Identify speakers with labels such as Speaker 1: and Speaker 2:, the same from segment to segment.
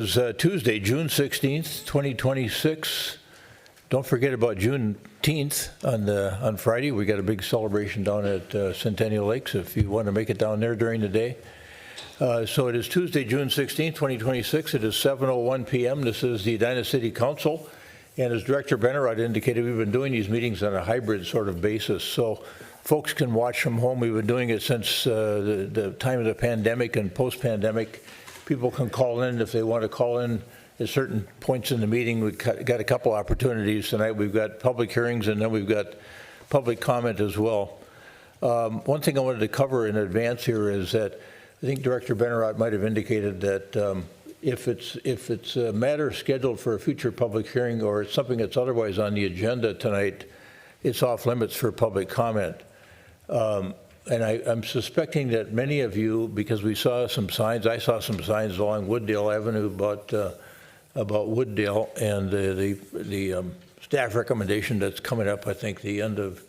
Speaker 1: It's Tuesday, June 16th, 2026. Don't forget about Juneteenth on Friday. We got a big celebration down at Centennial Lakes if you want to make it down there during the day. So it is Tuesday, June 16th, 2026. It is 7:01 p.m. This is the Edina City Council. And as Director Bennerod indicated, we've been doing these meetings on a hybrid sort of basis. So folks can watch from home. We've been doing it since the time of the pandemic and post-pandemic. People can call in if they want to call in at certain points in the meeting. We've got a couple opportunities tonight. We've got public hearings and then we've got public comment as well. One thing I wanted to cover in advance here is that I think Director Bennerod might have indicated that if it's a matter scheduled for a future public hearing or it's something that's otherwise on the agenda tonight, it's off limits for public comment. And I'm suspecting that many of you, because we saw some signs, I saw some signs along Wooddale Avenue about Wooddale and the staff recommendation that's coming up, I think, the end of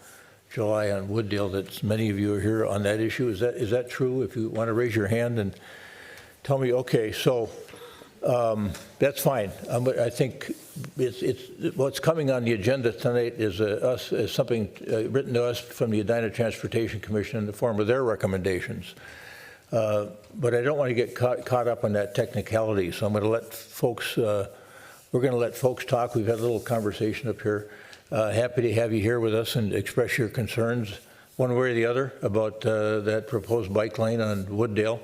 Speaker 1: July on Wooddale, that many of you are here on that issue. Is that true? If you want to raise your hand and tell me, okay, so that's fine. I think what's coming on the agenda tonight is something written to us from the Edina Transportation Commission in the form of their recommendations. But I don't want to get caught up on that technicality, so I'm going to let folks, we're going to let folks talk. We've had a little conversation up here. Happy to have you here with us and express your concerns one way or the other about that proposed bike lane on Wooddale.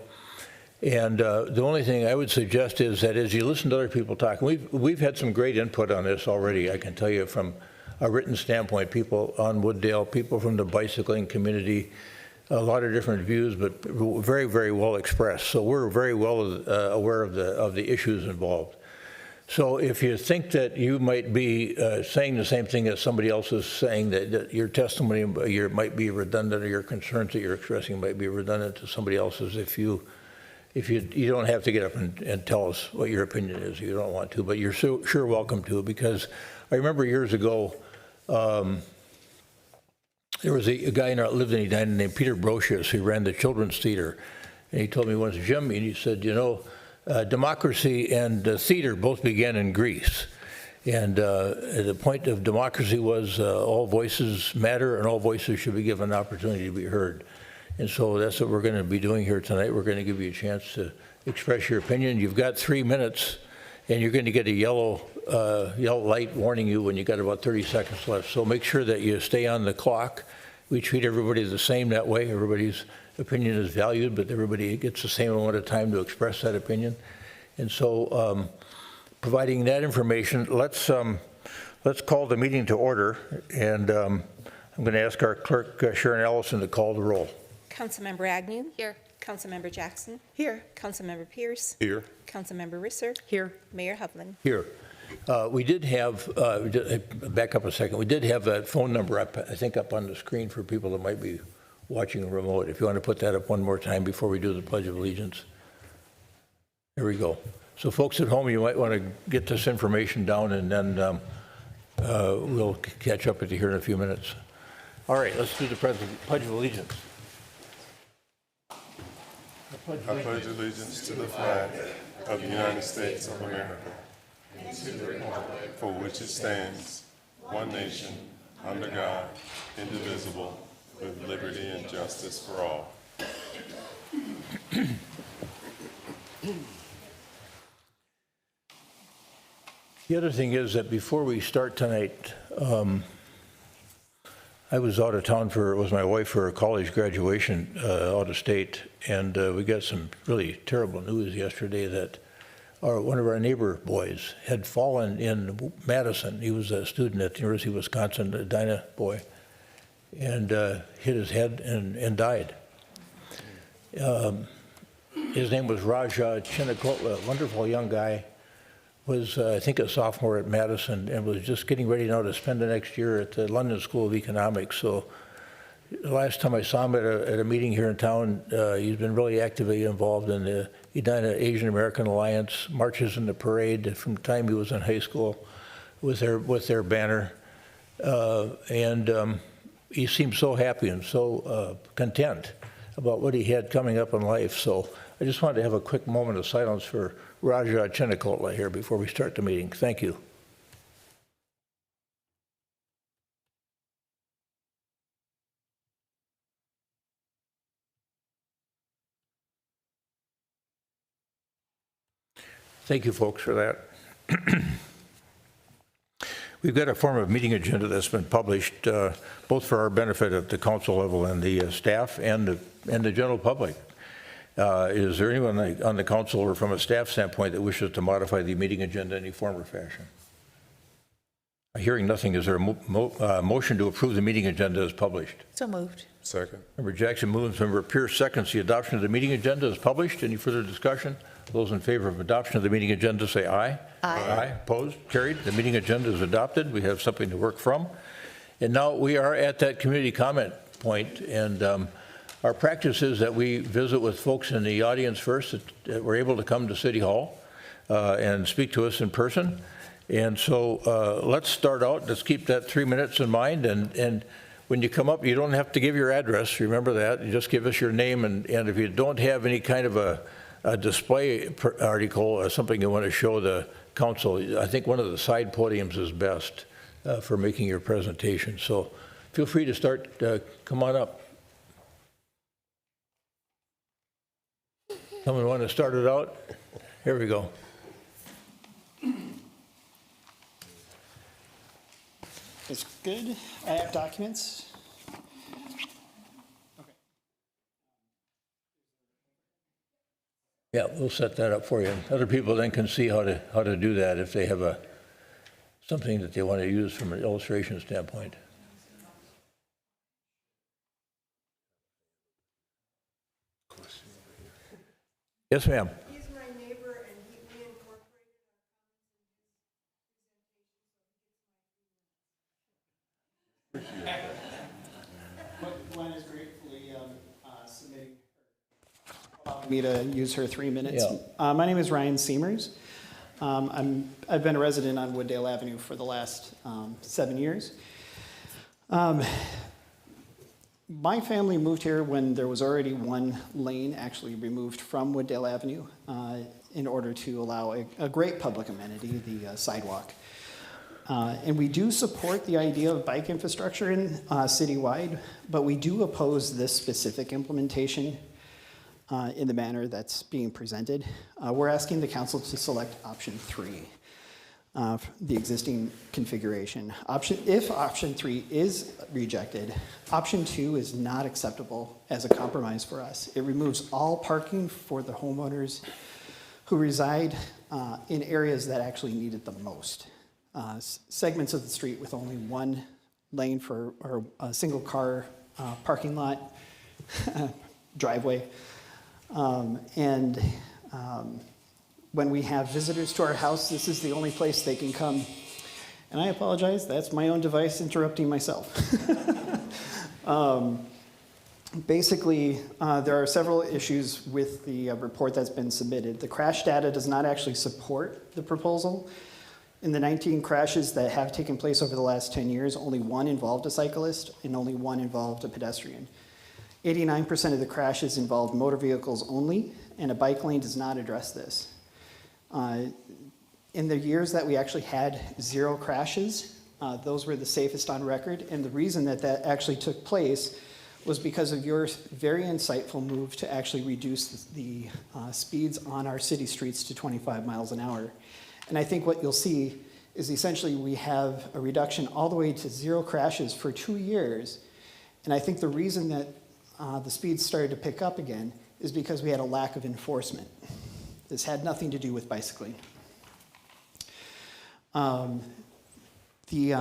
Speaker 1: And the only thing I would suggest is that as you listen to other people talk, we've had some great input on this already, I can tell you, from a written standpoint, people on Wooddale, people from the bicycling community, a lot of different views, but very, very well expressed. So we're very well aware of the issues involved. So if you think that you might be saying the same thing as somebody else is saying, that your testimony might be redundant, or your concerns that you're expressing might be redundant to somebody else's, you don't have to get up and tell us what your opinion is. You don't want to, but you're sure welcome to, because I remember years ago, there was a guy lived in Edina named Peter Brocious, who ran the Children's Theater. And he told me once, Jim, and he said, you know, democracy and theater both began in Greece. And the point of democracy was all voices matter and all voices should be given an opportunity to be heard. And so that's what we're going to be doing here tonight. We're going to give you a chance to express your opinion. You've got 3 minutes, and you're going to get a yellow light warning you when you got about 30 seconds left. So make sure that you stay on the clock. We treat everybody the same that way. Everybody's opinion is valued, but everybody gets the same amount of time to express that opinion. And so providing that information, let's call the meeting to order. And I'm going to ask our clerk, Sharon Ellison, to call the roll.
Speaker 2: Councilmember Agnew. Here. Councilmember Jackson. Here. Councilmember Pierce.
Speaker 3: Here.
Speaker 2: Councilmember Risser.
Speaker 4: Here.
Speaker 2: Mayor Hovland.
Speaker 1: Here. We did have, back up a second, we did have that phone number up, I think, up on the screen for people that might be watching remote. If you want to put that up one more time before we do the Pledge of Allegiance. There we go. So folks at home, you might want to get this information down, and then we'll catch up with you here in a few minutes. All right, let's do the Pledge of Allegiance.
Speaker 3: I pledge allegiance to the flag of the United States of America and to the republic for which it stands, one nation, under God, indivisible, with liberty and justice for all.
Speaker 1: The other thing is that before we start tonight, I was out of town it was my wife for a college graduation out of state, and we got some really terrible news yesterday that one of our neighbor boys had fallen in Madison. He was a student at the University of Wisconsin, a Edina boy, and hit his head and died. His name was Raja Chinnakotla, a wonderful young guy. Was, I think, a sophomore at Madison and was just getting ready now to spend the next year at the London School of Economics. So the last time I saw him at a meeting here in town, he's been really actively involved in the Edina Asian American Alliance, marches in the parade from the time he was in high school with their banner. He seemed so happy and so content about what he had coming up in life. So I just wanted to have a quick moment of silence for Raja Chinnakola here before we start the meeting. Thank you. Thank you, folks, for that. We've got a form of meeting agenda that's been published both for our benefit at the council level and the staff and the general public. Is there anyone on the council or from a staff standpoint that wishes to modify the meeting agenda in any form or fashion? Hearing nothing, is there a motion to approve the meeting agenda as published?
Speaker 4: So moved.
Speaker 3: Second.
Speaker 1: Member Jackson moves, Member Pierce seconds. The adoption of the meeting agenda is published. Any further discussion? Those in favor of adoption of the meeting agenda say aye.
Speaker 4: Aye.
Speaker 1: Opposed? Carried. The meeting agenda is adopted. We have something to work from. And now we are at that community comment point, and our practice is that we visit with folks in the audience first that were able to come to City Hall and speak to us in person. And so let's start out. Let's keep that 3 minutes in mind. And when you come up, you don't have to give your address. Remember that. You just give us your name. And if you don't have any kind of a display article or something you want to show the council, I think one of the side podiums is best for making your presentation. So feel free to start. Come on up. Someone want to start it out? Here we go.
Speaker 5: It's good. I have documents. Okay.
Speaker 1: Yeah, we'll set that up for you. Other people then can see how to do that if they have something that they want to use from an illustration standpoint. Yes, ma'am.
Speaker 6: He's my neighbor, and we incorporated
Speaker 5: Gwen is gratefully submitting me to use her 3 minutes.
Speaker 1: Yeah.
Speaker 5: My name is Ryan Seamers. I've been a resident on Wooddale Avenue for the last 7 years. My family moved here when there was already one lane actually removed from Wooddale Avenue in order to allow a great public amenity, the sidewalk. And we do support the idea of bike infrastructure citywide, but we do oppose this specific implementation in the manner that's being presented. We're asking the council to select option 3. The existing configuration. If option 3 is rejected, option 2 is not acceptable as a compromise for us. It removes all parking for the homeowners who reside in areas that actually need it the most. Segments of the street with only one lane or a single car parking lot, driveway, when we have visitors to our house, this is the only place they can come. And I apologize, that's my own device interrupting myself. Basically, there are several issues with the report that's been submitted. The crash data does not actually support the proposal. In the 19 crashes that have taken place over the last 10 years, only one involved a cyclist and only one involved a pedestrian. 89% of the crashes involved motor vehicles only, and a bike lane does not address this. In the years that we actually had 0 crashes, those were the safest on record, and the reason that actually took place was because of your very insightful move to actually reduce the speeds on our city streets to 25 miles an hour. And I think what you'll see is essentially we have a reduction all the way to 0 crashes for 2 years, and I think the reason that the speeds started to pick up again is because we had a lack of enforcement. This had nothing to do with bicycling. The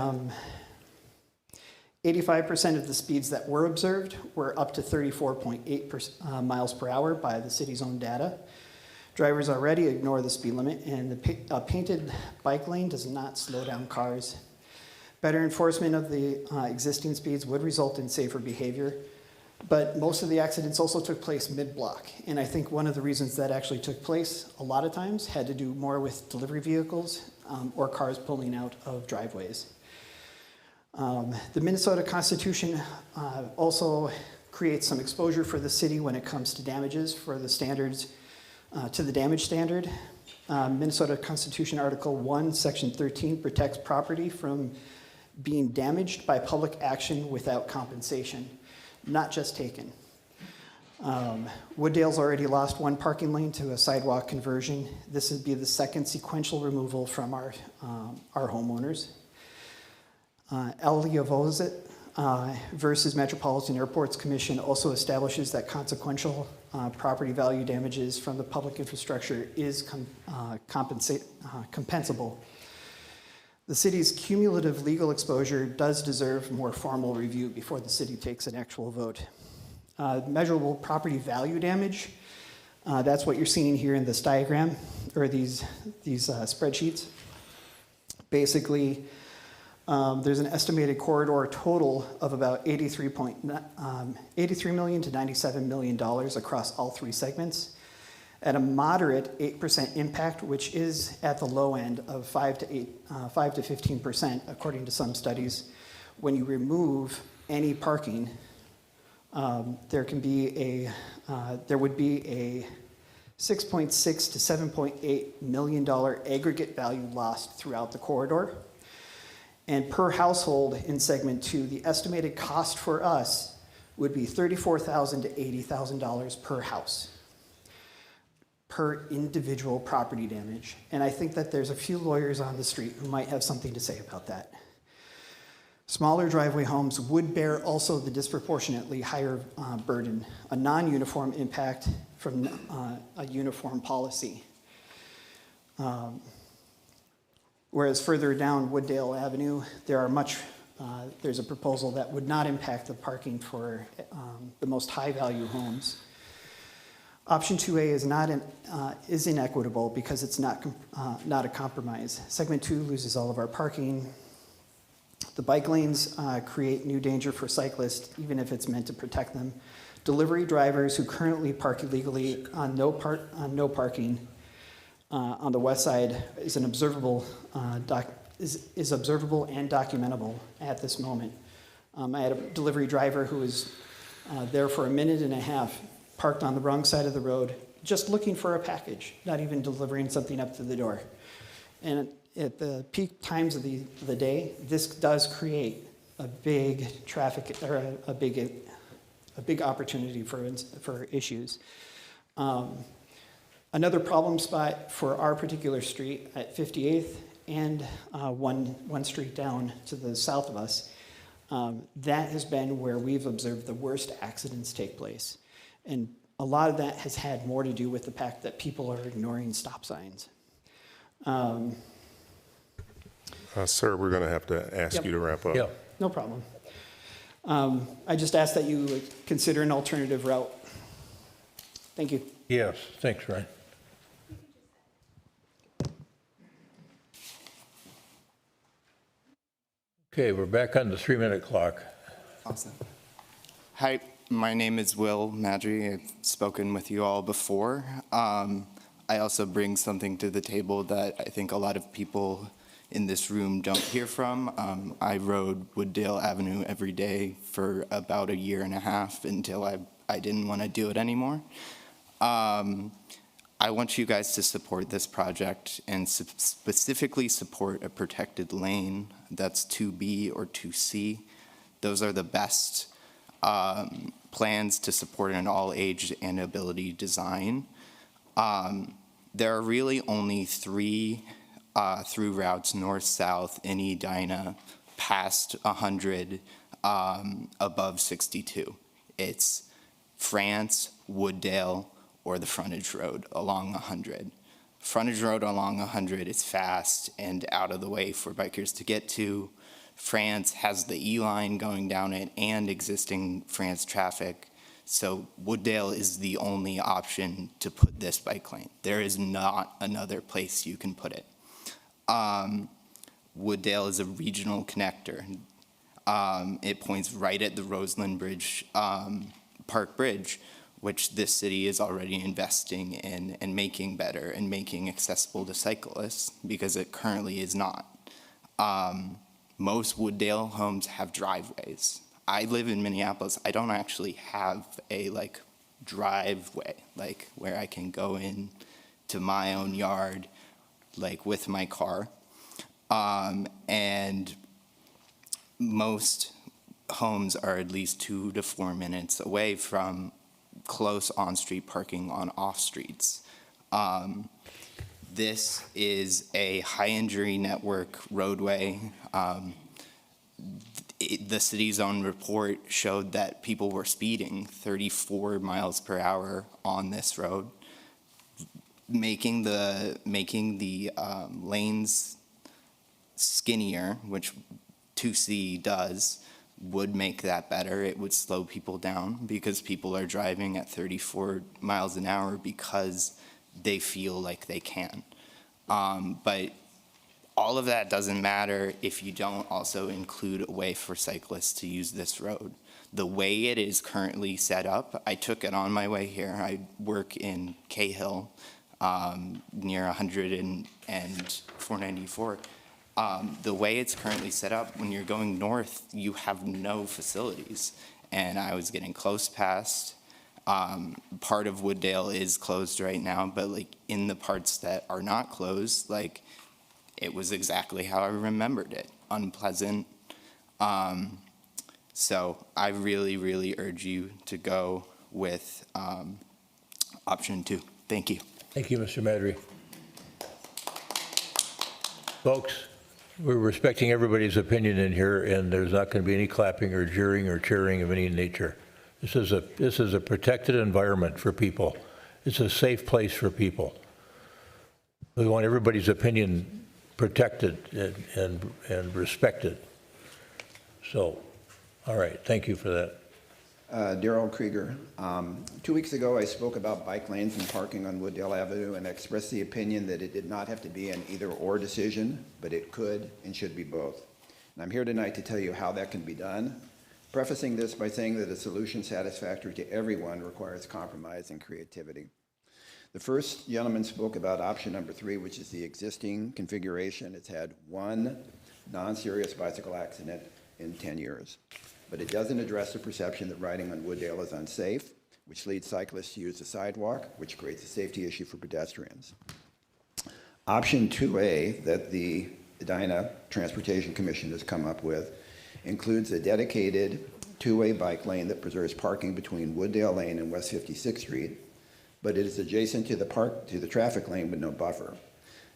Speaker 5: 85% of the speeds that were observed were up to 34.8 miles per hour by the city's own data. Drivers already ignore the speed limit, and the painted bike lane does not slow down cars. Better enforcement of the existing speeds would result in safer behavior. But most of the accidents also took place mid-block. And I think one of the reasons that actually took place a lot of times had to do more with delivery vehicles or cars pulling out of driveways. The Minnesota Constitution also creates some exposure for the city when it comes to damages for the standards, to the damage standard. Minnesota Constitution Article 1, Section 13 protects property from being damaged by public action without compensation, not just taken. Wooddale's already lost one parking lane to a sidewalk conversion. This would be the second sequential removal from our homeowners. Eliavozit versus Metropolitan Airports Commission also establishes that consequential property value damages from the public infrastructure is compensable. The city's cumulative legal exposure does deserve more formal review before the city takes an actual vote. Measurable property value damage, that's what you're seeing here in this diagram, or these spreadsheets. Basically, there's an estimated corridor total of about $83 million to $97 million across all three segments, at a moderate 8% impact, which is at the low end of 5 to 15%, according to some studies. When you remove any parking, there would be a $6.6 to $7.8 million aggregate value lost throughout the corridor. And per household in segment 2, the estimated cost for us would be $34,000 to $80,000 per house, per individual property damage. And I think that there's a few lawyers on the street who might have something to say about that. Smaller driveway homes would bear also the disproportionately higher burden, a non-uniform impact from a uniform policy. Whereas further down Wooddale Avenue, there's a proposal that would not impact the parking for the most high-value homes. Option 2A is inequitable because it's not a compromise. Segment 2 loses all of our parking. The bike lanes create new danger for cyclists, even if it's meant to protect them. Delivery drivers who currently park illegally on no parking on the west side is observable and documentable at this moment. I had a delivery driver who was there for a minute and a half, parked on the wrong side of the road, just looking for a package, not even delivering something up to the door. And at the peak times of the day, this does create a big traffic, or a big opportunity for issues. Another problem spot for our particular street at 58th and one street down to the south of us, that has been where we've observed the worst accidents take place. And a lot of that has had more to do with the fact that people are ignoring stop signs.
Speaker 3: Sir, we're going to have to ask you to wrap up.
Speaker 1: Yeah.
Speaker 5: No problem. I just ask that you consider an alternative route. Thank you.
Speaker 1: Yes, thanks, Ryan. Okay, we're back on the 3-minute clock.
Speaker 4: Awesome. Hi, my name is Will Madry. I've spoken with you all before. I also bring something to the table that I think a lot of people in this room don't hear from. I rode Wooddale Avenue every day for about a year and a half until I didn't want to do it anymore. I want you guys to support this project and specifically support a protected lane that's 2B or 2C. Those are the best plans to support an all-age and ability design. There are really only 3 through routes north-south in Edina past 100, above 62. It's France, Wooddale, or the frontage road along 100. Frontage road along 100 is fast and out of the way for bikers to get to. France has the E-line going down it and existing France traffic. So Wooddale is the only option to put this bike lane. There is not another place you can put it. Wooddale is a regional connector. It points right at the Roseland Bridge, Park Bridge, which this city is already investing in and making better and making accessible to cyclists because it currently is not. Most Wooddale homes have driveways. I live in Minneapolis. I don't actually have a driveway, where I can go in to my own yard like with my car. And most homes are at least 2 to 4 minutes away from close on-street parking on off-streets. This is a high-injury network roadway. The city's own report showed that people were speeding 34 miles per hour on this road. Making the lanes skinnier, which 2C does, would make that better. It would slow people down because people are driving at 34 miles an hour because they feel like they can. But all of that doesn't matter if you don't also include a way for cyclists to use this road. The way it is currently set up, I took it on my way here. I work in Cahill, near 100 and 494. The way it's currently set up, when you're going north, you have no facilities. And I was getting close past. Part of Wooddale is closed right now, but like in the parts that are not closed, like it was exactly how I remembered it, unpleasant. So I really, really urge you to go with option 2. Thank you.
Speaker 1: Thank you, Mr. Madry. Folks, we're respecting everybody's opinion in here, and there's not going to be any clapping or jeering or cheering of any nature. This is a protected environment for people. It's a safe place for people. We want everybody's opinion protected and respected. So, all right, thank you for that.
Speaker 7: Darrell Krieger. 2 weeks ago, I spoke about bike lanes and parking on Wooddale Avenue and expressed the opinion that it did not have to be an either-or decision, but it could and should be both. And I'm here tonight to tell you how that can be done, prefacing this by saying that a solution satisfactory to everyone requires compromise and creativity. The first gentleman spoke about option number 3, which is the existing configuration. It's had one non-serious bicycle accident in 10 years. But it doesn't address the perception that riding on Wooddale is unsafe, which leads cyclists to use the sidewalk, which creates a safety issue for pedestrians. Option 2A that the Edina Transportation Commission has come up with includes a dedicated two-way bike lane that preserves parking between Wooddale Lane and West 56th Street, but it is adjacent to the traffic lane with no buffer.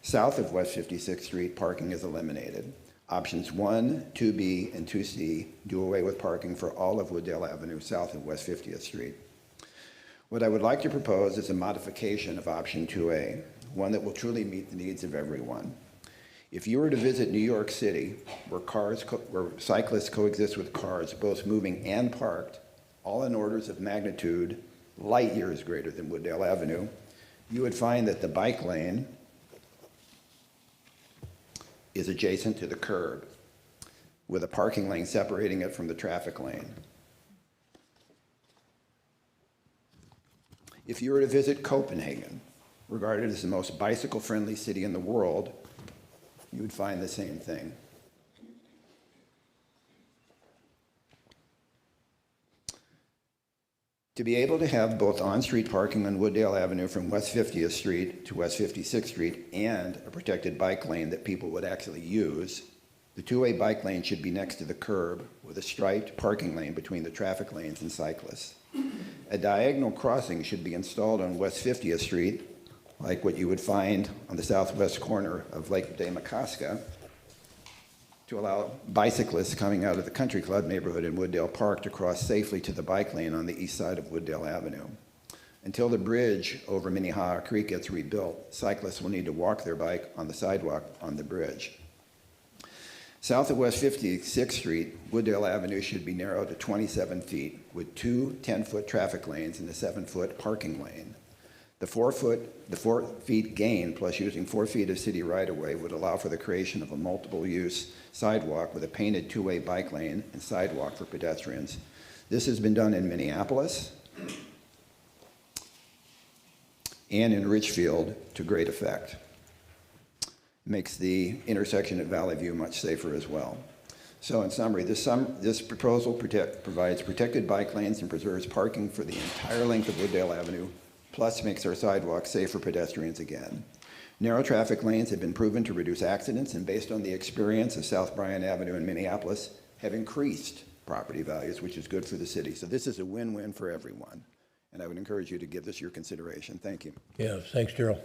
Speaker 7: South of West 56th Street, parking is eliminated. Options 1, 2B, and 2C do away with parking for all of Wooddale Avenue south of West 50th Street. What I would like to propose is a modification of option 2A, one that will truly meet the needs of everyone. If you were to visit New York City, where cyclists coexist with cars, both moving and parked, all in orders of magnitude, light years greater than Wooddale Avenue, you would find that the bike lane is adjacent to the curb, with a parking lane separating it from the traffic lane. If you were to visit Copenhagen, regarded as the most bicycle-friendly city in the world, you would find the same thing. To be able to have both on-street parking on Wooddale Avenue from West 50th Street to West 56th Street and a protected bike lane that people would actually use, the two-way bike lane should be next to the curb with a striped parking lane between the traffic lanes and cyclists. A diagonal crossing should be installed on West 50th Street, like what you would find on the southwest corner of Lake de Macaska, to allow bicyclists coming out of the Country Club neighborhood in Wooddale Park to cross safely to the bike lane on the east side of Wooddale Avenue. Until the bridge over Minnehaha Creek gets rebuilt, cyclists will need to walk their bike on the sidewalk on the bridge. South of West 56th Street, Wooddale Avenue should be narrowed to 27 feet with 2 10-foot traffic lanes and a 7-foot parking lane. The 4 feet gain plus using 4 feet of city right-of-way would allow for the creation of a multiple-use sidewalk with a painted two-way bike lane and sidewalk for pedestrians. This has been done in Minneapolis and in Richfield to great effect. Makes the intersection at Valley View much safer as well. So in summary, this proposal provides protected bike lanes and preserves parking for the entire length of Wooddale Avenue, plus makes our sidewalks safe for pedestrians again. Narrow traffic lanes have been proven to reduce accidents and, based on the experience of South Bryan Avenue in Minneapolis, have increased property values, which is good for the city. So this is a win-win for everyone. And I would encourage you to give this your consideration. Thank you.
Speaker 1: Yeah, thanks, Daryl.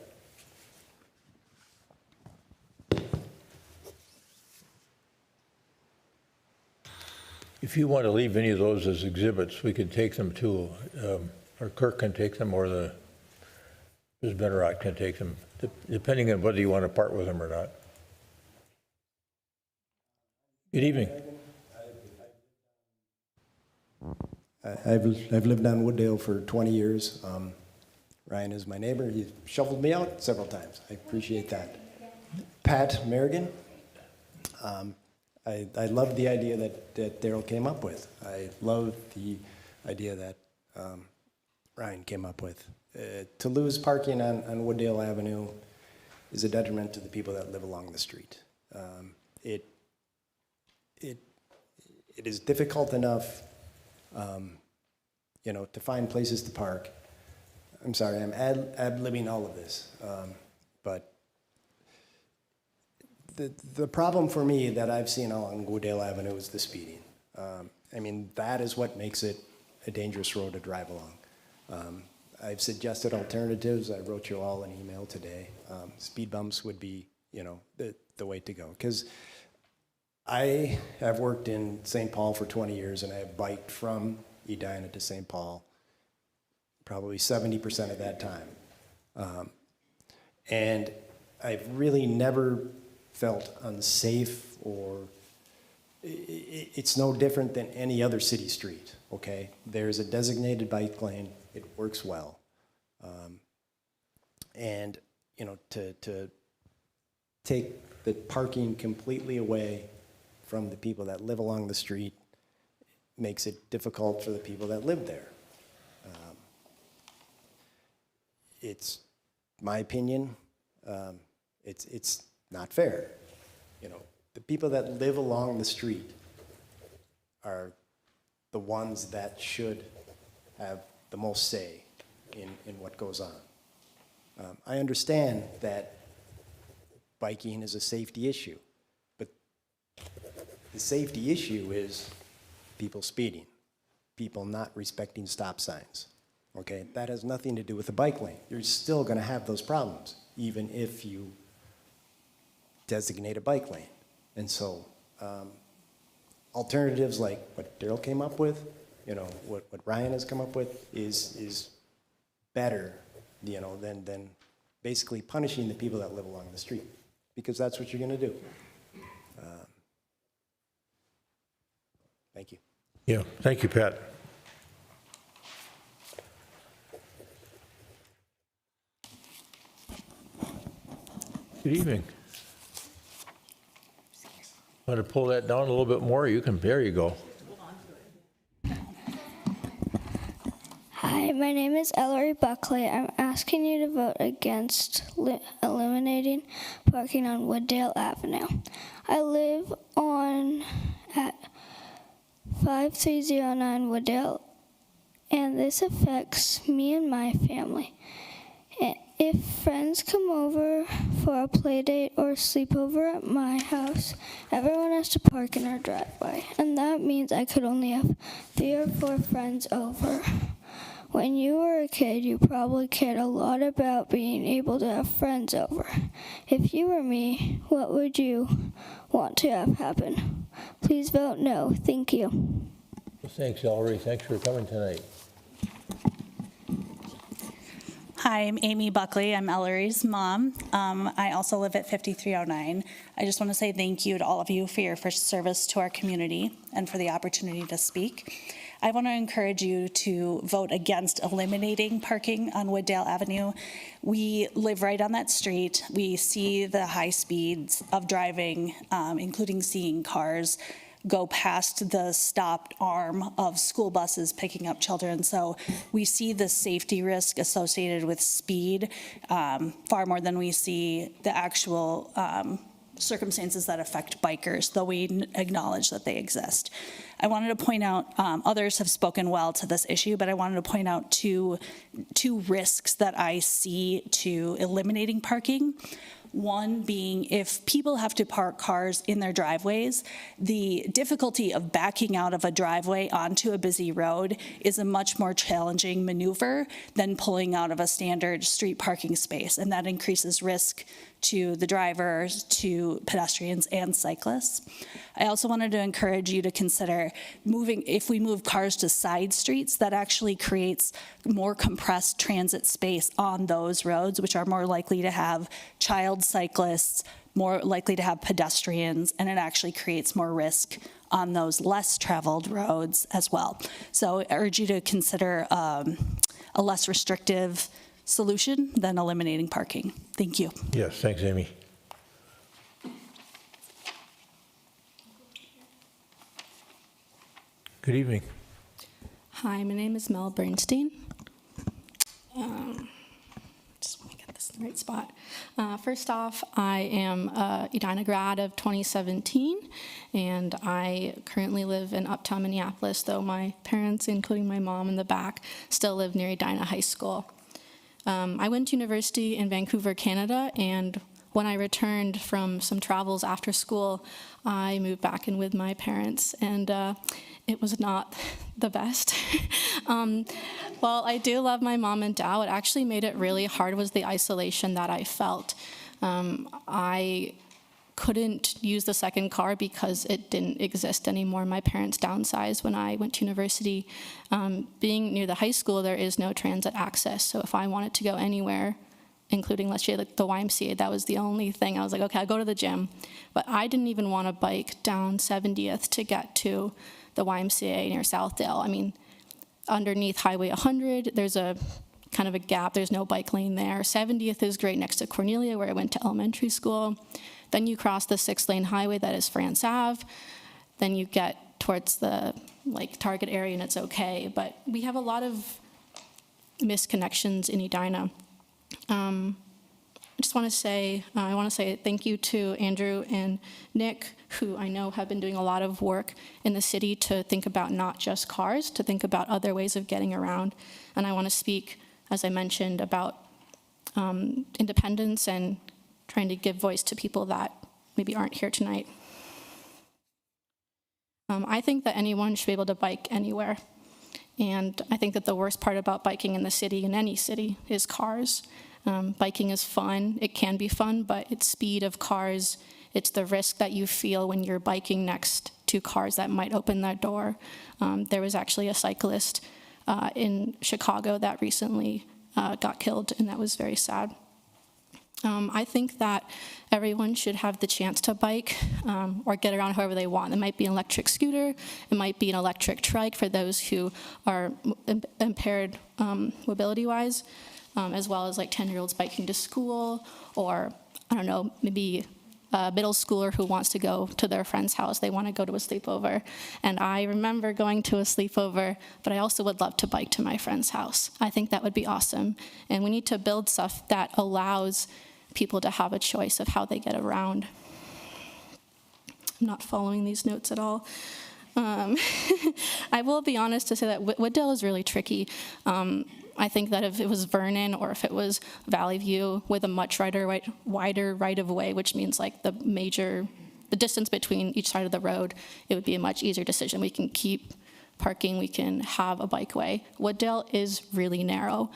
Speaker 1: If you want to leave any of those as exhibits, we could take them to, or Kirk can take them, or Ms. Benarott can take them, depending on whether you want to part with them or not. Good evening.
Speaker 8: I've lived on Wooddale for 20 years. Ryan is my neighbor. He shoveled me out several times. I appreciate that. Pat Merrigan. I love the idea that Daryl came up with. I love the idea that Ryan came up with. To lose parking on Wooddale Avenue is a detriment to the people that live along the street. It is difficult enough, to find places to park. I'm sorry, I'm ad-libbing all of this, but the problem for me that I've seen along Wooddale Avenue is the speeding. That is what makes it a dangerous road to drive along. I've suggested alternatives. I wrote you all an email today. Speed bumps would be, the way to go. Because I have worked in St. Paul for 20 years, and I have biked from Edina to St. Paul probably 70% of that time. And I've really never felt unsafe, or it's no different than any other city street, okay? There's a designated bike lane. It works well. To take the parking completely away from the people that live along the street makes it difficult for the people that live there. It's my opinion. It's not fair. The people that live along the street are the ones that should have the most say in what goes on. I understand that biking is a safety issue, but the safety issue is people speeding, people not respecting stop signs, okay? That has nothing to do with the bike lane. You're still gonna have those problems, even if you designate a bike lane. And so alternatives like what Daryl came up with, what Ryan has come up with is better, than basically punishing the people that live along the street, because that's what you're gonna do. Thank you.
Speaker 1: Yeah, thank you, Pat. Good evening. Want to pull that down a little bit more? You can, there you go.
Speaker 9: Hi, my name is Ellery Buckley. I'm asking you to vote against eliminating parking on Wooddale Avenue. I live at 5309 Wooddale, and this affects me and my family. If friends come over for a play date or sleepover at my house, everyone has to park in our driveway, and that means I could only have 3 or 4 friends over. When you were a kid, you probably cared a lot about being able to have friends over. If you were me, what would you want to have happen? Please vote no. Thank you.
Speaker 1: Thanks, Ellery. Thanks for coming tonight.
Speaker 10: Hi, I'm Amy Buckley. I'm Ellery's mom. I also live at 5309. I just want to say thank you to all of you for your first service to our community and for the opportunity to speak. I want to encourage you to vote against eliminating parking on Wooddale Avenue. We live right on that street. We see the high speeds of driving, including seeing cars go past the stopped arm of school buses picking up children. So we see the safety risk associated with speed far more than we see the actual circumstances that affect bikers, though we acknowledge that they exist. I wanted to point out, others have spoken well to this issue, but I wanted to point out two risks that I see to eliminating parking. One being, if people have to park cars in their driveways, the difficulty of backing out of a driveway onto a busy road is a much more challenging maneuver than pulling out of a standard street parking space, and that increases risk to the drivers, to pedestrians and cyclists. I also wanted to encourage you to consider if we move cars to side streets, that actually creates more compressed transit space on those roads, which are more likely to have child cyclists, more likely to have pedestrians, and it actually creates more risk on those less traveled roads as well. So I urge you to consider a less restrictive solution than eliminating parking. Thank you.
Speaker 1: Yes, thanks, Amy. Good evening.
Speaker 11: Hi, my name is Mel Bernstein. Just want to get this in the right spot. First off, I am a Edina grad of 2017, and I currently live in uptown Minneapolis, though my parents, including my mom in the back, still live near Edina High School. I went to university in Vancouver, Canada, and when I returned from some travels after school, I moved back in with my parents, and it was not the best. While I do love my mom and dad, what actually made it really hard was the isolation that I felt. I couldn't use the second car because it didn't exist anymore. My parents downsized when I went to university. Being near the high school, there is no transit access, so if I wanted to go anywhere, including, let's say, like the YMCA, that was the only thing. I was like, okay, I'll go to the gym. But I didn't even want to bike down 70th to get to the YMCA near Southdale. I mean, underneath Highway 100, there's a kind of a gap. There's no bike lane there. 70th is great next to Cornelia, where I went to elementary school. Then you cross the 6-lane highway that is France Ave. Then you get towards the Target area and it's okay. But we have a lot of misconnections in Edina. I just want to say, thank you to Andrew and Nick, who I know have been doing a lot of work in the city to think about not just cars, to think about other ways of getting around. And I want to speak, as I mentioned, about independence and trying to give voice to people that maybe aren't here tonight. I think that anyone should be able to bike anywhere. And I think that the worst part about biking in the city, in any city, is cars. Biking is fun. It can be fun, but it's speed of cars. It's the risk that you feel when you're biking next to cars that might open that door. There was actually a cyclist in Chicago that recently got killed, and that was very sad. I think that everyone should have the chance to bike or get around however they want. It might be an electric scooter, it might be an electric trike for those who are impaired mobility-wise, as well as 10-year-olds biking to school, or I don't know, maybe a middle schooler who wants to go to their friend's house. They want to go to a sleepover. And I remember going to a sleepover, but I also would love to bike to my friend's house. I think that would be awesome. And we need to build stuff that allows people to have a choice of how they get around. I'm not following these notes at all. I will be honest to say that Wooddale is really tricky. I think that if it was Vernon or if it was Valley View with a much wider right-of-way, which means the distance between each side of the road, it would be a much easier decision. We can keep parking, we can have a bikeway. Wooddale is really narrow.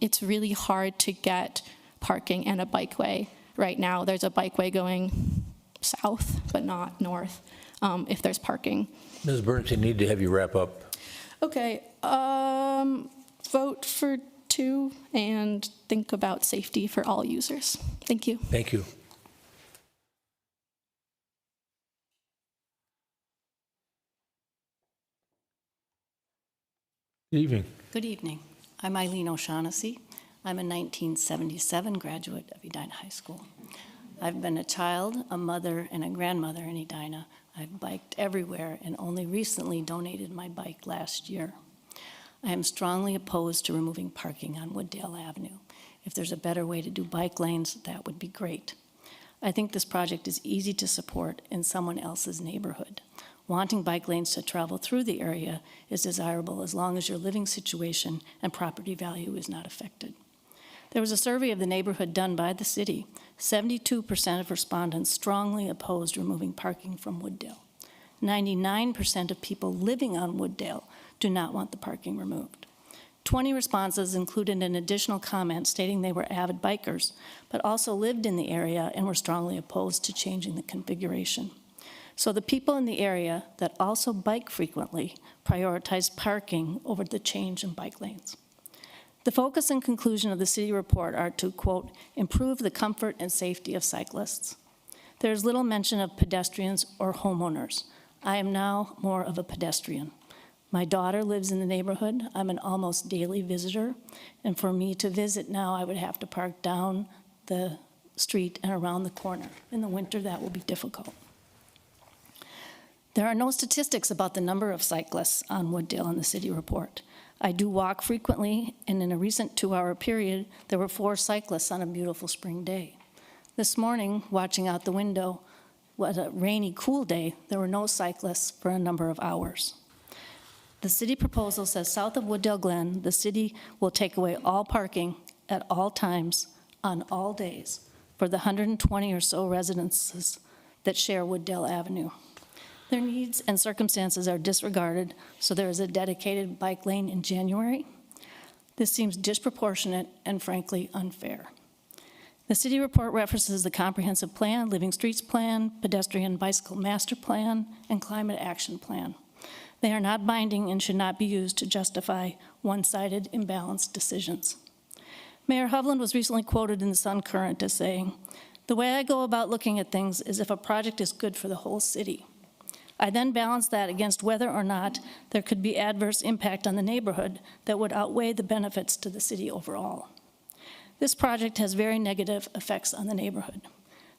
Speaker 11: It's really hard to get parking and a bikeway. Right now, there's a bikeway going south, but not north, if there's parking.
Speaker 1: Ms. Bernstein, need to have you wrap up.
Speaker 11: Okay, vote for 2 and think about safety for all users. Thank you.
Speaker 1: Thank you. Good evening.
Speaker 12: Good evening. I'm Eileen O'Shaughnessy. I'm a 1977 graduate of Edina High School. I've been a child, a mother, and a grandmother in Edina. I've biked everywhere and only recently donated my bike last year. I am strongly opposed to removing parking on Wooddale Avenue. If there's a better way to do bike lanes, that would be great. I think this project is easy to support in someone else's neighborhood. Wanting bike lanes to travel through the area is desirable as long as your living situation and property value is not affected. There was a survey of the neighborhood done by the city. 72% of respondents strongly opposed removing parking from Wooddale. 99% of people living on Wooddale do not want the parking removed. 20 responses included an additional comment stating they were avid bikers, but also lived in the area and were strongly opposed to changing the configuration. So the people in the area that also bike frequently prioritize parking over the change in bike lanes. The focus and conclusion of the city report are to, quote, improve the comfort and safety of cyclists. There is little mention of pedestrians or homeowners. I am now more of a pedestrian. My daughter lives in the neighborhood. I'm an almost daily visitor, and for me to visit now, I would have to park down the street and around the corner. In the winter, that will be difficult. There are no statistics about the number of cyclists on Wooddale in the city report. I do walk frequently, and in a recent 2-hour period, there were 4 cyclists on a beautiful spring day. This morning, watching out the window, was a rainy, cool day, there were no cyclists for a number of hours. The city proposal says south of Wooddale Glen, the city will take away all parking at all times on all days for the 120 or so residences that share Wooddale Avenue. Their needs and circumstances are disregarded, so there is a dedicated bike lane in January. This seems disproportionate and frankly unfair. The city report references the comprehensive plan, living streets plan, pedestrian bicycle master plan, and climate action plan. They are not binding and should not be used to justify one-sided, imbalanced decisions. Mayor Hovland was recently quoted in the Sun Current as saying, "The way I go about looking at things is if a project is good for the whole city. I then balance that against whether or not there could be adverse impact on the neighborhood that would outweigh the benefits to the city overall. This project has very negative effects on the neighborhood.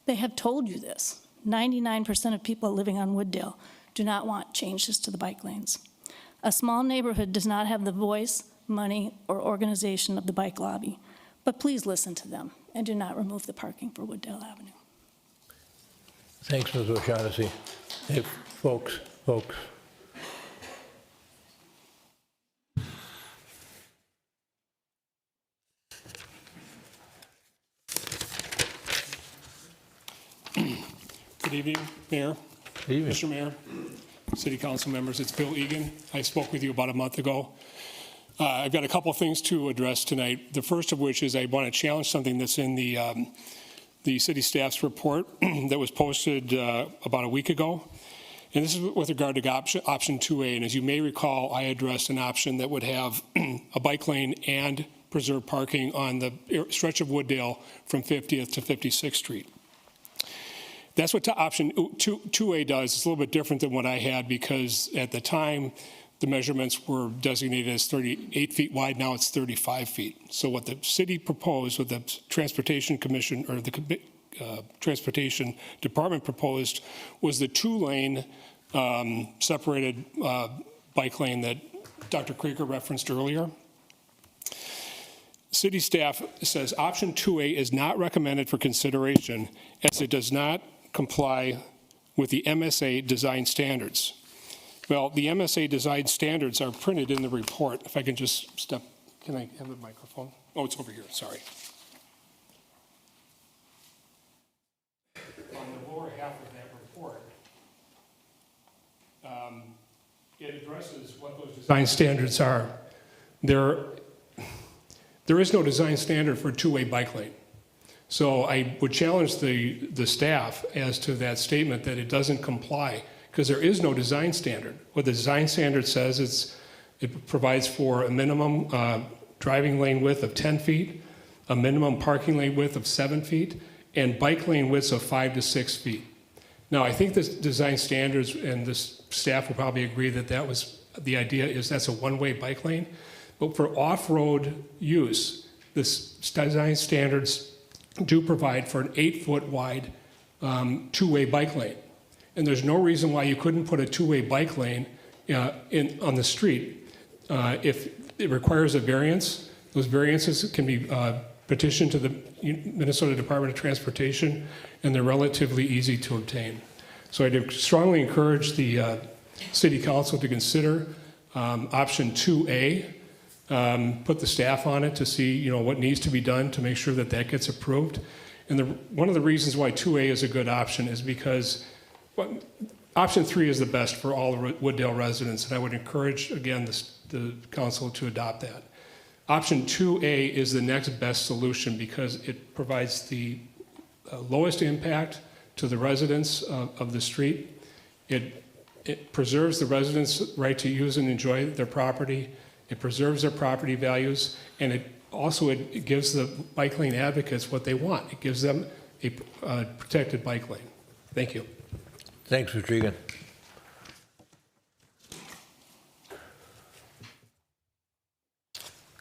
Speaker 12: They have told you this. 99% of people living on Wooddale do not want changes to the bike lanes. A small neighborhood does not have the voice, money, or organization of the bike lobby, but please listen to them and do not remove the parking for Wooddale Avenue."
Speaker 1: Thanks, Ms. O'Shaughnessy. Hey, folks.
Speaker 13: Good evening, Mayor.
Speaker 1: Good evening.
Speaker 13: Mr. Mayor, City Council members, it's Bill Egan. I spoke with you about a month ago. I've got a couple of things to address tonight. The first of which is I want to challenge something that's in the city staff's report that was posted about a week ago. And this is with regard to option 2A. And as you may recall, I addressed an option that would have a bike lane and preserve parking on the stretch of Wooddale from 50th to 56th Street. That's what option 2A does. It's a little bit different than what I had because at the time, the measurements were designated as 38 feet wide. Now it's 35 feet. So what the city proposed, what the Transportation Commission or the Transportation Department proposed was the 2-lane separated bike lane that Dr. Krieger referenced earlier. City staff says option 2A is not recommended for consideration as it does not comply with the MSA design standards. Well, the MSA design standards are printed in the report. If I can just step, can I have the microphone? Oh, it's over here, sorry. On the lower half of that report, it addresses what those design standards are. There is no design standard for a 2-way bike lane. So I would challenge the staff as to that statement that it doesn't comply because there is no design standard. What the design standard says is it provides for a minimum driving lane width of 10 feet, a minimum parking lane width of 7 feet, and bike lane widths of 5 to 6 feet. Now, I think the design standards and the staff will probably agree that that was the idea is that's a one-way bike lane. But for off-road use, this design standards do provide for an 8-foot wide 2-way bike lane. And there's no reason why you couldn't put a 2-way bike lane on the street. If it requires a variance, those variances can be petitioned to the Minnesota Department of Transportation, and they're relatively easy to obtain. So I'd strongly encourage the City Council to consider option 2A, put the staff on it to see what needs to be done to make sure that that gets approved. And one of the reasons why 2A is a good option is because option 3 is the best for all the Wooddale residents, and I would encourage, again, the council to adopt that. Option 2A is the next best solution because it provides the lowest impact to the residents of the street. It preserves the residents' right to use and enjoy their property. It preserves their property values, and it gives the bike lane advocates what they want. It gives them a protected bike lane. Thank you.
Speaker 1: Thanks, Mr. Egan.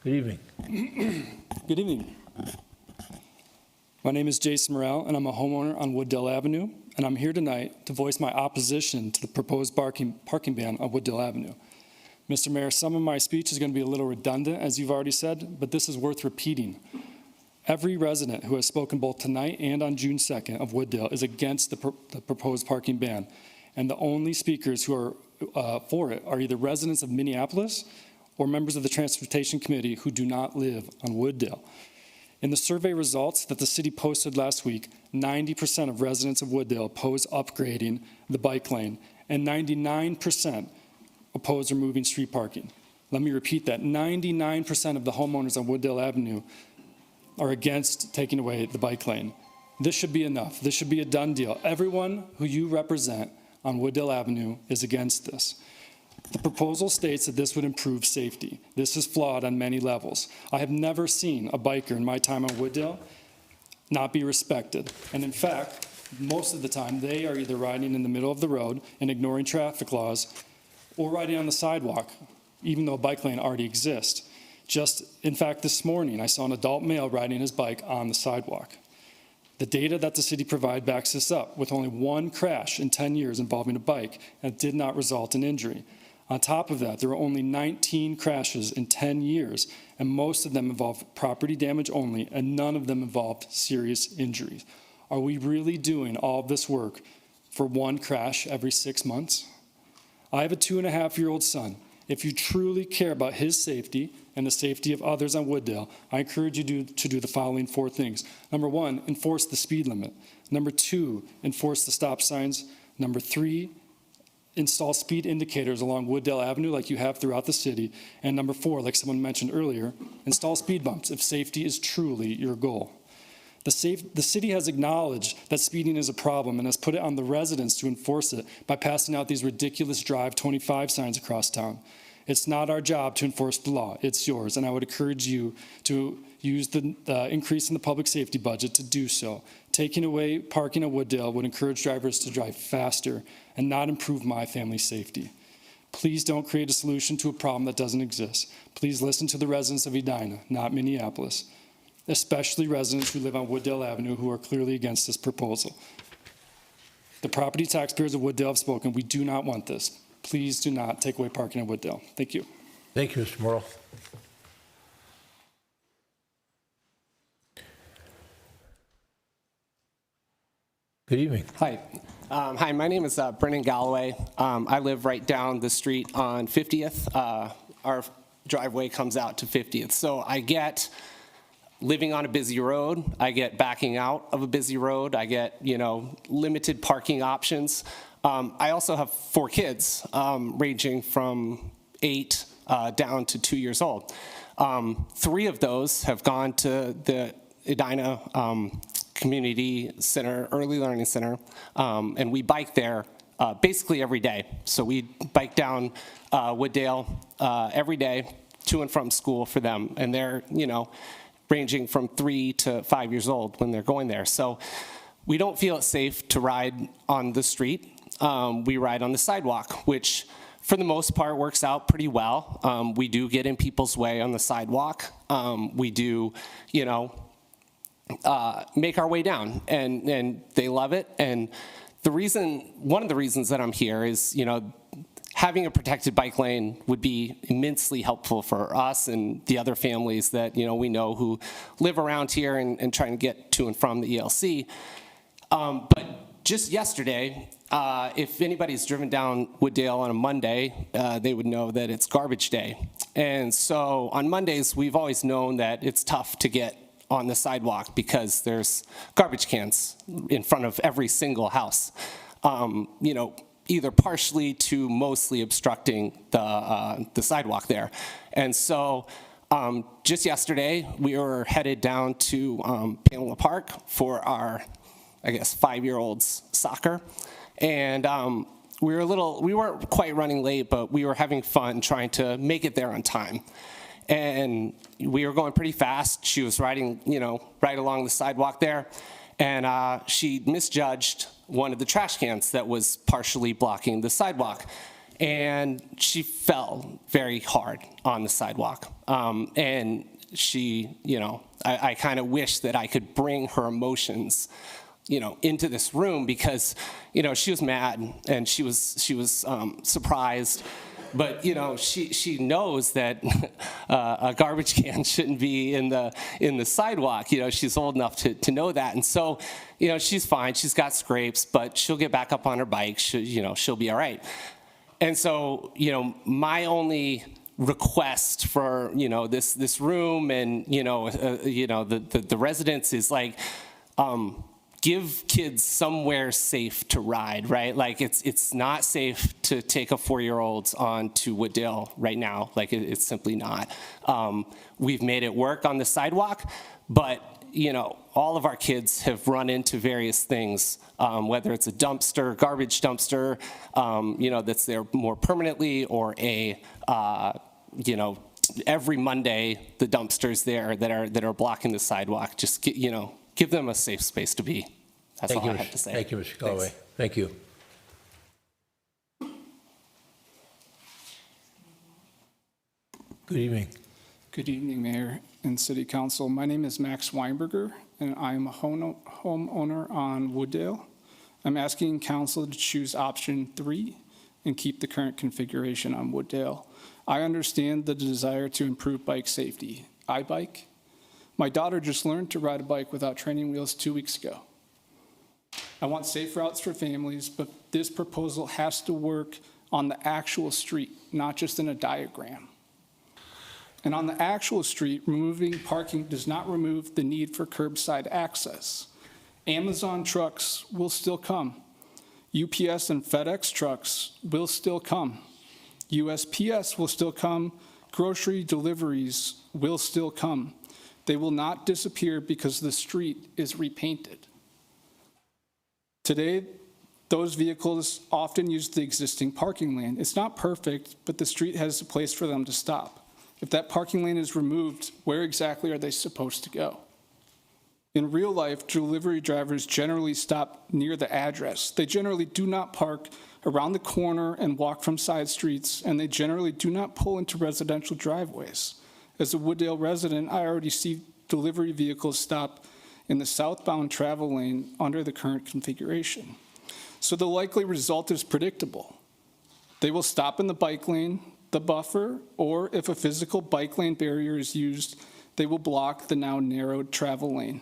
Speaker 1: Good evening.
Speaker 14: Good evening. My name is Jason Morrell, and I'm a homeowner on Wooddale Avenue, and I'm here tonight to voice my opposition to the proposed parking ban on Wooddale Avenue. Mr. Mayor, some of my speech is going to be a little redundant, as you've already said, but this is worth repeating. Every resident who has spoken both tonight and on June 2nd of Wooddale is against the proposed parking ban, and the only speakers who are for it are either residents of Minneapolis or members of the Transportation Committee who do not live on Wooddale. In the survey results that the city posted last week, 90% of residents of Wooddale oppose upgrading the bike lane, and 99% oppose removing street parking. Let me repeat that. 99% of the homeowners on Wooddale Avenue are against taking away the bike lane. This should be enough. This should be a done deal. Everyone who you represent on Wooddale Avenue is against this. The proposal states that this would improve safety. This is flawed on many levels. I have never seen a biker in my time on Wooddale not be respected. And in fact, most of the time, they are either riding in the middle of the road and ignoring traffic laws or riding on the sidewalk, even though a bike lane already exists. In fact, this morning, I saw an adult male riding his bike on the sidewalk. The data that the city provides backs this up, with only one crash in 10 years involving a bike, and it did not result in injury. On top of that, there were only 19 crashes in 10 years, and most of them involved property damage only, and none of them involved serious injuries. Are we really doing all of this work for one crash every 6 months? I have a 2.5-year-old son. If you truly care about his safety and the safety of others on Wooddale, I encourage you to do the following 4 things. Number 1, enforce the speed limit. Number 2, enforce the stop signs. Number 3, install speed indicators along Wooddale Avenue like you have throughout the city. And number 4, like someone mentioned earlier, install speed bumps if safety is truly your goal. The city has acknowledged that speeding is a problem and has put it on the residents to enforce it by passing out these ridiculous Drive 25 signs across town. It's not our job to enforce the law, it's yours, and I would encourage you to use the increase in the public safety budget to do so. Taking away parking at Wooddale would encourage drivers to drive faster and not improve my family's safety. Please don't create a solution to a problem that doesn't exist. Please listen to the residents of Edina, not Minneapolis, especially residents who live on Wooddale Avenue who are clearly against this proposal. The property taxpayers of Wooddale have spoken. We do not want this. Please do not take away parking at Wooddale. Thank you.
Speaker 1: Thank you, Mr. Morrell. Good evening.
Speaker 15: Hi. Hi, my name is Brennan Galloway. I live right down the street on 50th. Our driveway comes out to 50th. So I get living on a busy road. I get backing out of a busy road. I get, limited parking options. I also have 4 kids, ranging from 8 down to 2 years old. 3 of those have gone to the Edina Community Center, Early Learning Center, and we bike there basically every day. So we bike down Wooddale every day to and from school for them, and they're, ranging from 3 to 5 years old when they're going there. So we don't feel it's safe to ride on the street. We ride on the sidewalk, which for the most part works out pretty well. We do get in people's way on the sidewalk. We do, make our way down, and they love it. And one of the reasons that I'm here is, having a protected bike lane would be immensely helpful for us and the other families that we know who live around here and trying to get to and from the ELC. But just yesterday, if anybody's driven down Wooddale on a Monday, they would know that it's garbage day. And so on Mondays, we've always known that it's tough to get on the sidewalk because there's garbage cans in front of every single house, either partially to mostly obstructing the sidewalk there. And so just yesterday, we were headed down to Pamela Park for our, I guess, 5-year-old's soccer. And we weren't quite running late, but we were having fun trying to make it there on time. And we were going pretty fast. She was riding, right along the sidewalk there. And she misjudged one of the trash cans that was partially blocking the sidewalk. And she fell very hard on the sidewalk. And she, I kind of wish that I could bring her emotions into this room because, she was mad and she was surprised. But she knows that a garbage can shouldn't be in the sidewalk. She's old enough to know that, and so she's fine. She's got scrapes, but she'll get back up on her bike. She'll be all right. And so my only request for this room and the residents is like. Give kids somewhere safe to ride, right? Like it's not safe to take a 4-year-old on to Wooddale right now. Like it's simply not. We've made it work on the sidewalk, but all of our kids have run into various things, whether it's a dumpster, garbage dumpster, that's there more permanently, or every Monday the dumpsters there that are blocking the sidewalk. Just give them a safe space to be. That's all I have to say.
Speaker 1: Thank you, Mr. Galloway. Thank you. Good evening.
Speaker 16: Good evening, Mayor and City Council. My name is Max Weinberger, and I am a homeowner on Wooddale. I'm asking Council to choose option 3 and keep the current configuration on Wooddale. I understand the desire to improve bike safety. I bike. My daughter just learned to ride a bike without training wheels 2 weeks ago. I want safe routes for families, but this proposal has to work on the actual street, not just in a diagram. And on the actual street, removing parking does not remove the need for curbside access. Amazon trucks will still come. UPS and FedEx trucks will still come. USPS will still come. Grocery deliveries will still come. They will not disappear because the street is repainted. Today, those vehicles often use the existing parking lane. It's not perfect, but the street has a place for them to stop. If that parking lane is removed, where exactly are they supposed to go? In real life, delivery drivers generally stop near the address. They generally do not park around the corner and walk from side streets, and they generally do not pull into residential driveways. As a Wooddale resident, I already see delivery vehicles stop in the southbound travel lane under the current configuration. So the likely result is predictable. They will stop in the bike lane, the buffer, or if a physical bike lane barrier is used, they will block the now narrowed travel lane.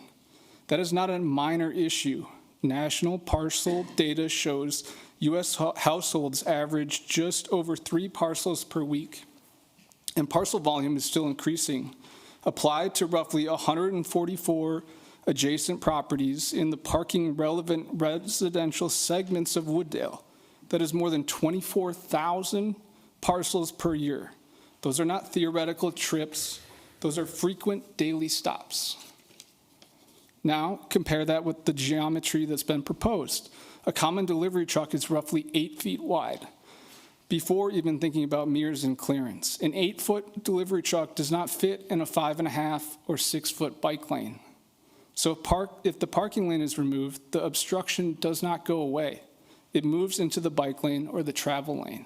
Speaker 16: That is not a minor issue. National parcel data shows U.S. households average just over 3 parcels per week, and parcel volume is still increasing. Applied to roughly 144 adjacent properties in the parking relevant residential segments of Wooddale, that is more than 24,000 parcels per year. Those are not theoretical trips. Those are frequent daily stops. Now, compare that with the geometry that's been proposed. A common delivery truck is roughly 8 feet wide. Before even thinking about mirrors and clearance, an 8-foot delivery truck does not fit in a 5.5 or 6-foot bike lane. So if the parking lane is removed, the obstruction does not go away. It moves into the bike lane or the travel lane.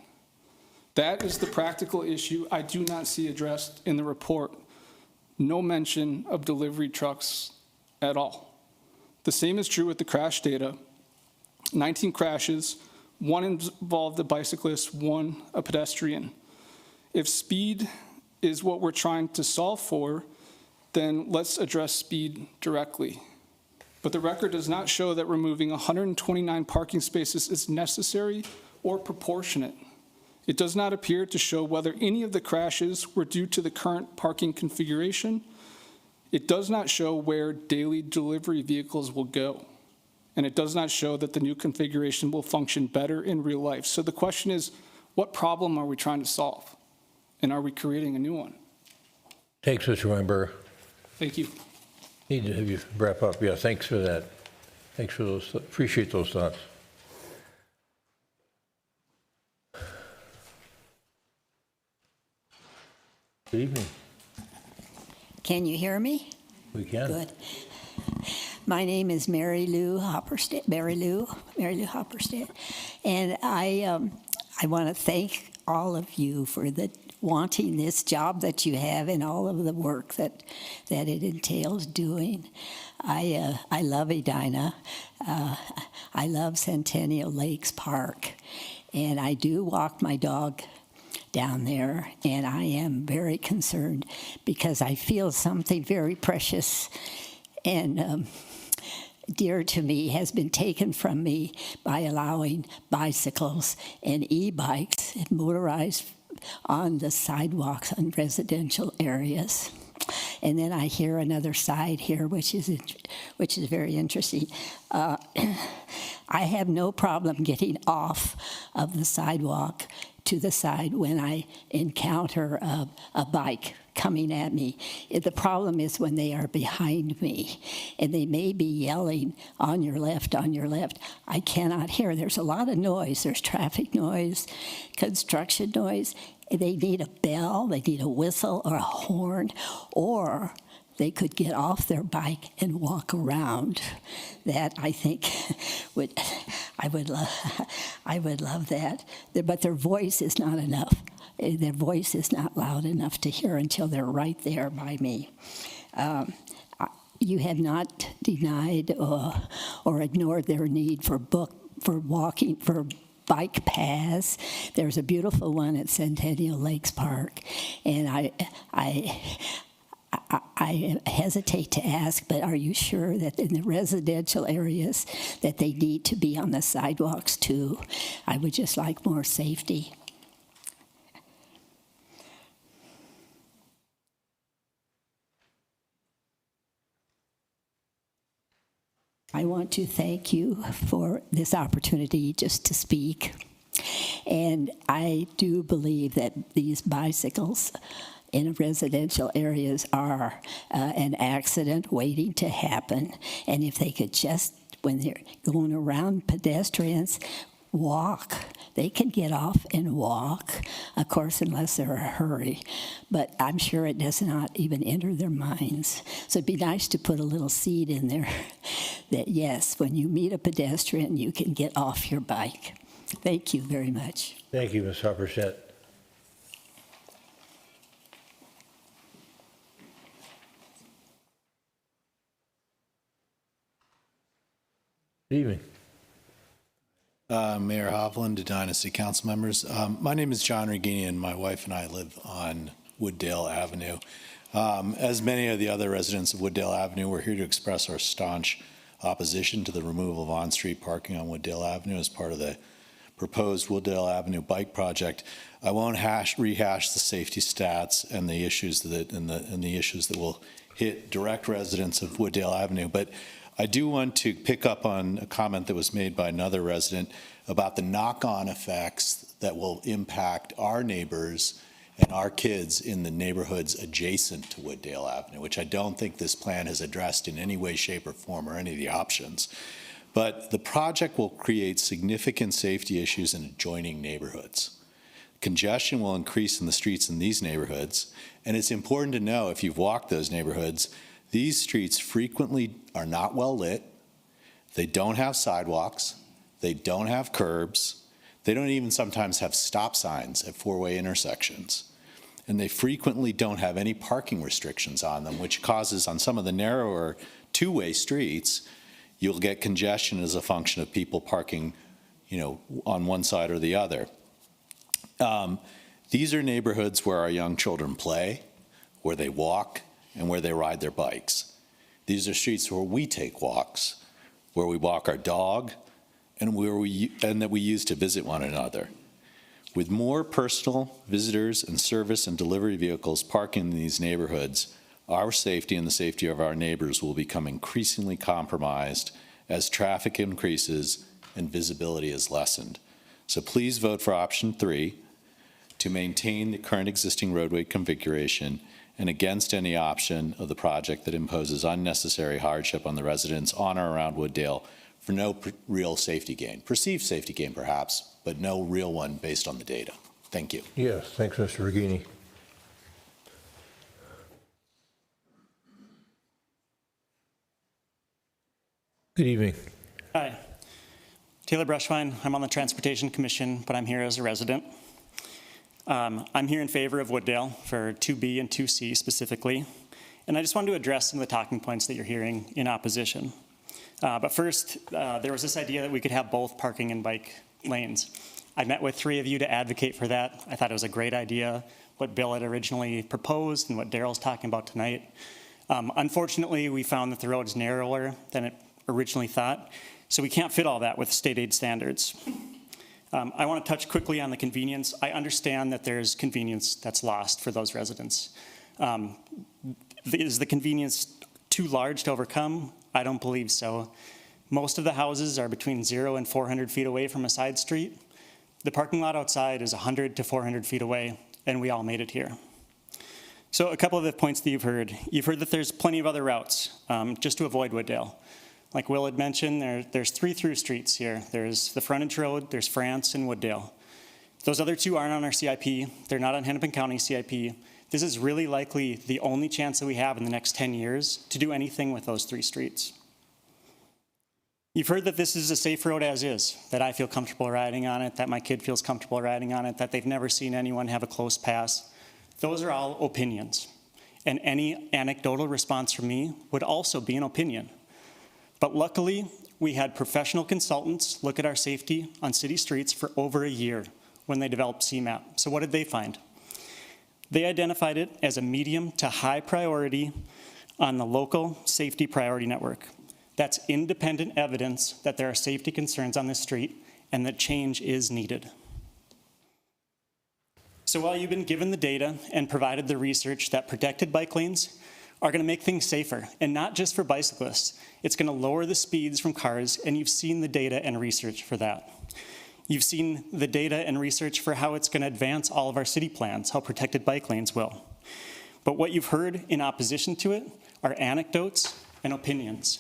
Speaker 16: That is the practical issue I do not see addressed in the report. No mention of delivery trucks at all. The same is true with the crash data. 19 crashes, One involved a bicyclist, one a pedestrian. If speed is what we're trying to solve for, then let's address speed directly. But the record does not show that removing 129 parking spaces is necessary or proportionate. It does not appear to show whether any of the crashes were due to the current parking configuration. It does not show where daily delivery vehicles will go. And it does not show that the new configuration will function better in real life. So the question is, what problem are we trying to solve? And are we creating a new one?
Speaker 1: Thanks, Mr. Weinberger.
Speaker 16: Thank you.
Speaker 1: Need to have you wrap up. Yeah, thanks for that. Thanks for those, appreciate those thoughts. Good evening.
Speaker 17: Can you hear me?
Speaker 1: We can.
Speaker 17: Good. My name is Mary Lou Hopperstead, and I want to thank all of you for wanting this job that you have and all of the work that it entails doing. I love Edina. I love Centennial Lakes Park, and I do walk my dog down there, and I am very concerned because I feel something very precious and dear to me has been taken from me by allowing bicycles and e-bikes and motorized on the sidewalks in residential areas. And then I hear another side here, which is very interesting. I have no problem getting off of the sidewalk to the side when I encounter a bike coming at me. The problem is when they are behind me and they may be yelling on your left, on your left. I cannot hear. There's a lot of noise. There's traffic noise, construction noise. They need a bell, they need a whistle or a horn, or they could get off their bike and walk around. That I think I would love that. But their voice is not enough. Their voice is not loud enough to hear until they're right there by me. You have not denied or ignored their need for walking, for bike paths. There's a beautiful one at Centennial Lakes Park, and I hesitate to ask, but are you sure that in the residential areas that they need to be on the sidewalks too? I would just like more safety. I want to thank you for this opportunity just to speak. And I do believe that these bicycles in residential areas are an accident waiting to happen. And if they could just, when they're going around pedestrians, walk. They can get off and walk, of course, unless they're in a hurry. But I'm sure it does not even enter their minds. So it'd be nice to put a little seed in there that, yes, when you meet a pedestrian, you can get off your bike. Thank you very much.
Speaker 1: Thank you, Ms. Hopperstead. Good evening.
Speaker 18: Mayor Hovland, Edina City Council members. My name is John Regini, and my wife and I live on Wooddale Avenue. As many of the other residents of Wooddale Avenue, we're here to express our staunch opposition to the removal of on-street parking on Wooddale Avenue as part of the proposed Wooddale Avenue bike project. I won't rehash the safety stats and the issues that will hit direct residents of Wooddale Avenue, but I do want to pick up on a comment that was made by another resident about the knock-on effects that will impact our neighbors and our kids in the neighborhoods adjacent to Wooddale Avenue, which I don't think this plan has addressed in any way, shape, or form, or any of the options. But the project will create significant safety issues in adjoining neighborhoods. Congestion will increase in the streets in these neighborhoods, and it's important to know, if you've walked those neighborhoods, these streets frequently are not well lit, they don't have sidewalks, they don't have curbs, they don't even sometimes have stop signs at four-way intersections, and they frequently don't have any parking restrictions on them, which causes, on some of the narrower two-way streets, you'll get congestion as a function of people parking on one side or the other. These are neighborhoods where our young children play, where they walk, and where they ride their bikes. These are streets where we take walks, where we walk our dog, and that we use to visit one another. With more personal visitors and service and delivery vehicles parking in these neighborhoods, our safety and the safety of our neighbors will become increasingly compromised as traffic increases and visibility is lessened. So please vote for option 3 to maintain the current existing roadway configuration and against any option of the project that imposes unnecessary hardship on the residents on or around Wooddale for no real safety gain. Perceived safety gain, perhaps, but no real one based on the data. Thank you.
Speaker 1: Yes, thanks, Mr. Regini. Good evening.
Speaker 19: Hi. Taylor Brushwine. I'm on the Transportation Commission, but I'm here as a resident. I'm here in favor of Wooddale for 2B and 2C specifically, and I just wanted to address some of the talking points that you're hearing in opposition. But first, there was this idea that we could have both parking and bike lanes. I met with 3 of you to advocate for that. I thought it was a great idea, what Bill had originally proposed and what Daryl's talking about tonight. Unfortunately, we found that the road is narrower than it originally thought, so we can't fit all that with state aid standards. I want to touch quickly on the convenience. I understand that there's convenience that's lost for those residents. Is the convenience too large to overcome? I don't believe so. Most of the houses are between 0 and 400 feet away from a side street. The parking lot outside is 100 to 400 feet away, and we all made it here. So a couple of the points that you've heard. You've heard that there's plenty of other routes just to avoid Wooddale. Like Will had mentioned, there's 3 through streets here. There's the frontage road, there's France, and Wooddale. Those other 2 aren't on our CIP. They're not on Hennepin County CIP. This is really likely the only chance that we have in the next 10 years to do anything with those 3 streets. You've heard that this is a safe road as is, that I feel comfortable riding on it, that my kid feels comfortable riding on it, that they've never seen anyone have a close pass. Those are all opinions. And any anecdotal response from me would also be an opinion. But luckily, we had professional consultants look at our safety on city streets for over a year when they developed CMAP. So what did they find? They identified it as a medium to high priority on the local safety priority network. That's independent evidence that there are safety concerns on this street and that change is needed. So while you've been given the data and provided the research that protected bike lanes are going to make things safer, and not just for bicyclists. It's going to lower the speeds from cars, and you've seen the data and research for that. You've seen the data and research for how it's going to advance all of our city plans, how protected bike lanes will. But what you've heard in opposition to it are anecdotes and opinions.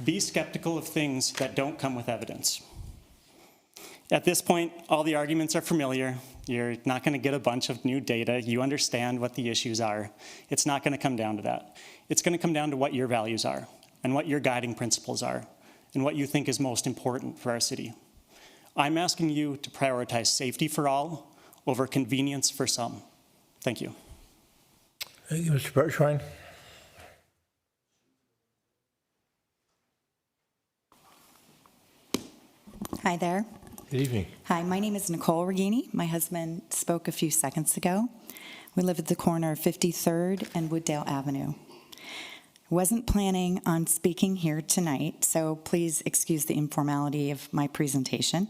Speaker 19: Be skeptical of things that don't come with evidence. At this point, all the arguments are familiar. You're not going to get a bunch of new data. You understand what the issues are. It's not going to come down to that. It's going to come down to what your values are and what your guiding principles are and what you think is most important for our city. I'm asking you to prioritize safety for all over convenience for some. Thank you.
Speaker 1: Thank you, Mr. Bergschwein.
Speaker 20: Hi there.
Speaker 1: Good evening.
Speaker 20: Hi, my name is Nicole Regini. My husband spoke a few seconds ago. We live at the corner of 53rd and Wooddale Avenue. Wasn't planning on speaking here tonight, so please excuse the informality of my presentation.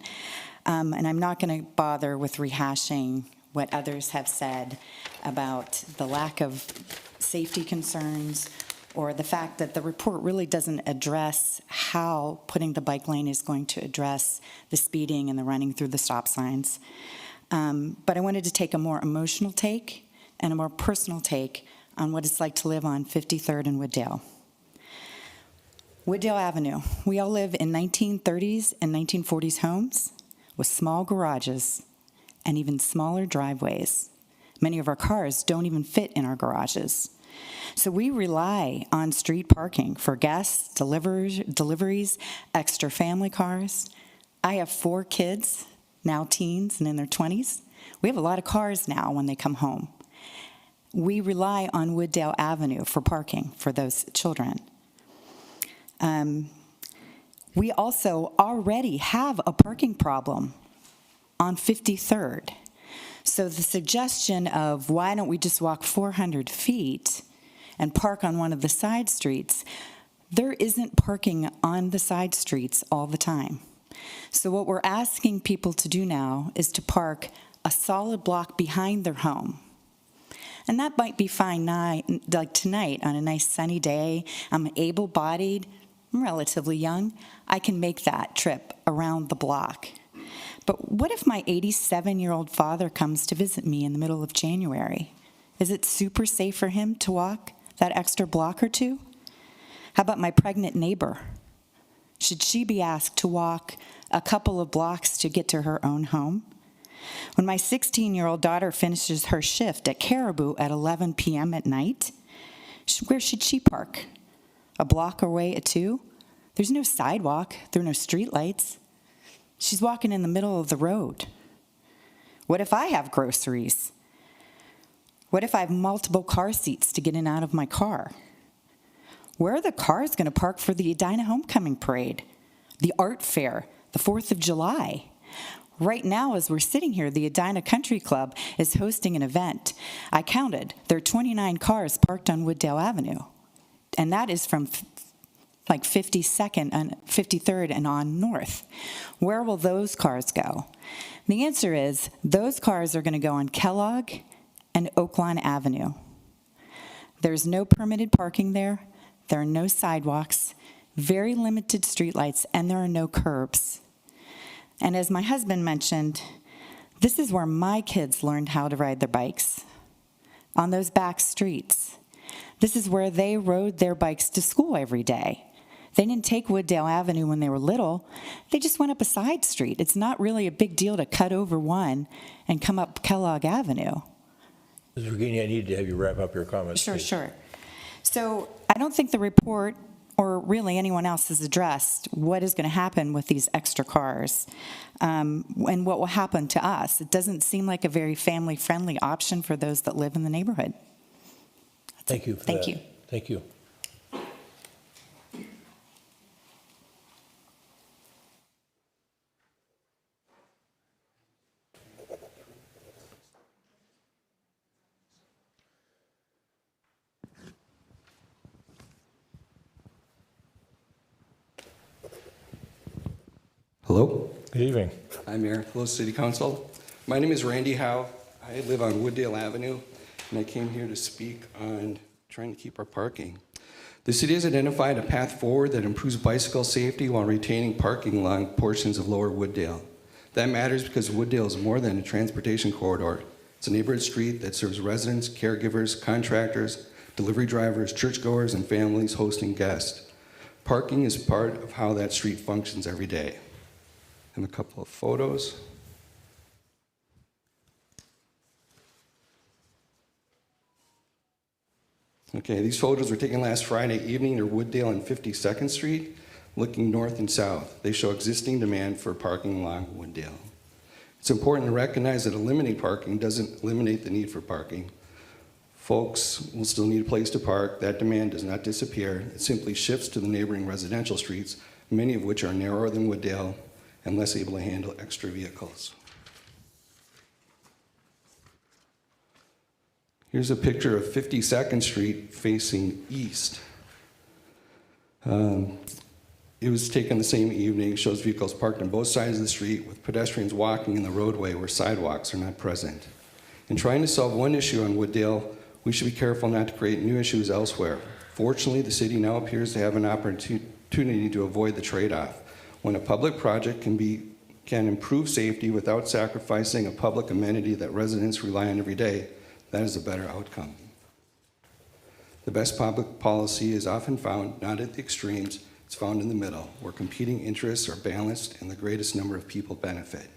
Speaker 20: And I'm not going to bother with rehashing what others have said about the lack of safety concerns or the fact that the report really doesn't address how putting the bike lane is going to address the speeding and the running through the stop signs. But I wanted to take a more emotional take and a more personal take on what it's like to live on 53rd and Wooddale. Wooddale Avenue. We all live in 1930s and 1940s homes with small garages and even smaller driveways. Many of our cars don't even fit in our garages. So we rely on street parking for guests, deliveries, extra family cars. I have 4 kids, now teens and in their 20s. We have a lot of cars now when they come home. We rely on Wooddale Avenue for parking for those children. We also already have a parking problem on 53rd. So the suggestion of why don't we just walk 400 feet and park on one of the side streets, there isn't parking on the side streets all the time. So what we're asking people to do now is to park a solid block behind their home. And that might be fine like tonight on a nice sunny day. I'm able-bodied, I'm relatively young. I can make that trip around the block. But what if my 87-year-old father comes to visit me in the middle of January? Is it super safe for him to walk that extra block or two? How about my pregnant neighbor? Should she be asked to walk a couple of blocks to get to her own home? When my 16-year-old daughter finishes her shift at Caribou at 11 p.m. at night, where should she park? A block away at 2? There's no sidewalk. There are no streetlights. She's walking in the middle of the road. What if I have groceries? What if I have multiple car seats to get in and out of my car? Where are the cars going to park for the Edina Homecoming Parade, the art fair, the 4th of July? Right now, as we're sitting here, the Edina Country Club is hosting an event. I counted. There are 29 cars parked on Wooddale Avenue, and that is from like 52nd and 53rd and on north. Where will those cars go? The answer is those cars are going to go on Kellogg and Oaklawn Avenue. There's no permitted parking there. There are no sidewalks, very limited streetlights, and there are no curbs. And as my husband mentioned, this is where my kids learned how to ride their bikes, on those back streets. This is where they rode their bikes to school every day. They didn't take Wooddale Avenue when they were little. They just went up a side street. It's not really a big deal to cut over one and come up Kellogg Avenue.
Speaker 1: Ms. Regini, I need to have you wrap up your comments.
Speaker 20: Sure. So I don't think the report or really anyone else has addressed what is going to happen with these extra cars and what will happen to us. It doesn't seem like a very family-friendly option for those that live in the neighborhood.
Speaker 1: Thank you for that.
Speaker 20: Thank you.
Speaker 1: Thank you.
Speaker 21: Hello.
Speaker 1: Good evening.
Speaker 21: Hi, Mayor. Hello, City Council. My name is Randy Howe. I live on Wooddale Avenue, and I came here to speak on trying to keep our parking. The city has identified a path forward that improves bicycle safety while retaining parking along portions of Lower Wooddale. That matters because Wooddale is more than a transportation corridor. It's a neighborhood street that serves residents, caregivers, contractors, delivery drivers, churchgoers, and families hosting guests. Parking is part of how that street functions every day. And a couple of photos. Okay, these photos were taken last Friday evening near Wooddale and 52nd Street, looking north and south. They show existing demand for parking along Wooddale. It's important to recognize that eliminating parking doesn't eliminate the need for parking. Folks will still need a place to park. That demand does not disappear. It simply shifts to the neighboring residential streets, many of which are narrower than Wooddale and less able to handle extra vehicles. Here's a picture of 52nd Street facing east. It was taken the same evening, shows vehicles parked on both sides of the street with pedestrians walking in the roadway where sidewalks are not present. In trying to solve one issue on Wooddale, we should be careful not to create new issues elsewhere. Fortunately, the city now appears to have an opportunity to avoid the trade-off. When a public project can improve safety without sacrificing a public amenity that residents rely on every day, that is a better outcome. The best public policy is often found not at the extremes, it's found in the middle, where competing interests are balanced and the greatest number of people benefit.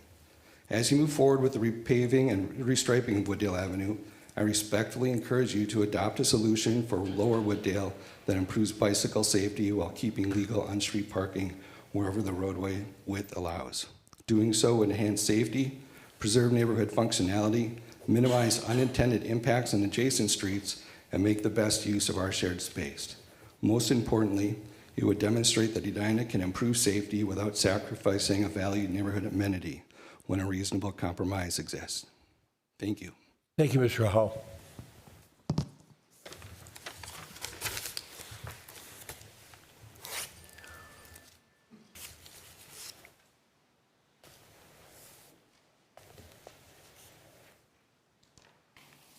Speaker 21: As you move forward with the repaving and restriping of Wooddale Avenue, I respectfully encourage you to adopt a solution for Lower Wooddale that improves bicycle safety while keeping legal on-street parking wherever the roadway width allows. Doing so would enhance safety, preserve neighborhood functionality, minimize unintended impacts on adjacent streets, and make the best use of our shared space. Most importantly, It would demonstrate that Edina can improve safety without sacrificing a valued neighborhood amenity when a reasonable compromise exists. Thank you.
Speaker 1: Thank you, Mr. Howell.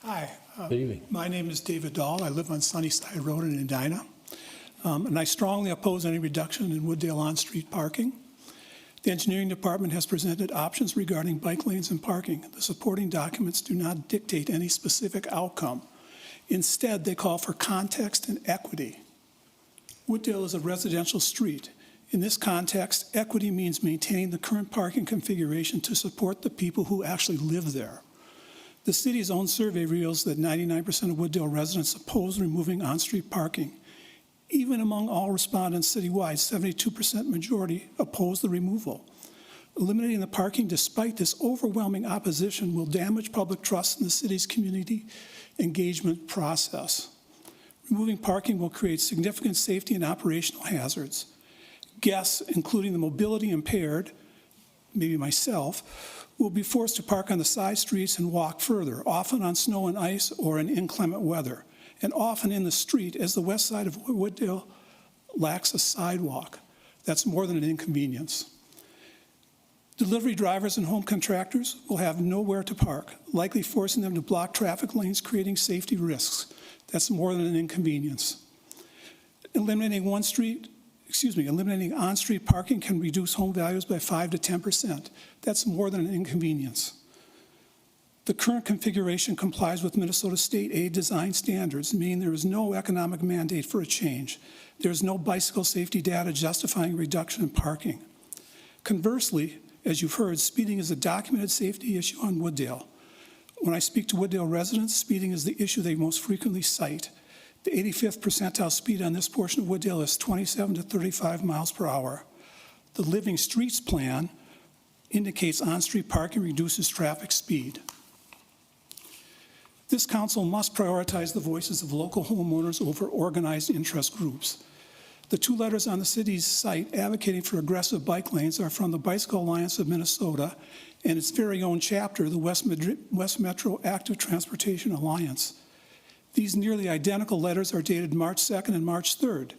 Speaker 2: Hi.
Speaker 1: Good evening.
Speaker 2: My name is David Dahl. I live on Sunnyside Road in Edina. And I strongly oppose any reduction in Wooddale on-street parking. The engineering department has presented options regarding bike lanes and parking. The supporting documents do not dictate any specific outcome. Instead, they call for context and equity. Wooddale is a residential street. In this context, equity means maintaining the current parking configuration to support the people who actually live there. The city's own survey reveals that 99% of Wooddale residents oppose removing on-street parking. Even among all respondents citywide, 72% majority oppose the removal. Eliminating the parking despite this overwhelming opposition will damage public trust in the city's community engagement process. Removing parking will create significant safety and operational hazards. Guests, including the mobility impaired, maybe myself, will be forced to park on the side streets and walk further, often on snow and ice or in inclement weather, and often in the street as the west side of Wooddale lacks a sidewalk. That's more than an inconvenience. Delivery drivers and home contractors will have nowhere to park, likely forcing them to block traffic lanes, creating safety risks. That's more than an inconvenience. Eliminating on-street parking can reduce home values by 5 to 10%. That's more than an inconvenience. The current configuration complies with Minnesota state aid design standards, meaning there is no economic mandate for a change. There is no bicycle safety data justifying reduction in parking. Conversely, as you've heard, speeding is a documented safety issue on Wooddale. When I speak to Wooddale residents, speeding is the issue they most frequently cite. The 85th percentile speed on this portion of Wooddale is 27 to 35 miles per hour. The Living Streets plan indicates on-street parking reduces traffic speed. This council must prioritize the voices of local homeowners over organized interest groups. The 2 letters on the city's site advocating for aggressive bike lanes are from the Bicycle Alliance of Minnesota and its very own chapter, the West Metro Active Transportation Alliance. These nearly identical letters are dated March 2nd and March 3rd,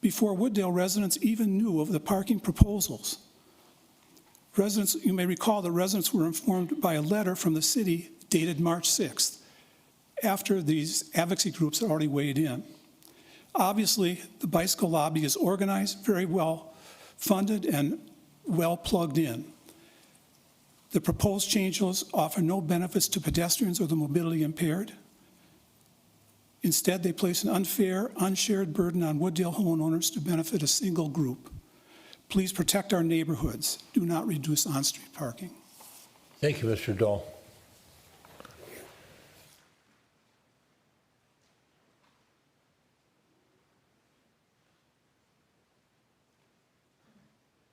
Speaker 2: before Wooddale residents even knew of the parking proposals. You may recall that residents were informed by a letter from the city dated March 6th, after these advocacy groups had already weighed in. Obviously, the bicycle lobby is organized, very well funded, and well plugged in. The proposed changes offer no benefits to pedestrians or the mobility impaired. Instead, they place an unfair, unshared burden on Wooddale homeowners to benefit a single group. Please protect our neighborhoods. Do not reduce on-street parking.
Speaker 1: Thank you, Mr. Dahl.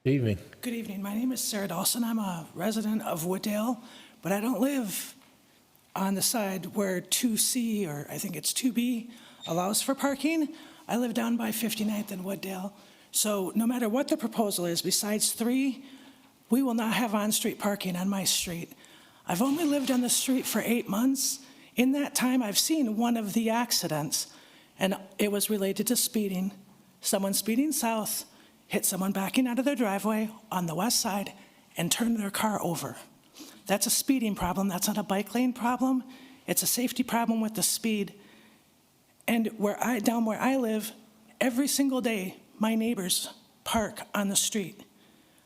Speaker 1: Good evening.
Speaker 22: Good evening. My name is Sarah Dawson. I'm a resident of Wooddale, but I don't live on the side where 2C, or I think it's 2B, allows for parking. I live down by 59th and Wooddale. So no matter what the proposal is, besides 3, we will not have on-street parking on my street. I've only lived on the street for 8 months. In that time, I've seen one of the accidents, and it was related to speeding. Someone speeding south hit someone backing out of their driveway on the west side and turned their car over. That's a speeding problem. That's not a bike lane problem. It's a safety problem with the speed. And down where I live, every single day, my neighbors park on the street.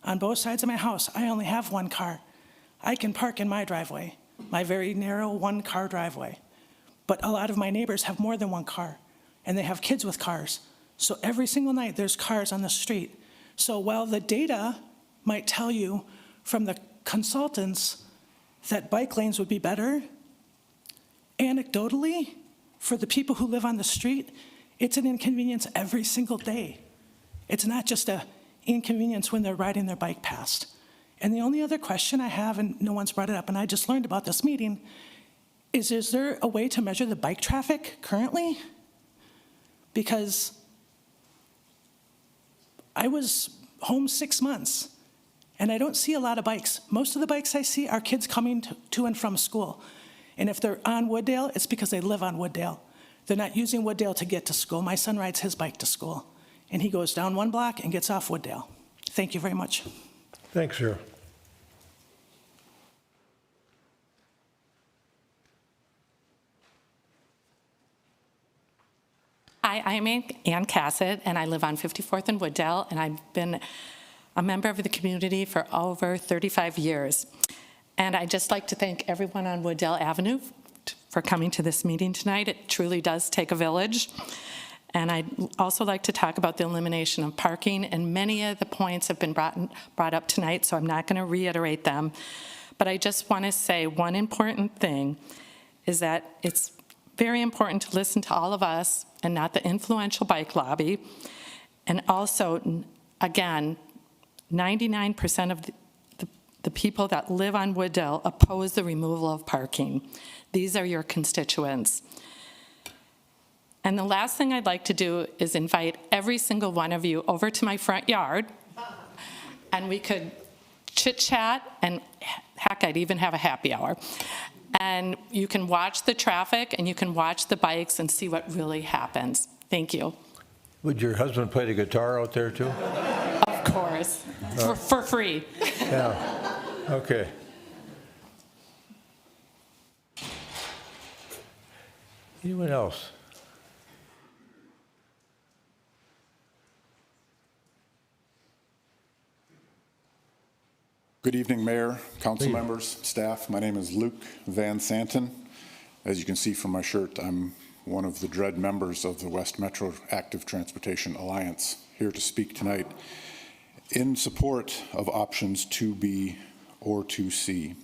Speaker 22: On both sides of my house, I only have 1 car. I can park in my driveway, my very narrow 1-car driveway. But a lot of my neighbors have more than 1 car, and they have kids with cars. So every single night, there's cars on the street. So while the data might tell you from the consultants that bike lanes would be better, anecdotally, for the people who live on the street, it's an inconvenience every single day. It's not just an inconvenience when they're riding their bike past. And the only other question I have, and no one's brought it up, and I just learned about this meeting, is there a way to measure the bike traffic currently? Because I was home 6 months, and I don't see a lot of bikes. Most of the bikes I see are kids coming to and from school. And if they're on Wooddale, it's because they live on Wooddale. They're not using Wooddale to get to school. My son rides his bike to school, and he goes down one block and gets off Wooddale. Thank you very much.
Speaker 1: Thanks, sir.
Speaker 3: Hi, I'm Ann Cassett, and I live on 54th and Wooddale, and I've been a member of the community for over 35 years. And I'd just like to thank everyone on Wooddale Avenue for coming to this meeting tonight. It truly does take a village. And I'd also like to talk about the elimination of parking, and many of the points have been brought up tonight, so I'm not going to reiterate them. But I just want to say one important thing is that it's very important to listen to all of us and not the influential bike lobby. And also, again, 99% of the people that live on Wooddale oppose the removal of parking. These are your constituents. And the last thing I'd like to do is invite every single one of you over to my front yard, and we could chit-chat, and heck, I'd even have a happy hour. And you can watch the traffic, and you can watch the bikes and see what really happens. Thank you.
Speaker 1: Would your husband play the guitar out there too?
Speaker 3: Of course, for free.
Speaker 1: Yeah, okay. Anyone else?
Speaker 6: Good evening, Mayor, council members, staff. My name is Luke Van Santen. As you can see from my shirt, I'm one of the dread members of the West Metro Active Transportation Alliance, here to speak tonight in support of options 2B or 2C.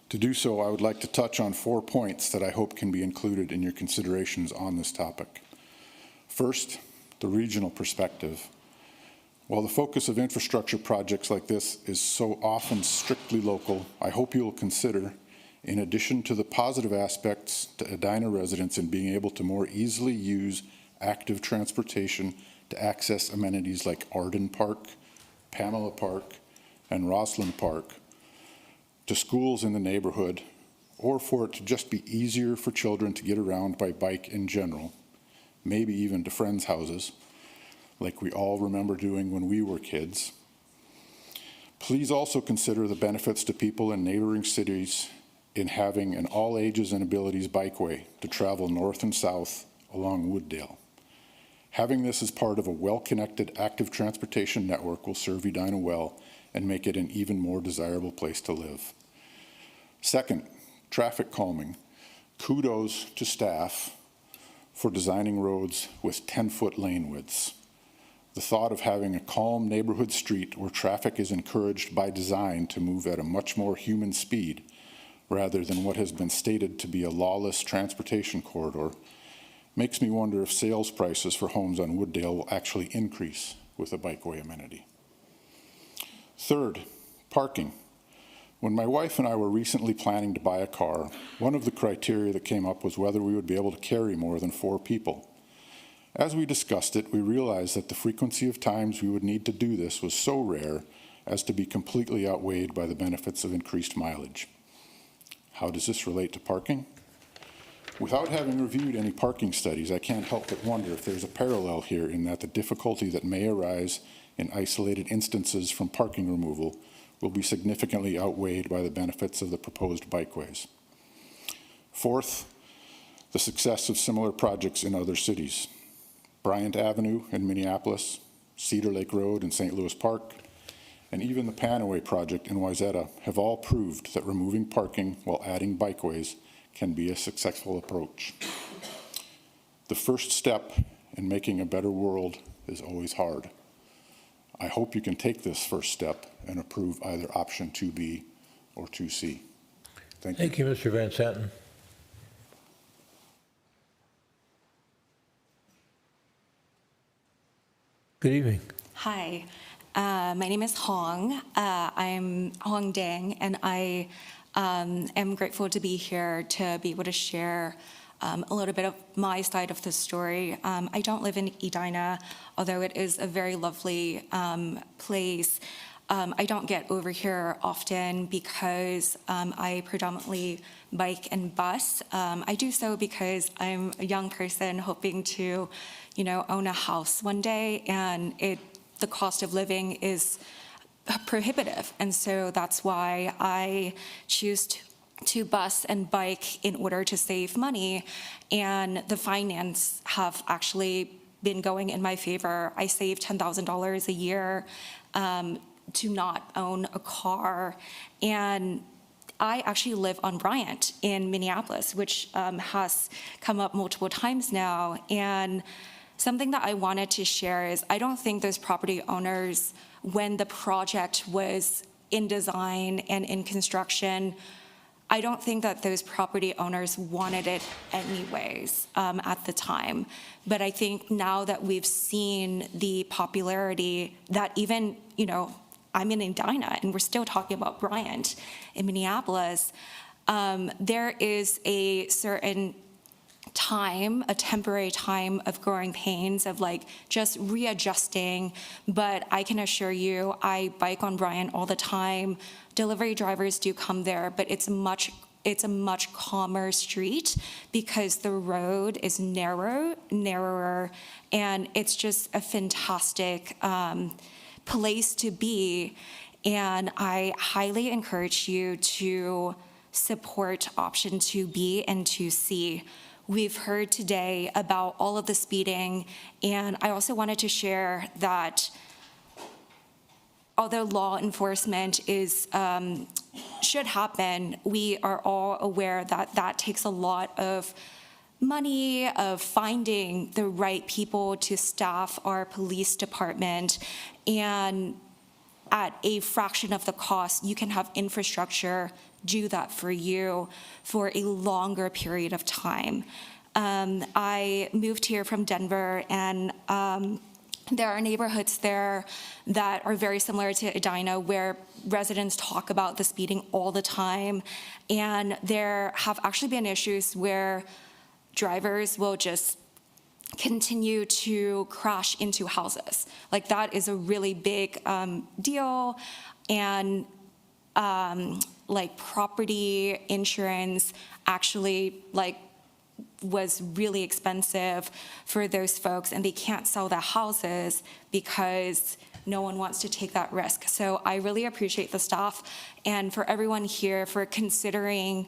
Speaker 6: To do so, I would like to touch on 4 points that I hope can be included in your considerations on this topic. First, the regional perspective. While the focus of infrastructure projects like this is so often strictly local, I hope you will consider, in addition to the positive aspects to Edina residents in being able to more easily use active transportation to access amenities like Arden Park, Pamela Park, and Roslyn Park, to schools in the neighborhood, or for it to just be easier for children to get around by bike in general, maybe even to friends' houses, like we all remember doing when we were kids. Please also consider the benefits to people in neighboring cities in having an all ages and abilities bikeway to travel north and south along Wooddale. Having this as part of a well-connected active transportation network will serve Edina well and make it an even more desirable place to live. Second, traffic calming. Kudos to staff for designing roads with 10-foot lane widths. The thought of having a calm neighborhood street where traffic is encouraged by design to move at a much more human speed rather than what has been stated to be a lawless transportation corridor makes me wonder if sales prices for homes on Wooddale will actually increase with a bikeway amenity. Third, parking. When my wife and I were recently planning to buy a car, one of the criteria that came up was whether we would be able to carry more than 4 people. As we discussed it, we realized that the frequency of times we would need to do this was so rare as to be completely outweighed by the benefits of increased mileage. How does this relate to parking? Without having reviewed any parking studies, I can't help but wonder if there's a parallel here in that the difficulty that may arise in isolated instances from parking removal will be significantly outweighed by the benefits of the proposed bikeways. Fourth, the success of similar projects in other cities. Bryant Avenue in Minneapolis, Cedar Lake Road in St. Louis Park, and even the Panaway project in Wayzata have all proved that removing parking while adding bikeways can be a successful approach. The first step in making a better world is always hard. I hope you can take this first step and approve either option 2B or 2C. Thank you.
Speaker 1: Thank you, Mr. Van Santen. Good evening.
Speaker 23: Hi, my name is Hong. I'm Hong Dang, and I am grateful to be here to be able to share a little bit of my side of the story. I don't live in Edina, although it is a very lovely place. I don't get over here often because I predominantly bike and bus. I do so because I'm a young person hoping to, own a house one day, and the cost of living is prohibitive. And so that's why I choose to bus and bike in order to save money. And the finance have actually been going in my favor. I save $10,000 a year to not own a car. And I actually live on Bryant in Minneapolis, which has come up multiple times now. And something that I wanted to share is I don't think those property owners, when the project was in design and in construction, I don't think that those property owners wanted it anyways at the time. But I think now that we've seen the popularity that even, I'm in Edina and we're still talking about Bryant in Minneapolis, there is a certain time, a temporary time of growing pains, of just readjusting. But I can assure you, I bike on Bryant all the time. Delivery drivers do come there, but it's a much calmer street because the road is narrower, and it's just a fantastic place to be. And I highly encourage you to support option 2B and 2C. We've heard today about all of the speeding, and I also wanted to share that although law enforcement should happen, we are all aware that that takes a lot of money, of finding the right people to staff our police department, and at a fraction of the cost, you can have infrastructure do that for you for a longer period of time. I moved here from Denver, and there are neighborhoods there that are very similar to Edina, where residents talk about the speeding all the time. And there have actually been issues where drivers will just continue to crash into houses. That is a really big deal. And property insurance actually was really expensive for those folks, and they can't sell their houses because no one wants to take that risk. So I really appreciate the staff and for everyone here for considering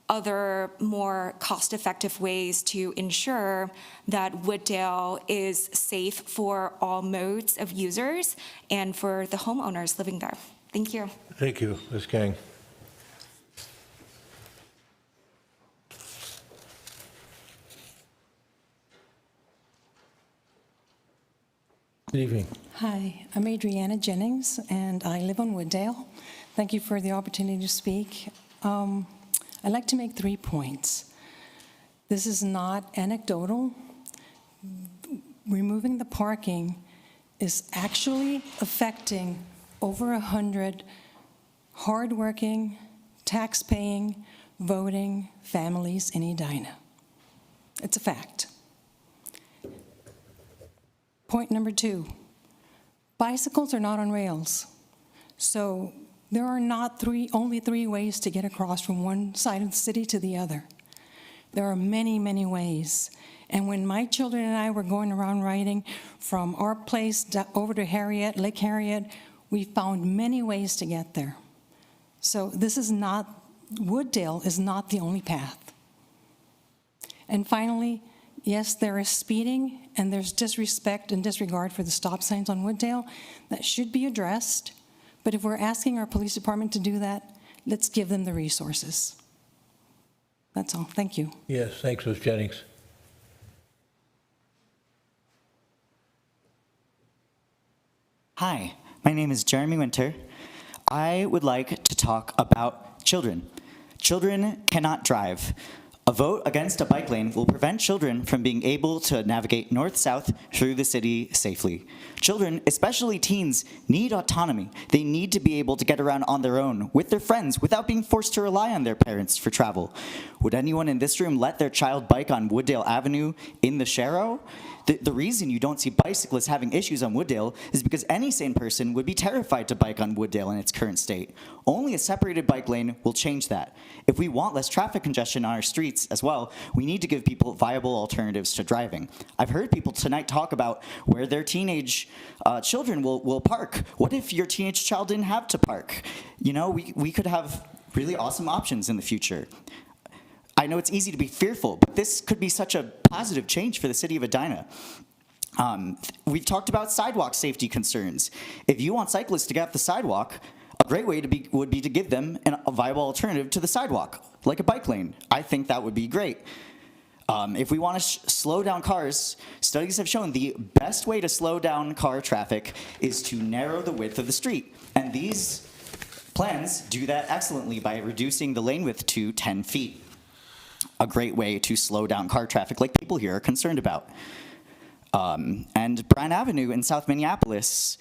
Speaker 23: other more cost-effective ways to ensure that Wooddale is safe for all modes of users and for the homeowners living there. Thank you.
Speaker 1: Thank you, Ms. Kang. Good evening.
Speaker 4: Hi, I'm Adriana Jennings, and I live on Wooddale. Thank you for the opportunity to speak. I'd like to make 3 points. This is not anecdotal. Removing the parking is actually affecting over 100 hardworking, tax-paying, voting families in Edina. It's a fact. Point number 2, bicycles are not on rails. So there are not only three ways to get across from one side of the city to the other. There are many, many ways. And when my children and I were going around riding from our place over to Harriet, Lake Harriet, we found many ways to get there. So Wooddale is not the only path. And finally, yes, there is speeding and there's disrespect and disregard for the stop signs on Wooddale that should be addressed. But if we're asking our police department to do that, let's give them the resources. That's all. Thank you.
Speaker 1: Yes, thanks, Ms. Jennings.
Speaker 5: Hi, my name is Jeremy Winter. I would like to talk about children. Children cannot drive. A vote against a bike lane will prevent children from being able to navigate north-south through the city safely. Children, especially teens, need autonomy. They need to be able to get around on their own with their friends without being forced to rely on their parents for travel. Would anyone in this room let their child bike on Wooddale Avenue in the Sharrow? The reason you don't see bicyclists having issues on Wooddale is because any sane person would be terrified to bike on Wooddale in its current state. Only a separated bike lane will change that. If we want less traffic congestion on our streets as well, we need to give people viable alternatives to driving. I've heard people tonight talk about where their teenage children will park. What if your teenage child didn't have to park? You know, we could have really awesome options in the future. I know it's easy to be fearful, but this could be such a positive change for the city of Edina. We've talked about sidewalk safety concerns. If you want cyclists to get off the sidewalk, a great way would be to give them a viable alternative to the sidewalk, like a bike lane. I think that would be great. If we want to slow down cars, studies have shown the best way to slow down car traffic is to narrow the width of the street. And these plans do that excellently by reducing the lane width to 10 feet. A great way to slow down car traffic like people here are concerned about. And Bryan Avenue in South Minneapolis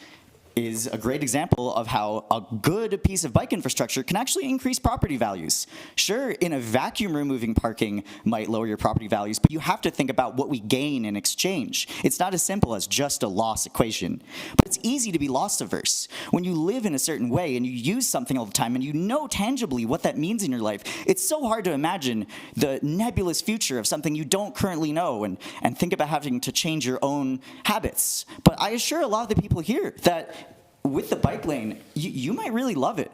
Speaker 5: is a great example of how a good piece of bike infrastructure can actually increase property values. Sure, in a vacuum removing parking might lower your property values, but you have to think about what we gain in exchange. It's not as simple as just a loss equation. But it's easy to be loss averse. When you live in a certain way and you use something all the time and you know tangibly what that means in your life, it's so hard to imagine the nebulous future of something you don't currently know and think about having to change your own habits. But I assure a lot of the people here that with the bike lane, you might really love it.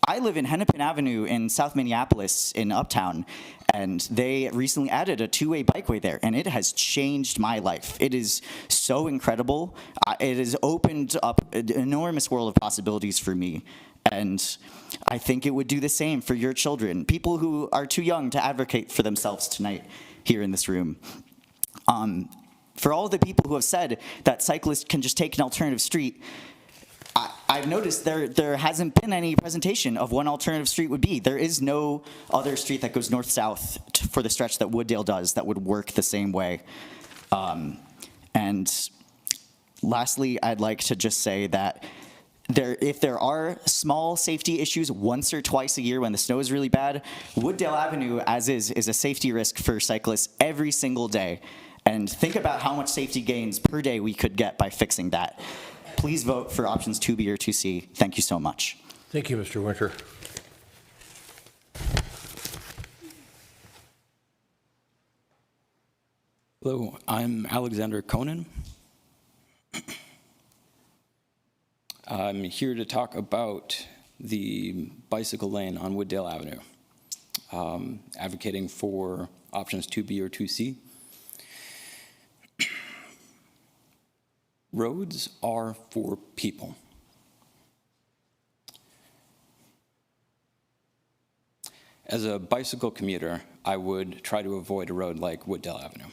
Speaker 5: I live in Hennepin Avenue in South Minneapolis in Uptown, and they recently added a two-way bikeway there, and it has changed my life. It is so incredible. It has opened up an enormous world of possibilities for me, and I think it would do the same for your children, people who are too young to advocate for themselves tonight here in this room. For all the people who have said that cyclists can just take an alternative street, I've noticed there hasn't been any presentation of what an alternative street would be. There is no other street that goes north-south for the stretch that Wooddale does that would work the same way. And lastly, I'd like to just say that if there are small safety issues once or twice a year when the snow is really bad, Wooddale Avenue, as is a safety risk for cyclists every single day. And think about how much safety gains per day we could get by fixing that. Please vote for options 2B or 2C. Thank you so much.
Speaker 1: Thank you, Mr. Winter.
Speaker 7: Hello, I'm Alexander Conan. I'm here to talk about the bicycle lane on Wooddale Avenue, advocating for options 2B or 2C. Roads are for people. As a bicycle commuter, I would try to avoid a road like Wooddale Avenue.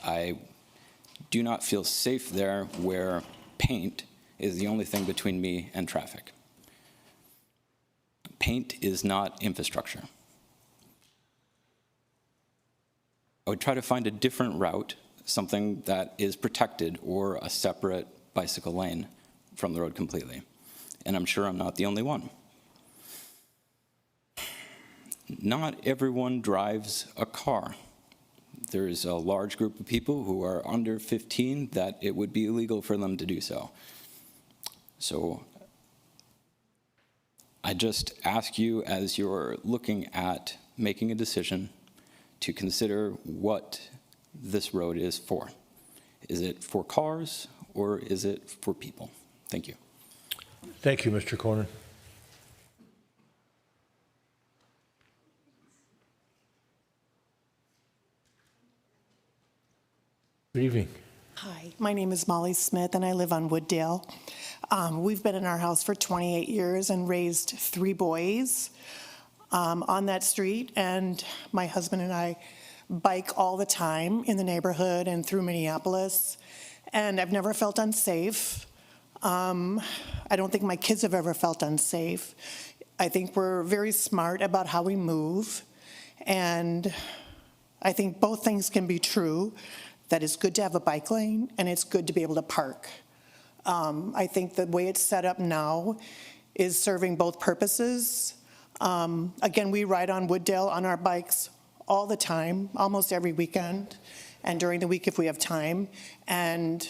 Speaker 7: I do not feel safe there where paint is the only thing between me and traffic. Paint is not infrastructure. I would try to find a different route, something that is protected or a separate bicycle lane from the road completely. And I'm sure I'm not the only one. Not everyone drives a car. There's a large group of people who are under 15 that it would be illegal for them to do so. So I just ask you, as you're looking at making a decision, to consider what this road is for. Is it for cars or is it for people? Thank you.
Speaker 1: Thank you, Mr. Conan. Good evening.
Speaker 8: Hi, my name is Molly Smith and I live on Wooddale. We've been in our house for 28 years and raised 3 boys on that street, and my husband and I bike all the time in the neighborhood and through Minneapolis, and I've never felt unsafe. I don't think my kids have ever felt unsafe. I think we're very smart about how we move, and I think both things can be true, that it's good to have a bike lane and it's good to be able to park. I think the way it's set up now is serving both purposes. Again, we ride on Wooddale on our bikes all the time, almost every weekend, and during the week if we have time. And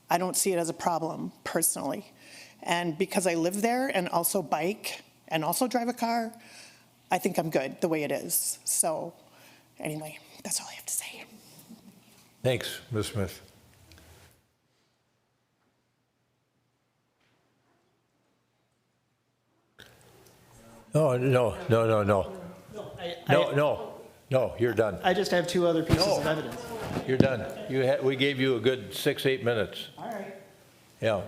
Speaker 8: I don't see it as a problem, personally. And because I live there and also bike and also drive a car, I think I'm good the way it is. So anyway, that's all I have to say.
Speaker 1: Thanks, Ms. Smith. No, you're done.
Speaker 9: I just have two other pieces of evidence.
Speaker 1: You're done. We gave you a good 6-8 minutes.
Speaker 9: All right.
Speaker 1: Yeah.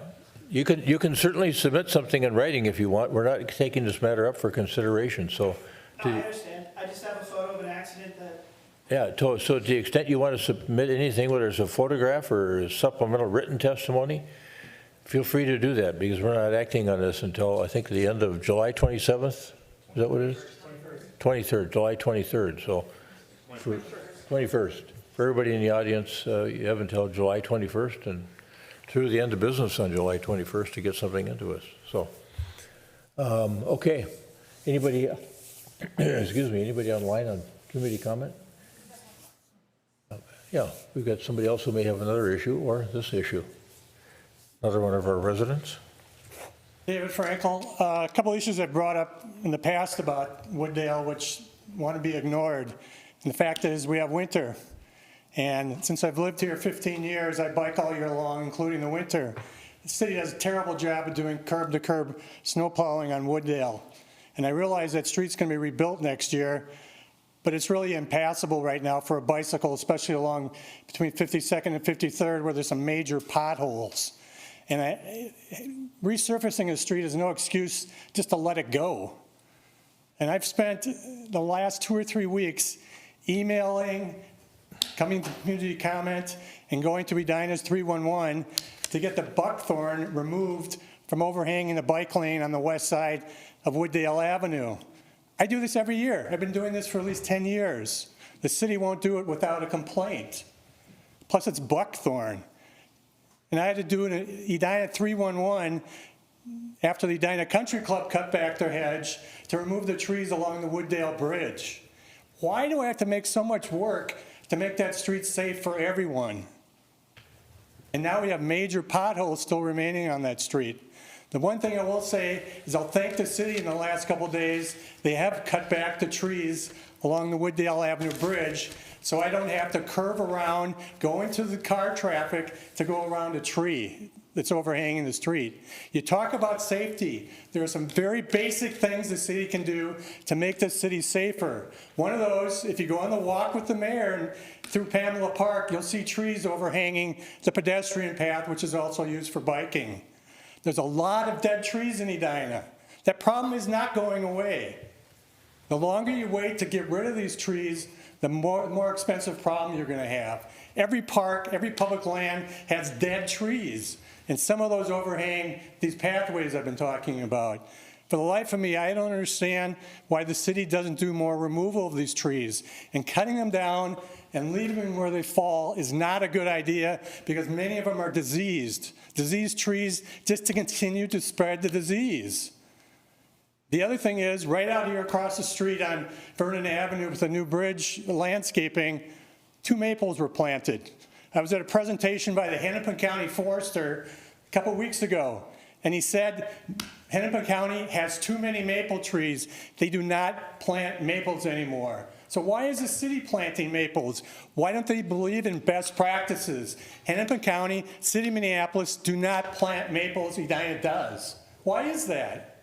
Speaker 1: You can certainly submit something in writing if you want. We're not taking this matter up for consideration, so.
Speaker 9: I understand. I just have a photo of an accident that.
Speaker 1: Yeah, so to the extent you want to submit anything, whether it's a photograph or a supplemental written testimony, feel free to do that, because we're not acting on this until, I think, the end of July 27th. Is that what it is? 23rd, July 23rd, so. 21st. For everybody in the audience, you have until July 21st and through the end of business on July 21st to get something into us. So, okay. Anybody, excuse me, anybody online on committee comment? Yeah, we've got somebody else who may have another issue or this issue. Another one of our residents.
Speaker 10: David Frankel. A couple issues I've brought up in the past about Wooddale which want to be ignored. And the fact is we have winter. And since I've lived here 15 years, I bike all year long, including the winter. The city does a terrible job of doing curb-to-curb snow plowing on Wooddale. And I realize that street's going to be rebuilt next year, but it's really impassable right now for a bicycle, especially along between 52nd and 53rd, where there's some major potholes. And resurfacing a street is no excuse just to let it go. And I've spent the last 2 or 3 weeks emailing, coming to community comment, and going to Edina's 311 to get the buckthorn removed from overhanging the bike lane on the west side of Wooddale Avenue. I do this every year. I've been doing this for at least 10 years. The city won't do it without a complaint. Plus it's buckthorn. And I had to do an Edina 311 after the Edina Country Club cut back their hedge to remove the trees along the Wooddale Bridge. Why do I have to make so much work to make that street safe for everyone? And now we have major potholes still remaining on that street. The one thing I will say is I'll thank the city in the last couple of days. They have cut back the trees along the Wooddale Avenue Bridge, so I don't have to curve around, go into the car traffic to go around a tree that's overhanging the street. You talk about safety. There are some very basic things the city can do to make this city safer. One of those, if you go on the walk with the mayor and through Pamela Park, you'll see trees overhanging the pedestrian path, which is also used for biking. There's a lot of dead trees in Edina. That problem is not going away. The longer you wait to get rid of these trees, the more expensive problem you're going to have. Every park, every public land has dead trees, and some of those overhang these pathways I've been talking about. For the life of me, I don't understand why the city doesn't do more removal of these trees. And cutting them down and leaving them where they fall is not a good idea, because many of them are diseased. Diseased trees just to continue to spread the disease. The other thing is, right out here across the street on Vernon Avenue with the new bridge landscaping, 2 maples were planted. I was at a presentation by the Hennepin County Forester a couple weeks ago, and he said Hennepin County has too many maple trees. They do not plant maples anymore. So why is the city planting maples? Why don't they believe in best practices? Hennepin County, City of Minneapolis do not plant maples. Edina does. Why is that?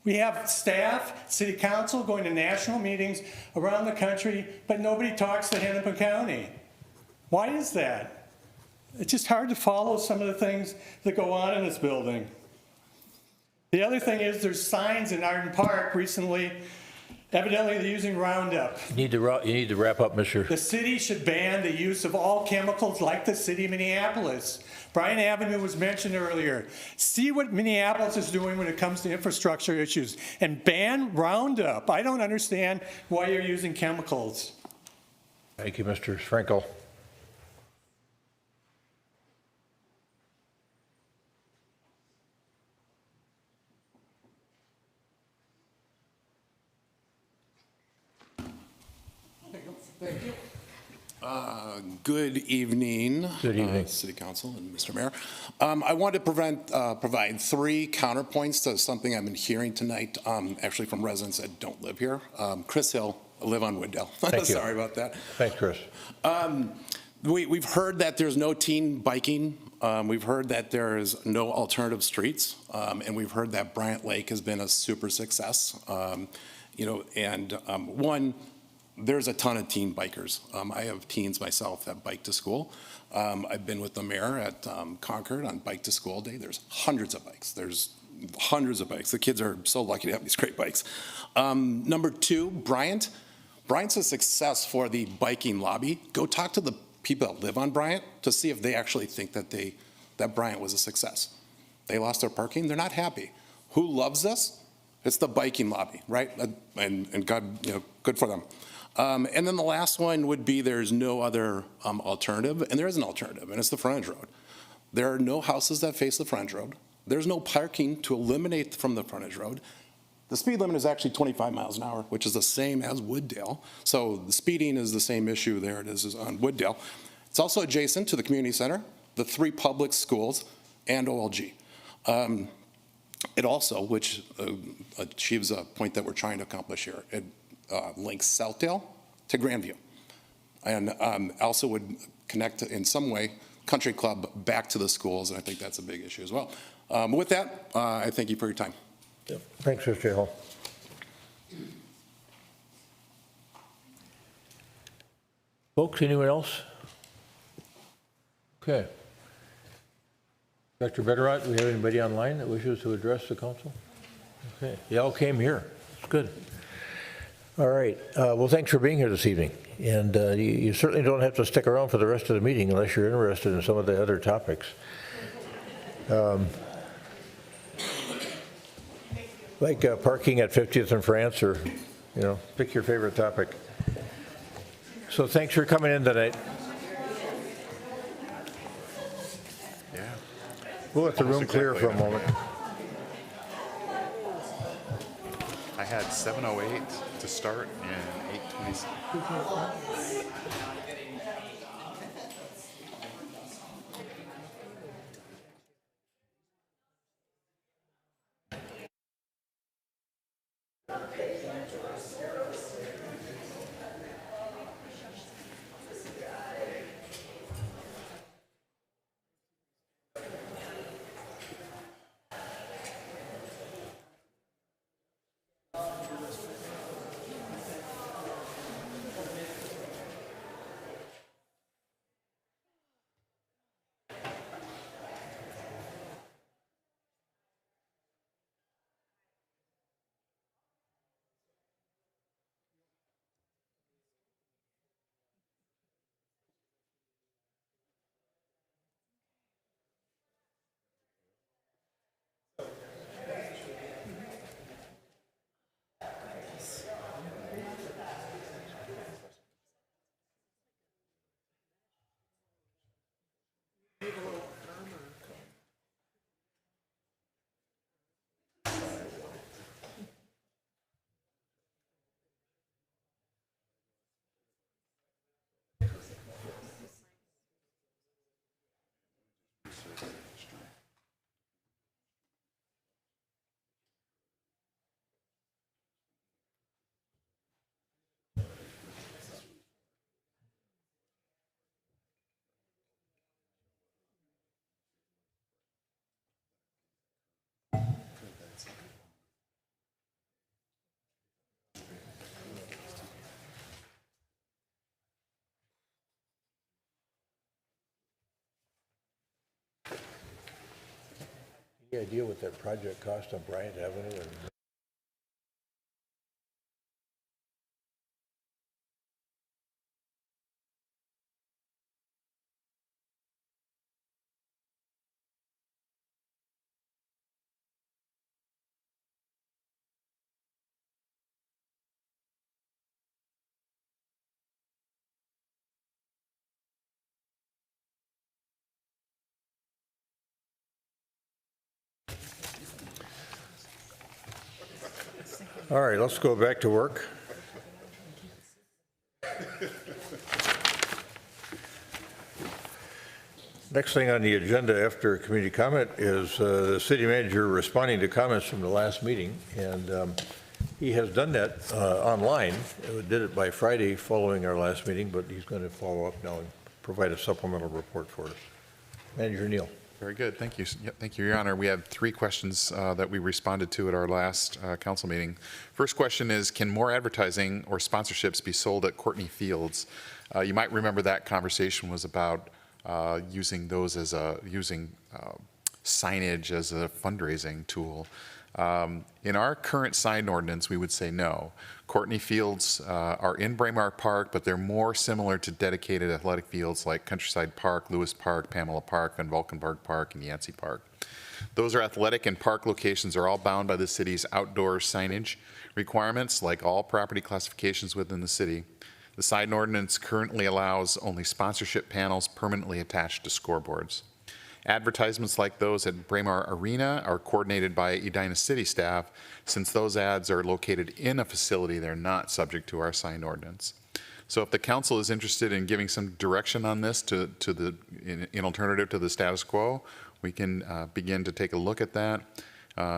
Speaker 10: We have staff, city council going to national meetings around the country, but nobody talks to Hennepin County. Why is that? It's just hard to follow some of the things that go on in this building. The other thing is there's signs in Arden Park recently. Evidently, they're using Roundup.
Speaker 1: You need to wrap up, Mr.
Speaker 10: The city should ban the use of all chemicals like the city of Minneapolis. Bryant Avenue was mentioned earlier. See what Minneapolis is doing when it comes to infrastructure issues. And ban Roundup. I don't understand why you're using chemicals.
Speaker 1: Thank you, Mr. Frankel.
Speaker 11: Thank you. Good evening.
Speaker 1: Good evening.
Speaker 11: City Council and Mr. Mayor. I want to provide three counterpoints to something I've been hearing tonight, actually from residents that don't live here. Chris Hill, I live on Wooddale.
Speaker 1: Thank you.
Speaker 11: Sorry about that.
Speaker 1: Thanks, Chris.
Speaker 11: We've heard that there's no teen biking. We've heard that there is no alternative streets. And we've heard that Bryant Lake has been a super success. There's a ton of teen bikers. I have teens myself that bike to school. I've been with the mayor at Concord on Bike to School Day. There's hundreds of bikes. The kids are so lucky to have these great bikes. Number two, Bryant's a success for the biking lobby. Go talk to the people that live on Bryant to see if they actually think that Bryant was a success. They lost their parking. They're not happy. Who loves this? It's the biking lobby, right? And God, good for them. And then the last one would be there's no other alternative, and there is an alternative, and it's the frontage road. There are no houses that face the frontage road. There's no parking to eliminate from the frontage road. The speed limit is actually 25 miles an hour, which is the same as Wooddale. So the speeding is the same issue there it is on Wooddale. It's also adjacent to the community center, the 3 public schools, and OLG. It also, which achieves a point that we're trying to accomplish here, it links Southdale to Grandview, and also would connect in some way Country Club back to the schools, and I think that's a big issue as well. With that, I thank you for your time.
Speaker 1: Yep. Thanks, Mr. Hill. Folks, anyone else? Okay. Dr. Betterat, do we have anybody online that wishes to address the council? Okay, you all came here. It's good. All right. Well, thanks for being here this evening. And you certainly don't have to stick around for the rest of the meeting unless you're interested in some of the other topics. Like parking at 50th and France, or, pick your favorite topic. So thanks for coming in tonight.
Speaker 6: Yeah.
Speaker 1: We'll let the room clear for a moment.
Speaker 6: I had 7:08 to start and 8:27.
Speaker 1: Any idea what that project cost on Bryant Avenue? All right, let's go back to work. Next thing on the agenda after community comment is the city manager responding to comments from the last meeting. And he has done that online. We did it by Friday following our last meeting, but he's going to follow up now and provide a supplemental report for us. Manager Neal.
Speaker 12: Very good. Thank you. Thank you, Your Honor. We had 3 questions that we responded to at our last council meeting. First question is, can more advertising or sponsorships be sold at Courtney Fields? You might remember that conversation was about using those as signage as a fundraising tool. In our current sign ordinance, we would say no. Courtney Fields are in Braemar Park, but they're more similar to dedicated athletic fields like Countryside Park, Lewis Park, Pamela Park, Van Valkenburg Park, and Yancey Park. Those are athletic and park locations are all bound by the city's outdoor signage requirements, like all property classifications within the city. The sign ordinance currently allows only sponsorship panels permanently attached to scoreboards. Advertisements like those at Braemar Arena are coordinated by Edina city staff. Since those ads are located in a facility, they're not subject to our sign ordinance. So if the council is interested in giving some direction on this in alternative to the status quo, we can begin to take a look at that.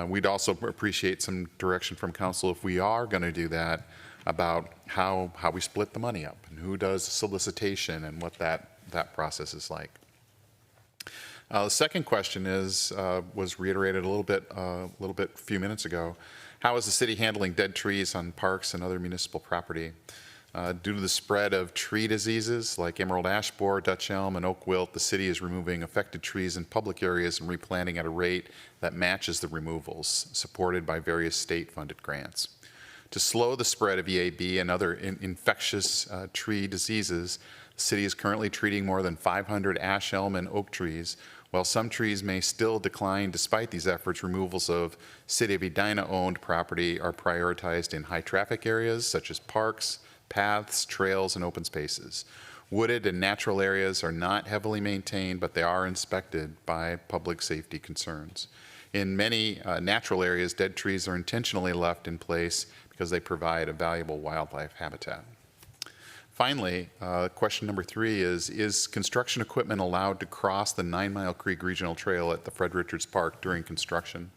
Speaker 12: We'd also appreciate some direction from council if we are going to do that about how we split the money up and who does solicitation and what that process is like. The second question was reiterated a little bit a few minutes ago. How is the city handling dead trees on parks and other municipal property? Due to the spread of tree diseases like emerald ash borer, Dutch elm, and oak wilt, the city is removing affected trees in public areas and replanting at a rate that matches the removals, supported by various state-funded grants. To slow the spread of EAB and other infectious tree diseases, the city is currently treating more than 500 ash, elm, and oak trees. While some trees may still decline despite these efforts, removals of City of Edina-owned property are prioritized in high-traffic areas such as parks, paths, trails, and open spaces. Wooded and natural areas are not heavily maintained, but they are inspected by public safety concerns. In many natural areas, dead trees are intentionally left in place because they provide a valuable wildlife habitat. Finally, question number 3 is construction equipment allowed to cross the 9 Mile Creek Regional Trail at the Fred Richards Park during construction?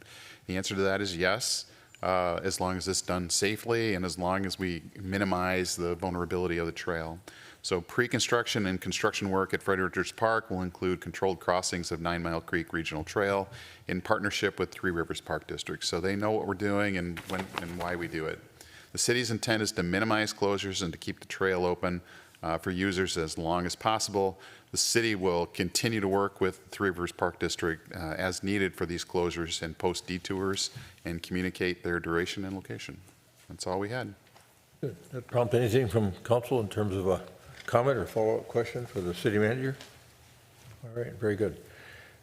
Speaker 12: The answer to that is yes, as long as it's done safely and as long as we minimize the vulnerability of the trail. So pre-construction and construction work at Fred Richards Park will include controlled crossings of 9 Mile Creek Regional Trail in partnership with Three Rivers Park District. So they know what we're doing and when and why we do it. The city's intent is to minimize closures and to keep the trail open for users as long as possible. The city will continue to work with Three Rivers Park District as needed for these closures and post detours and communicate their duration and location. That's all we had.
Speaker 1: Good. That prompt anything from council in terms of a comment or follow-up question for the city manager? All right, very good.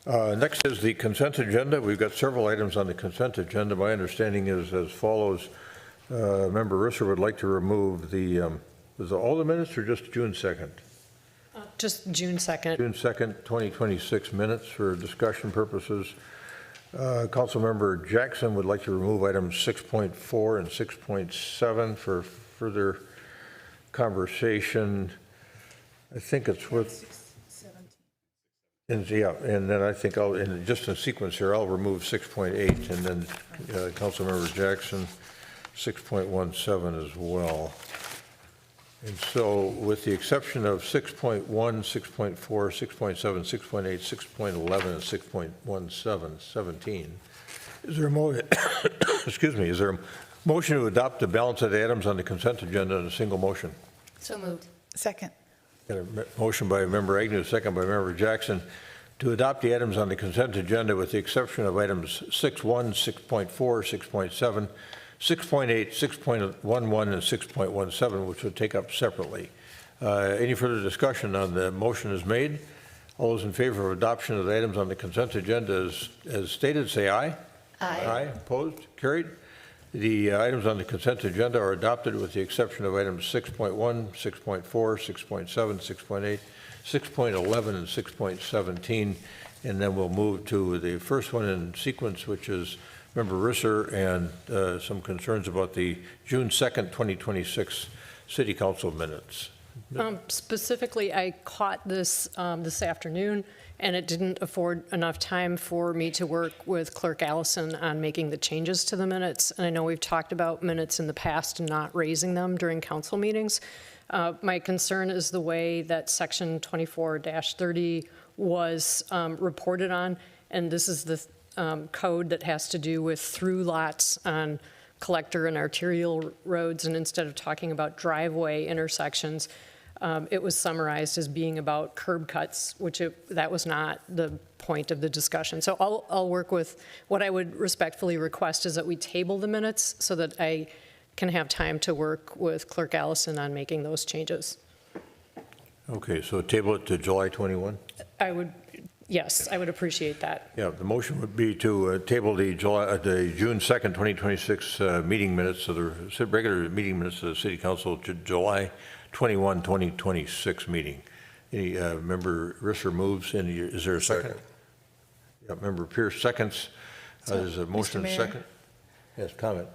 Speaker 1: Next is the consent agenda. We've got several items on the consent agenda. My understanding is as follows. Member Risser would like to remove was it all the minutes or just June 2nd?
Speaker 13: Just June 2nd.
Speaker 1: June 2nd, 2026 minutes for discussion purposes. Councilmember Jackson would like to remove items 6.4 and 6.7 for further conversation. I think it's worth. And then I think just in sequence here, I'll remove 6.8 and then Councilmember Jackson 6.17 as well. And so with the exception of 6.1, 6.4, 6.7, 6.8, 6.11, and 6.17, 17, is there is there a motion to adopt the balance of the items on the consent agenda in a single motion?
Speaker 13: So moved. Second.
Speaker 1: Got a motion by Member Agnew, second by Member Jackson, to adopt the items on the consent agenda with the exception of items 6.1, 6.4, 6.7, 6.8, 6.11, and 6.17, which would take up separately. Any further discussion on the motion is made? All those in favor of adoption of the items on the consent agenda as stated, say aye.
Speaker 13: Aye.
Speaker 1: Aye. Opposed? Carried. The items on the consent agenda are adopted with the exception of items 6.1, 6.4, 6.7, 6.8, 6.11, and 6.17. And then we'll move to the first one in sequence, which is Member Risser and some concerns about the June 2nd, 2026 City Council minutes.
Speaker 13: Specifically, I caught this this afternoon, and it didn't afford enough time for me to work with Clerk Allison on making the changes to the minutes. And I know we've talked about minutes in the past and not raising them during council meetings. My concern is the way that Section 24-30 was reported on, and this is the code that has to do with through lots on collector and arterial roads, and instead of talking about driveway intersections, it was summarized as being about curb cuts, which that was not the point of the discussion. So I'll work with, what I would respectfully request is that we table the minutes so that I can have time to work with Clerk Allison on making those changes.
Speaker 1: Okay, so table it to July 21?
Speaker 13: Yes, I would appreciate that.
Speaker 1: Yeah, the motion would be to table the June 2nd, 2026 meeting minutes of the regular meeting minutes of the City Council to July 21, 2026 meeting. Any member Risser moves, and is there a second? Yeah, Member Pierce seconds. There's a motion and a second. Yes, comment.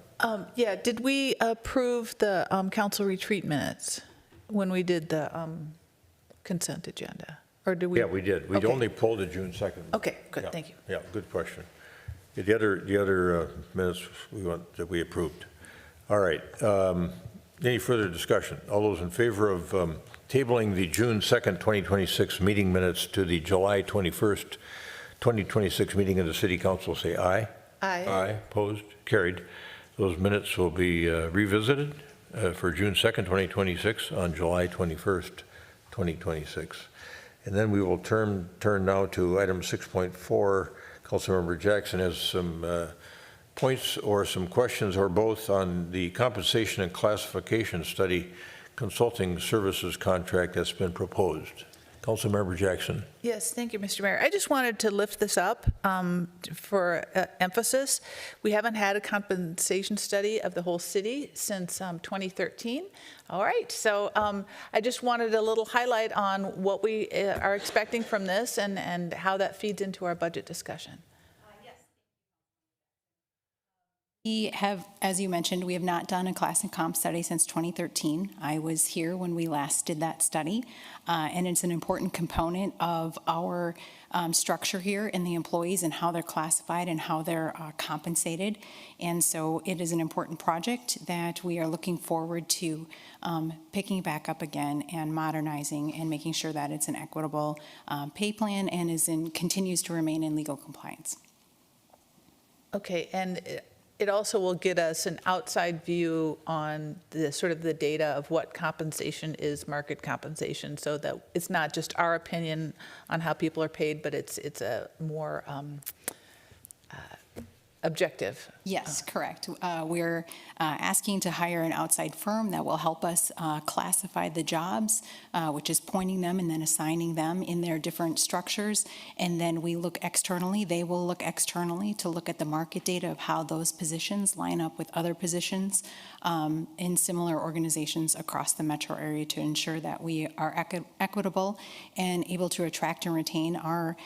Speaker 14: Yeah, did we approve the council retreat minutes when we did the consent agenda? Or did we?
Speaker 1: Yeah, we did. We only pulled the June 2nd.
Speaker 14: Okay, good,
Speaker 1: Yeah,
Speaker 14: thank you.
Speaker 1: Yeah, good question. The other minutes that we approved. All right. Any further discussion? All those in favor of tabling the June 2nd, 2026 meeting minutes to the July 21st, 2026 meeting of the City Council, say aye.
Speaker 14: Aye.
Speaker 1: Aye. Opposed? Carried. Those minutes will be revisited for June 2nd, 2026 on July 21st, 2026. And then we will turn now to item 6.4. Councilmember Jackson has some points or some questions or both on the compensation and classification study consulting services contract that's been proposed. Councilmember Jackson.
Speaker 14: Yes, thank you, Mr. Mayor. I just wanted to lift this up for emphasis. We haven't had a compensation study of the whole city since 2013. All right, so I just wanted a little highlight on what we are expecting from this and how that feeds into our budget discussion.
Speaker 15: We have, as you mentioned, we have not done a class and comp study since 2013. I was here when we last did that study, and it's an important component of our structure here in the employees and how they're classified and how they're compensated. And so it is an important project that we are looking forward to picking back up again and modernizing and making sure that it's an equitable pay plan and continues to remain in legal compliance.
Speaker 14: Okay, and it also will get us an outside view on the sort of the data of what compensation is market compensation, so that it's not just our opinion on how people are paid, but it's a more objective.
Speaker 15: Yes, correct. We're asking to hire an outside firm that will help us classify the jobs, which is pointing them and then assigning them in their different structures. And then we look externally, they will look externally to look at the market data of how those positions line up with other positions in similar organizations across the metro area to ensure that we are equitable and able to attract and retain our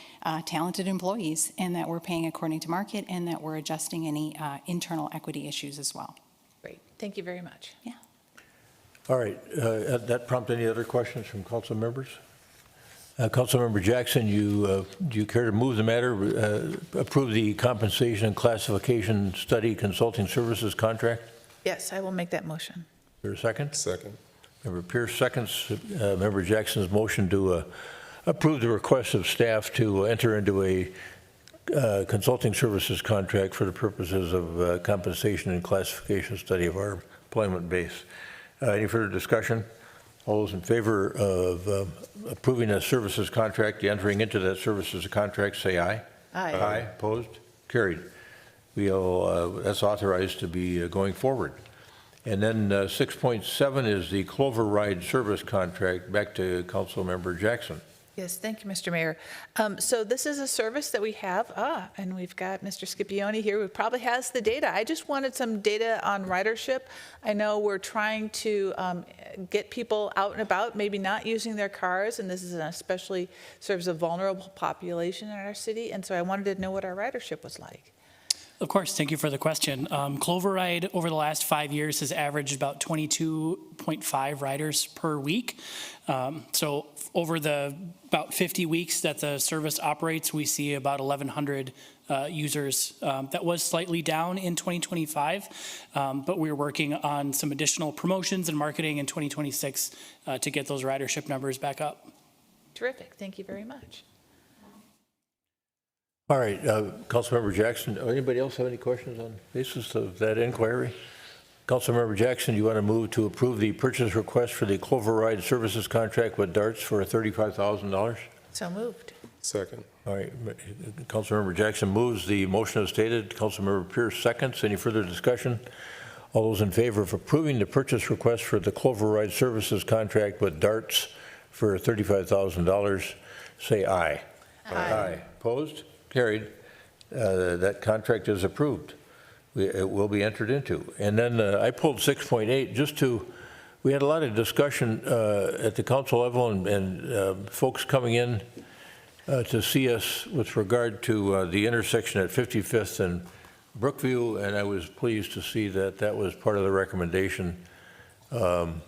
Speaker 15: talented employees, and that we're paying according to market and that we're adjusting any internal equity issues as well.
Speaker 14: Great, thank you very much.
Speaker 15: Yeah.
Speaker 1: All right, that prompt any other questions from council members? Councilmember Jackson, do you care to move the matter, approve the compensation and classification study consulting services contract?
Speaker 14: Yes, I will make that motion.
Speaker 1: Is there a second? Second. Member Pierce seconds Member Jackson's motion to approve the request of staff to enter into a consulting services contract for the purposes of compensation and classification study of our employment base. Any further discussion? All those in favor of approving a services contract, entering into that services contract, say aye.
Speaker 14: Aye.
Speaker 1: Aye. Opposed? Carried. That's authorized to be going forward. And then 6.7 is the Clover Ride service contract. Back to Councilmember Jackson.
Speaker 14: Yes, thank you, Mr. Mayor. So this is a service that we have, and we've got Mr. Scipione here who probably has the data. I just wanted some data on ridership. I know we're trying to get people out and about, maybe not using their cars, and this is especially serves a vulnerable population in our city, and so I wanted to know what our ridership was like.
Speaker 16: Of course, thank you for the question. Clover Ride over the last 5 years has averaged about 22.5 riders per week. So over the about 50 weeks that the service operates, we see about 1,100 users. That was slightly down in 2025, but we're working on some additional promotions and marketing in 2026 to get those ridership numbers back up.
Speaker 14: Terrific. Thank you very much.
Speaker 1: All right, Councilmember Jackson, anybody else have any questions on the basis of that inquiry? Councilmember Jackson, you want to move to approve the purchase request for the Clover Ride Services contract with Darts for $35,000?
Speaker 14: So moved.
Speaker 11: Second.
Speaker 1: All right, Councilmember Jackson moves, the motion as stated. Councilmember Pierce seconds. Any further discussion? All those in favor of approving the purchase request for the Clover Ride Services contract with Darts for $35,000, say aye. Aye. Opposed? Carried. That contract is approved. It will be entered into. And then I pulled 6.8 we had a lot of discussion at the council level and folks coming in to see us with regard to the intersection at 55th and Brookview, and I was pleased to see that that was part of the recommendation of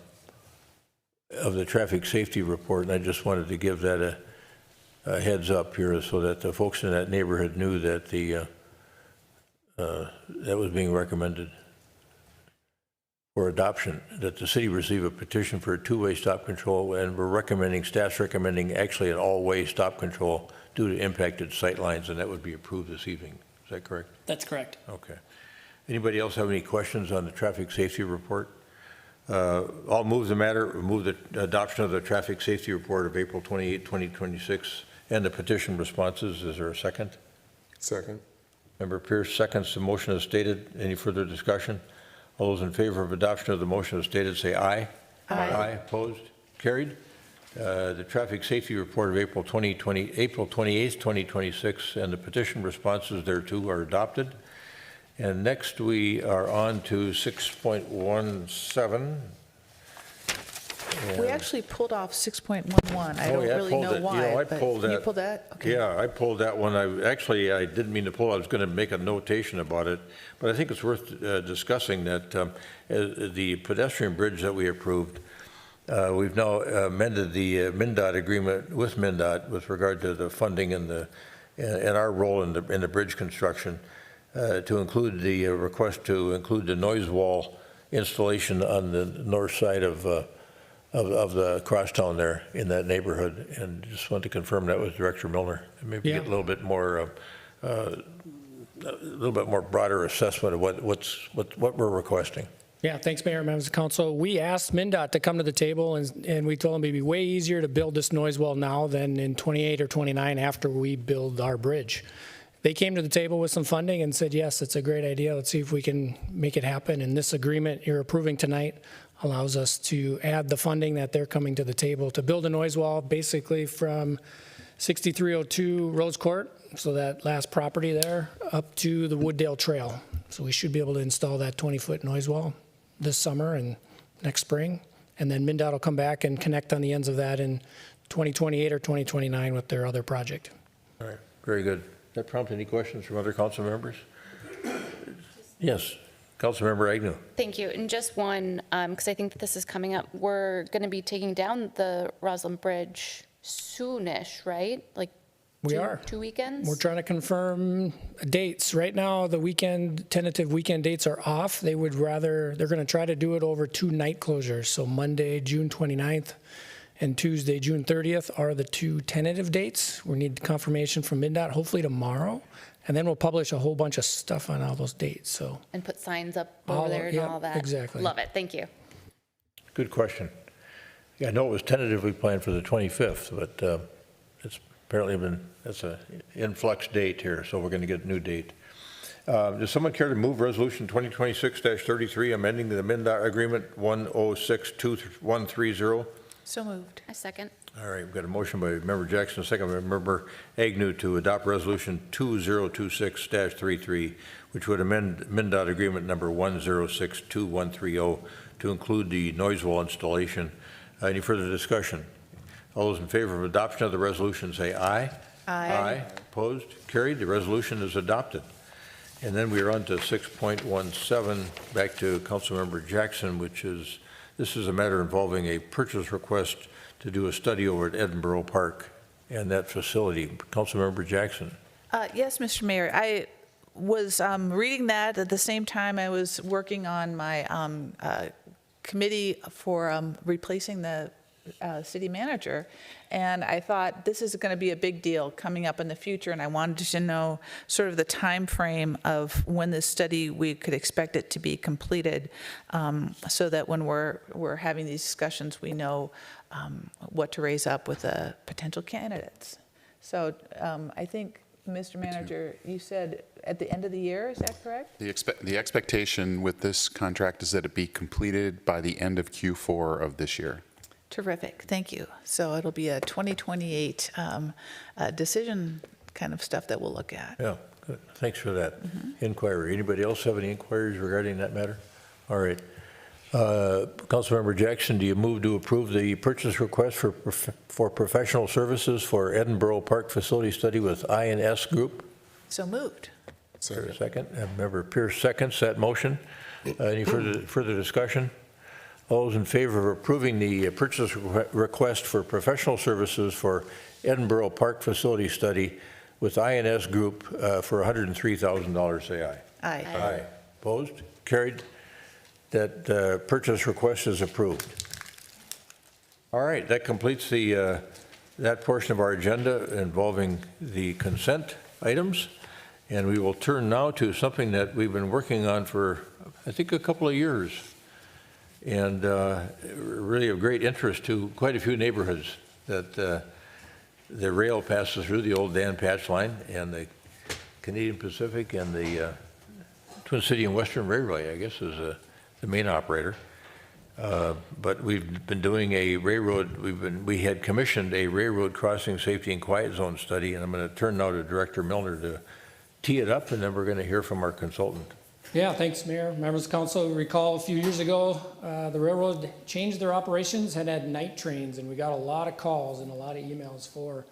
Speaker 1: the traffic safety report, and I just wanted to give that a heads up here so that the folks in that neighborhood knew that that was being recommended for adoption, that the city receive a petition for a two-way stop control, and staff's recommending actually an all-way stop control due to impacted sight lines, and that would be approved this evening. Is that correct?
Speaker 16: That's correct.
Speaker 1: Okay. Anybody else have any questions on the traffic safety report? I'll move the adoption of the traffic safety report of April 28, 2026, and the petition responses. Is there a second?
Speaker 11: Second.
Speaker 1: Member Pierce seconds the motion as stated. Any further discussion? All those in favor of adoption of the motion as stated say aye.
Speaker 14: Aye.
Speaker 1: Aye. Opposed? Carried. The traffic safety report of April 28, 2026, and the petition responses thereto are adopted. And next we are on to 6.17.
Speaker 14: We actually pulled off 6.11. I don't really know why.
Speaker 1: I
Speaker 14: but
Speaker 1: pulled that.
Speaker 14: You pulled that? Okay.
Speaker 1: Yeah, I pulled that one. I didn't mean to pull. I was going to make a notation about it, but I think it's worth discussing that the pedestrian bridge that we approved, we've now amended the MnDOT agreement with MnDOT with regard to the funding and our role in the bridge construction to include the request to include the noise wall installation on the north side of the crosstown there in that neighborhood, and just wanted to confirm that with Director Milner, and maybe get a little bit more broader assessment of what we're requesting.
Speaker 17: Yeah, thanks, Mayor, members of council. We asked MnDOT to come to the table, and we told them it'd be way easier to build this noise wall now than in 28 or 29 after we build our bridge. They came to the table with some funding and said, yes, it's a great idea. Let's see if we can make it happen. And this agreement you're approving tonight allows us to add the funding that they're coming to the table to build a noise wall basically from 6302 Rose Court, so that last property there, up to the Wooddale Trail. So we should be able to install that 20-foot noise wall this summer and next spring. And then MnDOT will come back and connect on the ends of that in 2028 or 2029 with their other project.
Speaker 1: All right, very good. Does that prompt any questions from other council members? Yes. Councilmember Agnew.
Speaker 18: Thank you. And just one, because I think that this is coming up, we're going to be taking down the Roslyn Bridge soonish, right? Like
Speaker 17: We are.
Speaker 18: 2 weekends?
Speaker 17: We're trying to confirm dates. Right now, the tentative weekend dates are off. They're going to try to do it over 2 night closures. So Monday, June 29th and Tuesday, June 30th are the 2 tentative dates. We need confirmation from MnDOT hopefully tomorrow. And then we'll publish a whole bunch of stuff on all those dates. So
Speaker 18: And put signs up over there and all that.
Speaker 17: Exactly.
Speaker 18: Love it. Thank you.
Speaker 1: Good question. Yeah, I know it was tentatively planned for the 25th, but it's apparently that's an influx date here, so we're going to get a new date. Does someone care to move Resolution 2026-33, amending the MnDOT Agreement 1062130?
Speaker 14: So moved.
Speaker 18: A second.
Speaker 1: All right, we've got a motion by Member Jackson, a second by Member Agnew to adopt Resolution 2026-33, which would amend MnDOT Agreement number 1062130 to include the noise wall installation. Any further discussion? All those in favor of adoption of the resolution say aye.
Speaker 14: Aye.
Speaker 1: Opposed? Carried. The resolution is adopted. And then we're on to 6.17, back to Councilmember Jackson, this is a matter involving a purchase request to do a study over at Edinburgh Park and that facility. Councilmember Jackson.
Speaker 14: Yes, Mr. Mayor, I was reading that at the same time I was working on my committee for replacing the city manager, and I thought this is going to be a big deal coming up in the future, and I wanted to know sort of the time frame of when this study we could expect it to be completed, so that when we're having these discussions, we know what to raise up with the potential candidates. So I think, Mr. Manager, you said at the end of the year, is that correct?
Speaker 12: The expectation with this contract is that it be completed by the end of Q4 of this year.
Speaker 14: Terrific, thank you. So it'll be a 2028 decision kind of stuff that we'll look at.
Speaker 1: Yeah, good. Thanks for that inquiry. Anybody else have any inquiries regarding that matter? All right. Councilmember Jackson, do you move to approve the purchase request for professional services for Edinburgh Park facility study with INS Group?
Speaker 14: So moved.
Speaker 1: Second. Member Pierce seconds that motion. Any further discussion? All those in favor of approving the purchase request for professional services for Edinburgh Park facility study with INS Group for $103,000, say aye.
Speaker 14: Aye.
Speaker 1: Aye. Opposed? Carried. That purchase request is approved. All right, that completes that portion of our agenda involving the consent items. And we will turn now to something that we've been working on for, I think, a couple of years. And really of great interest to quite a few neighborhoods that the rail passes through, the old Dan Patch line and the Canadian Pacific and the Twin City and Western Railway, I guess, is the main operator. But we've been doing a railroad, we had commissioned a railroad crossing safety and quiet zone study, and I'm going to turn now to Director Milner to tee it up, and then we're going to hear from our consultant.
Speaker 17: Yeah, thanks, Mayor. Members of council, recall a few years ago, the railroad changed their operations and had night trains, and we got a lot of calls and a lot of emails for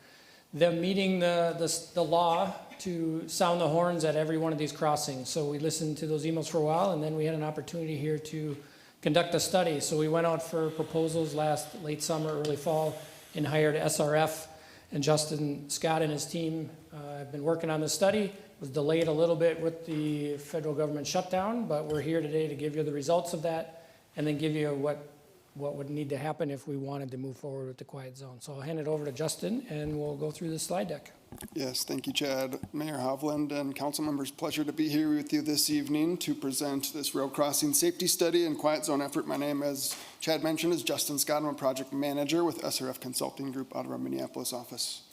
Speaker 17: them meeting the law to sound the horns at every one of these crossings. So we listened to those emails for a while, and then we had an opportunity here to conduct a study. So we went out for proposals late summer, early fall, and hired SRF, and Justin Scott and his team have been working on this study. It was delayed a little bit with the federal government shutdown, but we're here today to give you the results of that and then give you what would need to happen if we wanted to move forward with the quiet zone. So I'll hand it over to Justin and we'll go through the slide deck.
Speaker 19: Yes, thank you, Chad. Mayor Hovland and council members, pleasure to be here with you this evening to present this rail crossing safety study and quiet zone effort. My name, as Chad mentioned, is Justin Scott. I'm a project manager with SRF Consulting Group out of our Minneapolis office.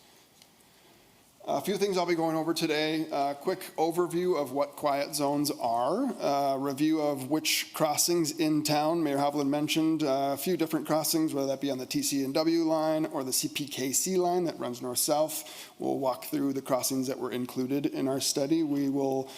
Speaker 19: A few things I'll be going over today. A quick overview of what quiet zones are. A review of which crossings in town. Mayor Hovland mentioned a few different crossings, whether that be on the TC&W line or the CPKC line that runs north-south. We'll walk through the crossings that were included in our study. We will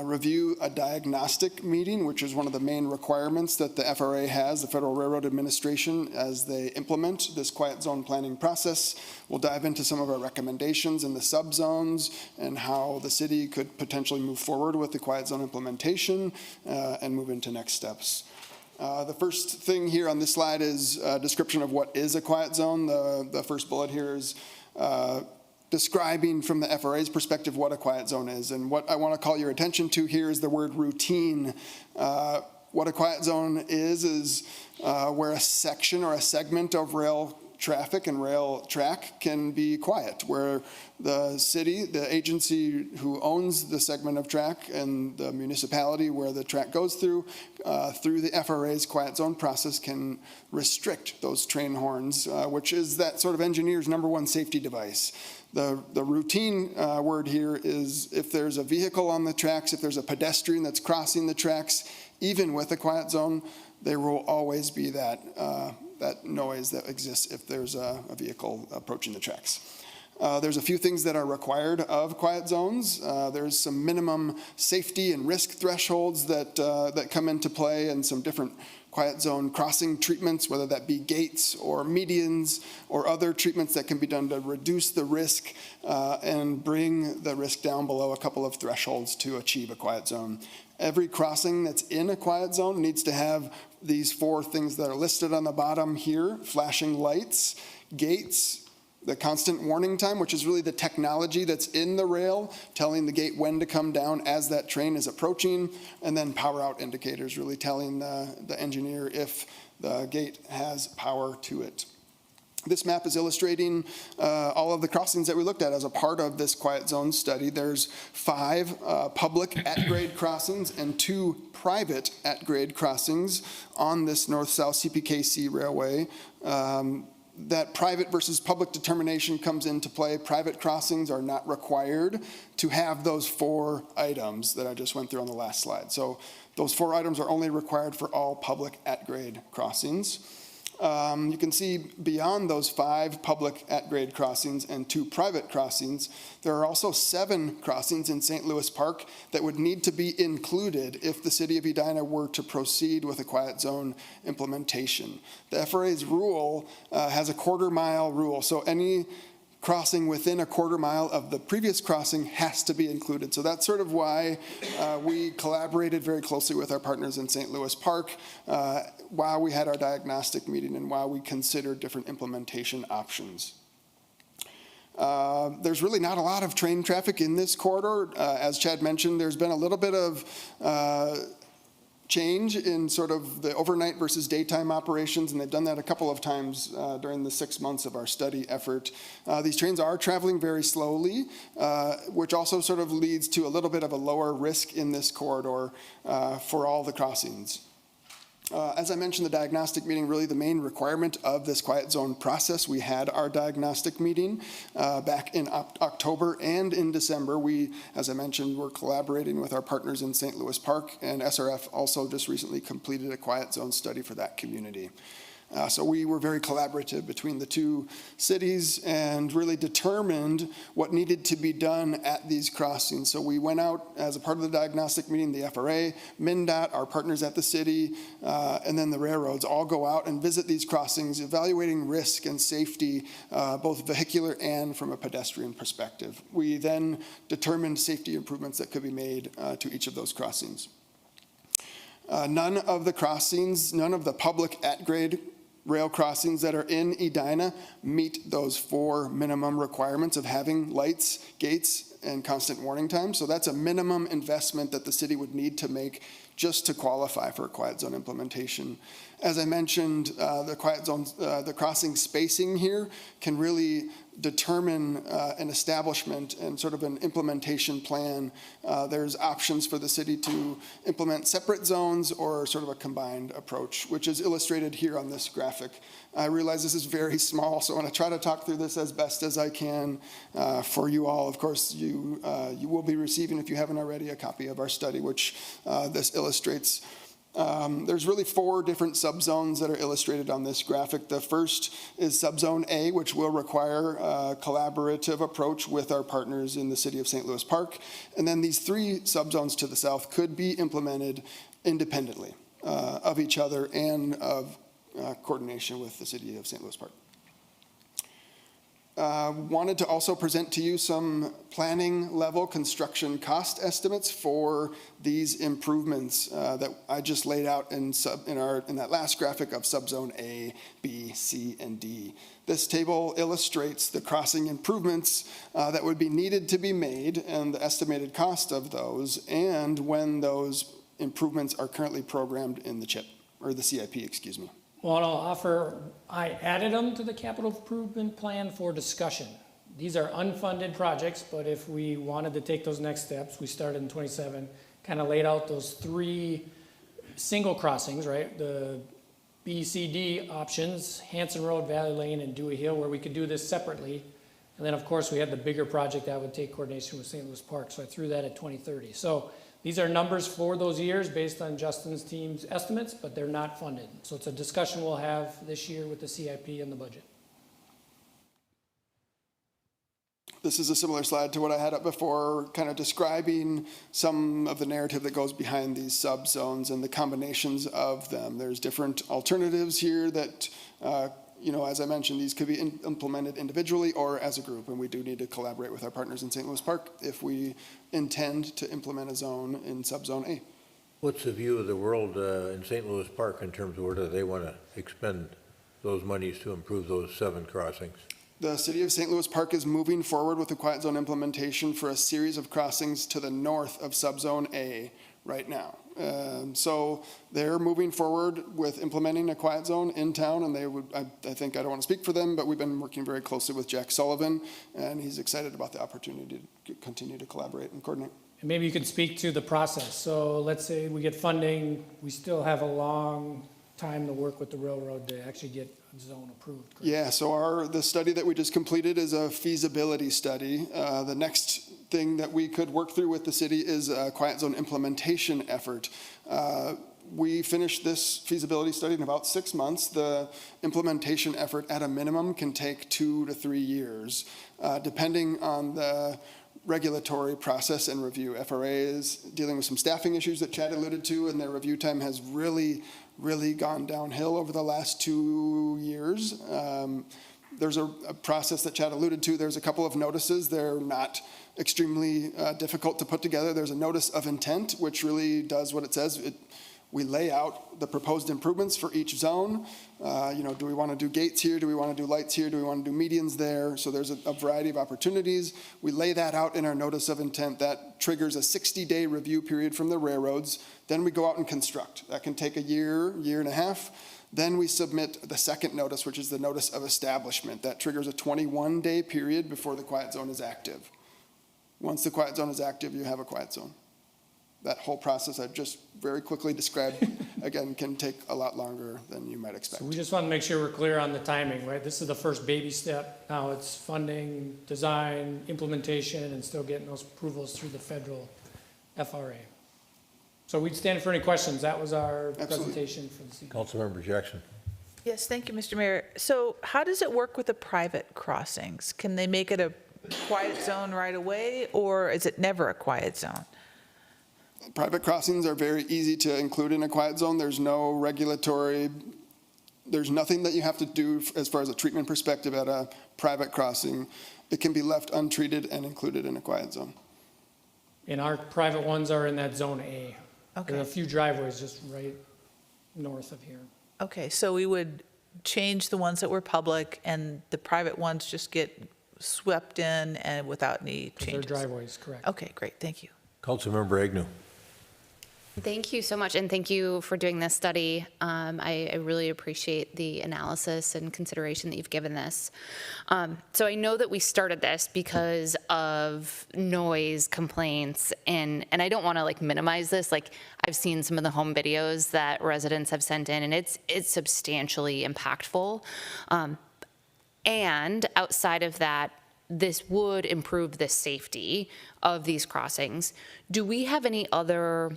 Speaker 19: review a diagnostic meeting, which is one of the main requirements that the FRA has, the Federal Railroad Administration, as they implement this quiet zone planning process. We'll dive into some of our recommendations in the subzones and how the city could potentially move forward with the quiet zone implementation and move into next steps. The first thing here on this slide is a description of what is a quiet zone. The first bullet here is describing from the FRA's perspective what a quiet zone is. And what I want to call your attention to here is the word routine. What a quiet zone is where a section or a segment of rail traffic and rail track can be quiet, where the city, the agency who owns the segment of track, and the municipality where the track goes through the FRA's quiet zone process can restrict those train horns, which is that sort of engineer's number one safety device. The routine word here is if there's a vehicle on the tracks, if there's a pedestrian that's crossing the tracks, even with a quiet zone, there will always be that noise that exists if there's a vehicle approaching the tracks. There's a few things that are required of quiet zones. There's some minimum safety and risk thresholds that come into play, and some different quiet zone crossing treatments, whether that be gates or medians or other treatments that can be done to reduce the risk and bring the risk down below a couple of thresholds to achieve a quiet zone. Every crossing that's in a quiet zone needs to have these 4 things that are listed on the bottom here: flashing lights, gates, the constant warning time, which is really the technology that's in the rail, telling the gate when to come down as that train is approaching, and then power out indicators, really telling the engineer if the gate has power to it. This map is illustrating all of the crossings that we looked at as a part of this quiet zone study. There's 5 public at-grade crossings and 2 private at-grade crossings on this north-south CPKC railway. That private versus public determination comes into play. Private crossings are not required to have those 4 items that I just went through on the last slide. So those 4 items are only required for all public at-grade crossings. You can see beyond those 5 public at-grade crossings and 2 private crossings, there are also 7 crossings in St. Louis Park that would need to be included if the city of Edina were to proceed with a quiet zone implementation. The FRA's rule has a quarter-mile rule, so any crossing within a quarter mile of the previous crossing has to be included. So that's sort of why we collaborated very closely with our partners in St. Louis Park while we had our diagnostic meeting and while we considered different implementation options. There's really not a lot of train traffic in this corridor. As Chad mentioned, there's been a little bit of change in sort of the overnight versus daytime operations, and they've done that a couple of times during the 6 months of our study effort. These trains are traveling very slowly, which also sort of leads to a little bit of a lower risk in this corridor for all the crossings. As I mentioned, the diagnostic meeting, really the main requirement of this quiet zone process. We had our diagnostic meeting back in October and in December. We, as I mentioned, were collaborating with our partners in St. Louis Park, and SRF also just recently completed a quiet zone study for that community. So we were very collaborative between the 2 cities and really determined what needed to be done at these crossings. So we went out as a part of the diagnostic meeting, the FRA, MnDOT, our partners at the city, and then the railroads all go out and visit these crossings, evaluating risk and safety, both vehicular and from a pedestrian perspective. We then determined safety improvements that could be made to each of those crossings. None of the crossings, none of the public at-grade rail crossings that are in Edina meet those 4 minimum requirements of having lights, gates, and constant warning time. So that's a minimum investment that the city would need to make just to qualify for a quiet zone implementation. As I mentioned, the quiet zones, the crossing spacing here can really determine an establishment and sort of an implementation plan. There's options for the city to implement separate zones or sort of a combined approach, which is illustrated here on this graphic. I realize this is very small, so I'm going to try to talk through this as best as I can for you all. Of course, you will be receiving, if you haven't already, a copy of our study, which this illustrates. There's really 4 different subzones that are illustrated on this graphic. The first is subzone A, which will require a collaborative approach with our partners in the city of St. Louis Park. And then these 3 subzones to the south could be implemented independently of each other and of coordination with the city of St. Louis Park. Wanted to also present to you some planning level construction cost estimates for these improvements that I just laid out in that last graphic of subzone A, B, C, and D. This table illustrates the crossing improvements that would be needed to be made and the estimated cost of those, and when those improvements are currently programmed in the CHIP, or the CIP, excuse me.
Speaker 17: Well, I'll offer, I added them to the capital improvement plan for discussion. These are unfunded projects, but if we wanted to take those next steps, we started in 27, kind of laid out those 3 single crossings, right? The B, C, D options, Hanson Road, Valley Lane, and Dewey Hill, where we could do this separately. And then, of course, we had the bigger project that would take coordination with St. Louis Park, so I threw that at 2030. So these are numbers for those years based on Justin's team's estimates, but they're not funded. So it's a discussion we'll have this year with the CIP and the budget.
Speaker 19: This is a similar slide to what I had up before, kind of describing some of the narrative that goes behind these subzones and the combinations of them. There's different alternatives here that, as I mentioned, these could be implemented individually or as a group, and we do need to collaborate with our partners in St. Louis Park if we intend to implement a zone in subzone A.
Speaker 1: What's the view of the world in St. Louis Park in terms of where do they want to expend those monies to improve those 7 crossings?
Speaker 19: The City of St. Louis Park is moving forward with the quiet zone implementation for a series of crossings to the north of subzone A right now. So they're moving forward with implementing a quiet zone in town, and they would, I think, I don't want to speak for them, but we've been working very closely with Jack Sullivan, and he's excited about the opportunity to continue to collaborate and coordinate.
Speaker 17: And maybe you can speak to the process. So let's say we get funding, we still have a long time to work with the railroad to actually get a zone approved. Correct?
Speaker 19: Yeah, so the study that we just completed is a feasibility study. The next thing that we could work through with the city is a quiet zone implementation effort. We finished this feasibility study in about 6 months. The implementation effort at a minimum can take 2 to 3 years, depending on the regulatory process and review. FRA is dealing with some staffing issues that Chad alluded to, and their review time has really gone downhill over the last 2 years. There's a process that Chad alluded to. There's a couple of notices. They're not extremely difficult to put together. There's a notice of intent, which really does what it says. We lay out the proposed improvements for each zone. Do we want to do gates here? Do we want to do lights here? Do we want to do medians there? So there's a variety of opportunities. We lay that out in our notice of intent. That triggers a 60-day review period from the railroads. Then we go out and construct. That can take a year and a half. Then we submit the second notice, which is the notice of establishment. That triggers a 21-day period before the quiet zone is active. Once the quiet zone is active, you have a quiet zone. That whole process I've just very quickly described, again, can take a lot longer than you might expect.
Speaker 17: So we just want to make sure we're clear on the timing, right? This is the first baby step. Now it's funding, design, implementation, and still getting those approvals through the federal FRA. So we'd stand for any questions. That was our presentation for the evening.
Speaker 1: Councilmember Jackson.
Speaker 14: Yes, thank you, Mr. Mayor. So how does it work with the private crossings? Can they make it a quiet zone right away, or is it never a quiet zone?
Speaker 19: Private crossings are very easy to include in a quiet zone. There's no regulatory, there's nothing that you have to do as far as a treatment perspective at a private crossing. It can be left untreated and included in a quiet zone.
Speaker 17: And our private ones are in that zone A.
Speaker 14: Okay.
Speaker 17: There are a few driveways just right north of here.
Speaker 14: Okay, so we would change the ones that were public, and the private ones just get swept in and without any changes?
Speaker 17: They're driveways, correct.
Speaker 14: Okay, great, thank you.
Speaker 1: Councilmember Agnew.
Speaker 18: Thank you so much, and thank you for doing this study. I really appreciate the analysis and consideration that you've given this. So I know that we started this because of noise complaints, and I don't want to minimize this. I've seen some of the home videos that residents have sent in, and it's substantially impactful. And outside of that, this would improve the safety of these crossings. Do we have any other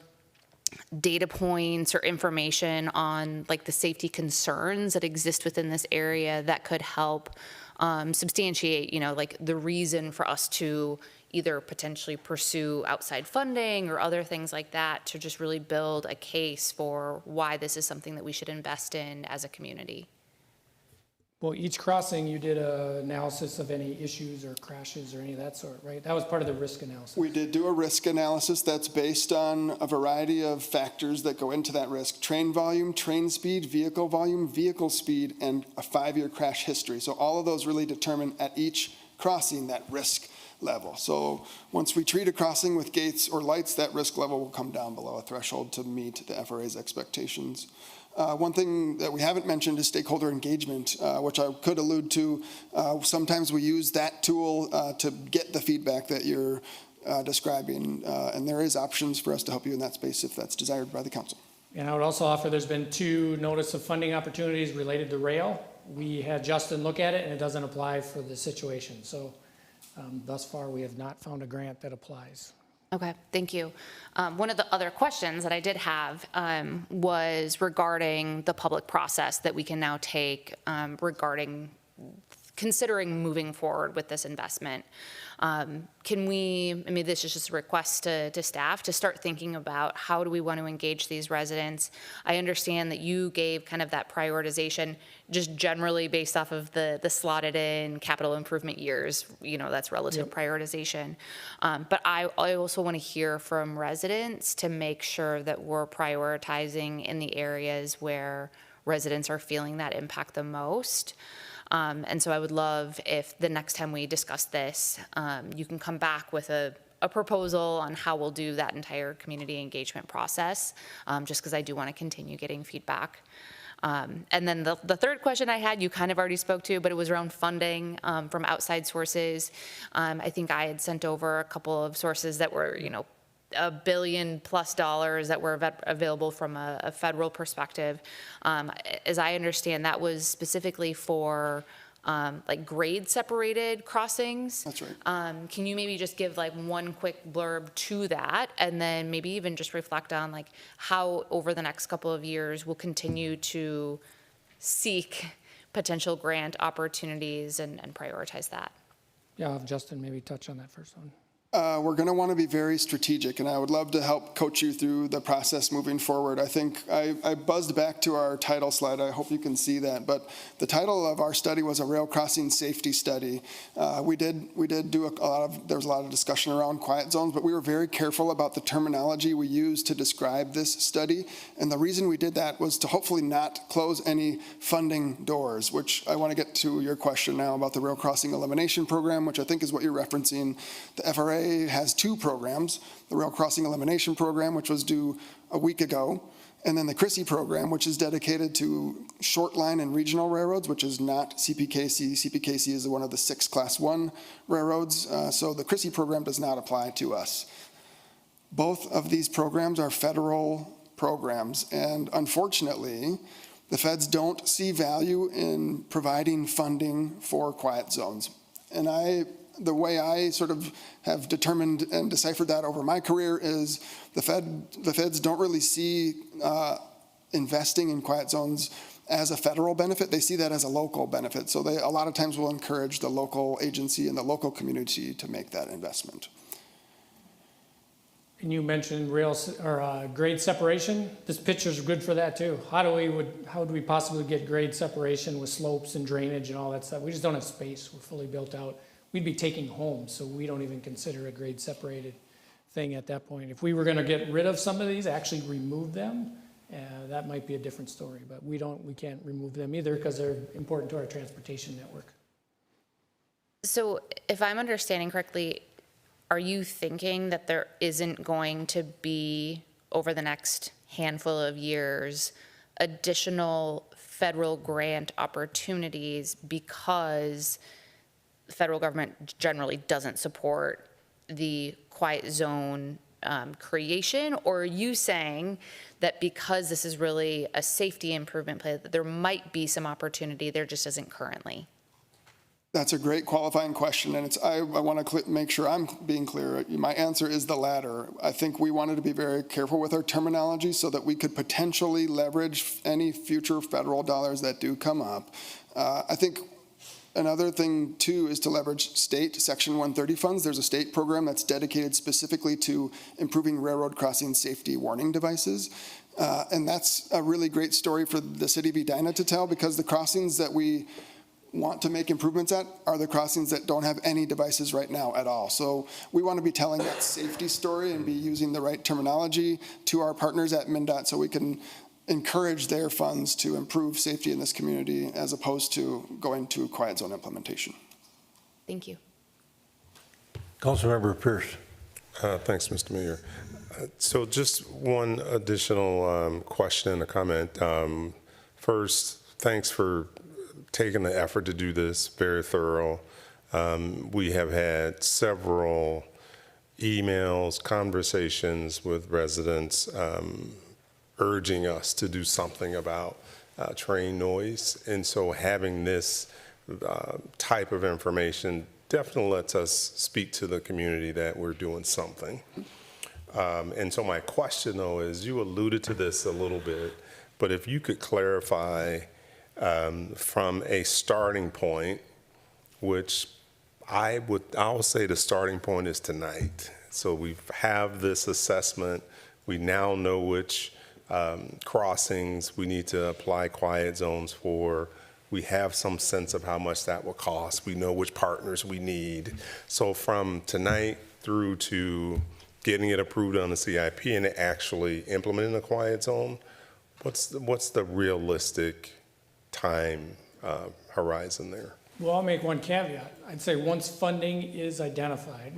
Speaker 18: data points or information on the safety concerns that exist within this area that could help substantiate, the reason for us to either potentially pursue outside funding or other things like that to just really build a case for why this is something that we should invest in as a community?
Speaker 17: Well, each crossing, you did an analysis of any issues or crashes or any of that sort, right? That was part of the risk analysis.
Speaker 19: We did do a risk analysis that's based on a variety of factors that go into that risk. Train volume, train speed, vehicle speed, and a 5-year crash history. So all of those really determine at each crossing that risk level. So once we treat a crossing with gates or lights, that risk level will come down below a threshold to meet the FRA's expectations. One thing that we haven't mentioned is stakeholder engagement, which I could allude to. Sometimes we use that tool to get the feedback that you're describing, and there is options for us to help you in that space if that's desired by the council.
Speaker 17: And I would also offer there's been 2 notice of funding opportunities related to rail. We had Justin look at it, and it doesn't apply for the situation. So thus far, we have not found a grant that applies.
Speaker 18: Okay, thank you. One of the other questions that I did have was regarding the public process that we can now take regarding considering moving forward with this investment. Can we, I mean, this is just a request to staff to start thinking about how do we want to engage these residents. I understand that you gave kind of that prioritization just generally based off of the slotted in capital improvement years, you know, that's relative prioritization. But I also want to hear from residents to make sure that we're prioritizing in the areas where residents are feeling that impact the most. And so I would love if the next time we discuss this, you can come back with a proposal on how we'll do that entire community engagement process, just because I do want to continue getting feedback. And then the third question I had, you kind of already spoke to, but it was around funding from outside sources. I think I had sent over a couple of sources that were, you know, $1 billion+ that were available from a federal perspective. As I understand, that was specifically for like grade separated crossings.
Speaker 19: That's right.
Speaker 18: Can you maybe just give like one quick blurb to that, and then maybe even just reflect on like how over the next couple of years we'll continue to seek potential grant opportunities and prioritize that?
Speaker 17: Yeah, I'll have Justin maybe touch on that first one.
Speaker 19: We're going to want to be very strategic, and I would love to help coach you through the process moving forward. I think I buzzed back to our title slide. I hope you can see that. But the title of our study was a rail crossing safety study. We did do there was a lot of discussion around quiet zones, but we were very careful about the terminology we used to describe this study. And the reason we did that was to hopefully not close any funding doors, which I want to get to your question now about the rail crossing elimination program, which I think is what you're referencing. The FRA has two programs, the Rail Crossing Elimination Program, which was due a week ago, and then the CRISI program, which is dedicated to short line and regional railroads, which is not CPKC. CPKC is one of the 6 Class 1 railroads, so the CRISI program does not apply to us. Both of these programs are federal programs, and unfortunately, the feds don't see value in providing funding for quiet zones. And the way I sort of have determined and deciphered that over my career is the feds don't really see investing in quiet zones as a federal benefit. They see that as a local benefit. So they a lot of times will encourage the local agency and the local community to make that investment.
Speaker 17: And you mentioned grade separation. This picture's good for that too. How would we possibly get grade separation with slopes and drainage and all that stuff? We just don't have space. We're fully built out. We'd be taking homes, so we don't even consider a grade separated thing at that point. If we were going to get rid of some of these, actually remove them, that might be a different story. But we can't remove them either because they're important to our transportation network.
Speaker 18: So if I'm understanding correctly, are you thinking that there isn't going to be, over the next handful of years, additional federal grant opportunities because the federal government generally doesn't support the quiet zone creation? Or are you saying that because this is really a safety improvement plan, that there might be some opportunity, there just isn't currently?
Speaker 19: That's a great qualifying question, and I want to make sure I'm being clear. My answer is the latter. I think we wanted to be very careful with our terminology so that we could potentially leverage any future federal dollars that do come up. I think another thing, too, is to leverage state Section 130 funds. There's a state program that's dedicated specifically to improving railroad crossing safety warning devices. And that's a really great story for the city of Edina to tell, because the crossings that we want to make improvements at are the crossings that don't have any devices right now at all. So we want to be telling that safety story and be using the right terminology to our partners at MnDOT so we can encourage their funds to improve safety in this community as opposed to going to quiet zone implementation.
Speaker 18: Thank you.
Speaker 1: Councilmember Pierce.
Speaker 2: Thanks, Mr. Mayor. So just one additional question and a comment. First, thanks for taking the effort to do this, very thorough. We have had several emails, conversations with residents urging us to do something about train noise. And so having this type of information definitely lets us speak to the community that we're doing something. And so my question, though, is you alluded to this a little bit, but if you could clarify from a starting point, which I'll say the starting point is tonight. So we have this assessment. We now know which crossings we need to apply quiet zones for. We have some sense of how much that will cost. We know which partners we need. So from tonight through to getting it approved on the CIP and actually implementing the quiet zone, what's the realistic time horizon there?
Speaker 17: Well, I'll make one caveat. I'd say once funding is identified,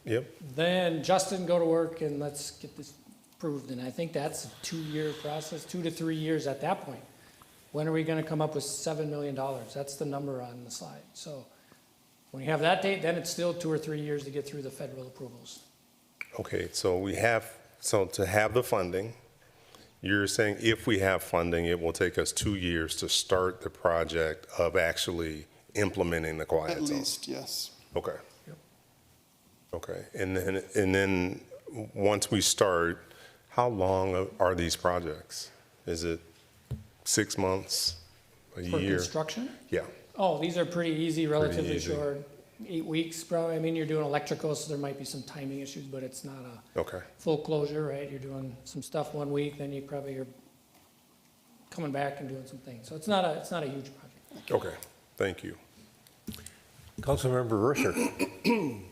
Speaker 2: Yep.
Speaker 17: then Justin, go to work and let's get this approved. And I think that's a 2-year process, 2 to 3 years at that point. When are we going to come up with $7 million? That's the number on the slide. So when you have that date, then it's still 2 or 3 years to get through the federal approvals.
Speaker 2: Okay, so to have the funding, you're saying if we have funding, it will take us 2 years to start the project of actually implementing the quiet zone?
Speaker 19: At least, yes.
Speaker 2: Okay. Okay, and then once we start, how long are these projects? Is it 6 months, a
Speaker 17: For
Speaker 2: year?
Speaker 17: construction?
Speaker 2: Yeah.
Speaker 17: Oh, these are pretty easy, relatively
Speaker 2: easy.
Speaker 17: short. 8 weeks, probably. I mean, you're doing electrical, so there might be some timing issues, but it's not a
Speaker 2: Okay.
Speaker 17: full closure, right? You're doing some stuff 1 week, then you're coming back and doing some things. So it's not a huge project.
Speaker 2: Okay, thank you.
Speaker 1: Councilmember Verser.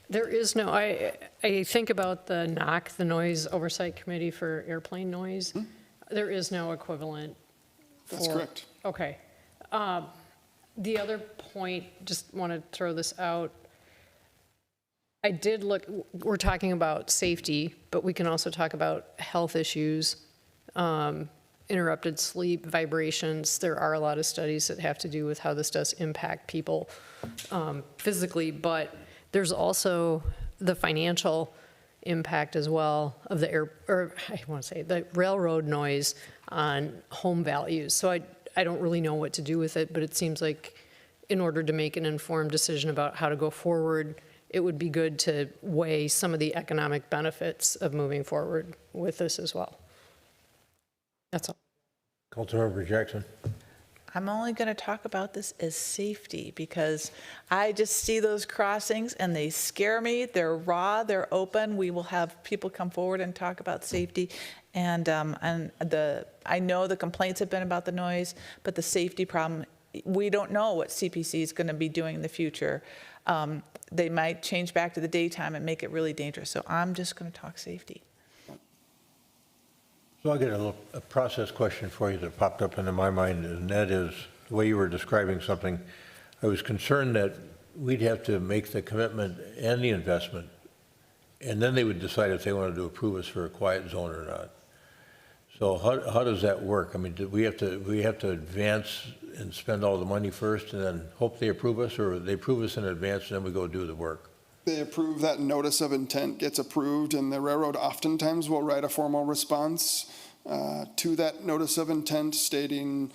Speaker 13: There is no, I think about the NOC, the Noise Oversight Committee for Airplane Noise. There is no equivalent.
Speaker 19: That's correct.
Speaker 13: Okay. The other point, just want to throw this out. I did look, we're talking about safety, but we can also talk about health issues, interrupted sleep, vibrations. There are a lot of studies that have to do with how this does impact people physically, but there's also the financial impact as well of the the railroad noise on home values. So I don't really know what to do with it, but it seems like in order to make an informed decision about how to go forward, it would be good to weigh some of the economic benefits of moving forward with this as well. That's all.
Speaker 1: Councilmember Jackson.
Speaker 14: I'm only going to talk about this as safety because I just see those crossings and they scare me. They're raw, they're open. We will have people come forward and talk about safety. And I know the complaints have been about the noise, but the safety problem, we don't know what CPC is going to be doing in the future. They might change back to the daytime and make it really dangerous. So I'm just going to talk safety.
Speaker 1: So I get a process question for you that popped up into my mind, and that is the way you were describing something. I was concerned that we'd have to make the commitment and the investment, and then they would decide if they wanted to approve us for a quiet zone or not. So how does that work? I mean, do we have to advance and spend all the money first and then hope they approve us, or they approve us in advance and then we go do the work?
Speaker 19: They approve, that notice of intent gets approved, and the railroad oftentimes will write a formal response to that notice of intent stating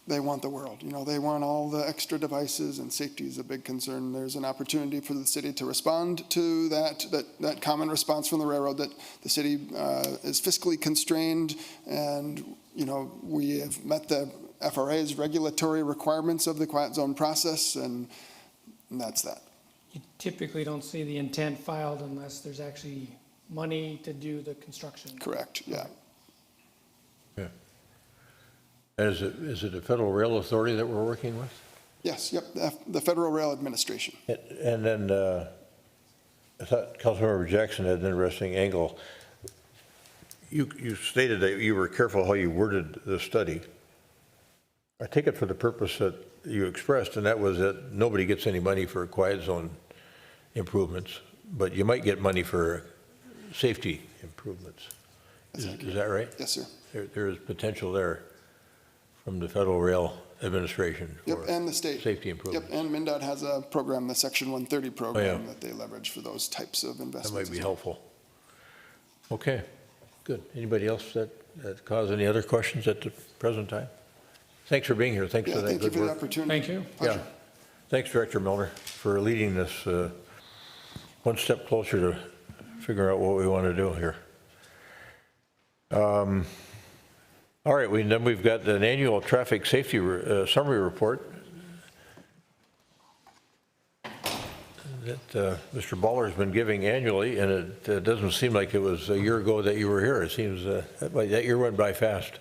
Speaker 19: they want the world. You know, they want all the extra devices, and safety is a big concern. There's an opportunity for the city to respond to that common response from the railroad that the city is fiscally constrained, and you know, we have met the FRA's regulatory requirements of the quiet zone process, and that's that.
Speaker 17: You typically don't see the intent filed unless there's actually money to do the construction.
Speaker 19: Correct, yeah.
Speaker 1: Yeah. Is it the Federal Rail Authority that we're working with?
Speaker 19: Yes, yep, the Federal Rail Administration.
Speaker 1: And then I thought Councilmember Jackson had an interesting angle. You stated that you were careful how you worded the study. I take it for the purpose that you expressed, and that was that nobody gets any money for quiet zone improvements, but you might get money for safety improvements. Is that right?
Speaker 19: Yes, sir.
Speaker 1: There is potential there from the Federal Rail Administration for
Speaker 19: and the state
Speaker 1: safety improvements.
Speaker 19: Yep, and MnDOT has a program, the Section 130 program, that they leverage for those types of investments.
Speaker 1: That might be helpful. Okay, good. Anybody else that cause any other questions at the present time? Thanks for being here. Thanks for that
Speaker 19: thank you
Speaker 1: good
Speaker 19: for the
Speaker 1: work.
Speaker 19: opportunity.
Speaker 17: Thank you.
Speaker 19: Pleasure.
Speaker 1: Yeah. Thanks, Director Milner, for leading this one step closer to figuring out what we want to do here. All right, then we've got an annual traffic safety summary report. that Mr. Baller's been giving annually, and it doesn't seem like it was a year ago that you were here. It seems that year went by fast.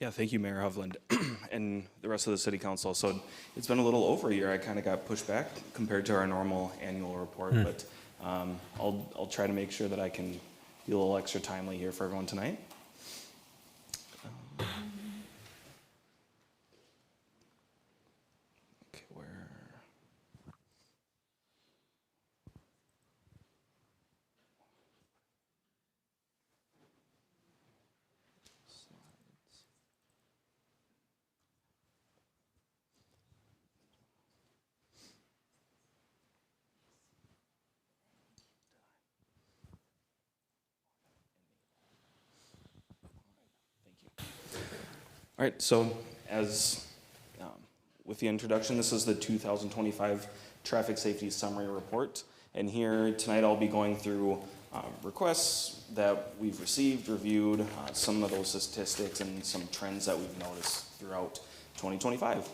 Speaker 20: Yeah, thank you, Mayor Hovland, and the rest of the city council. So it's been a little over a year. I kind of got pushed back compared to our normal annual report, but I'll try to make sure that I can be a little extra timely here for everyone tonight. Okay, where? All right, so as with the introduction, this is the 2025 Traffic Safety Summary Report. And here tonight I'll be going through requests that we've received, reviewed, some of those statistics and some trends that we've noticed throughout 2025.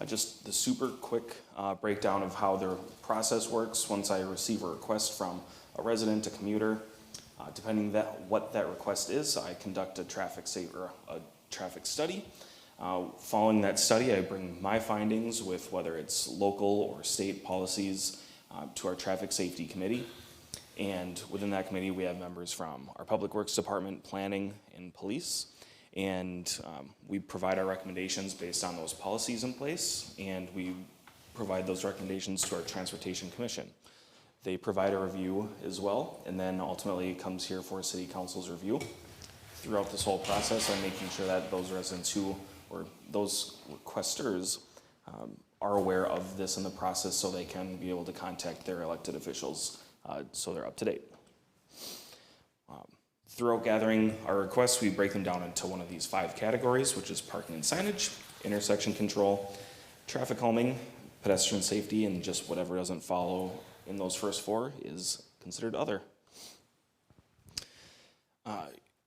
Speaker 20: Just the super quick breakdown of how their process works. Once I receive a request from a resident, a commuter, depending what that request is, I conduct a traffic study. Following that study, I bring my findings with whether it's local or state policies to our traffic safety committee. And within that committee, we have members from our Public Works Department, Planning, and Police. And we provide our recommendations based on those policies in place, and we provide those recommendations to our Transportation Commission. They provide a review as well, and then ultimately it comes here for City Council's review. Throughout this whole process, I'm making sure that those residents or those requesters are aware of this in the process so they can be able to contact their elected officials so they're up to date. Throughout gathering our requests, we break them down into one of these 5 categories, which is parking and signage, intersection control, traffic calming, pedestrian safety, and just whatever doesn't follow in those first 4 is considered other.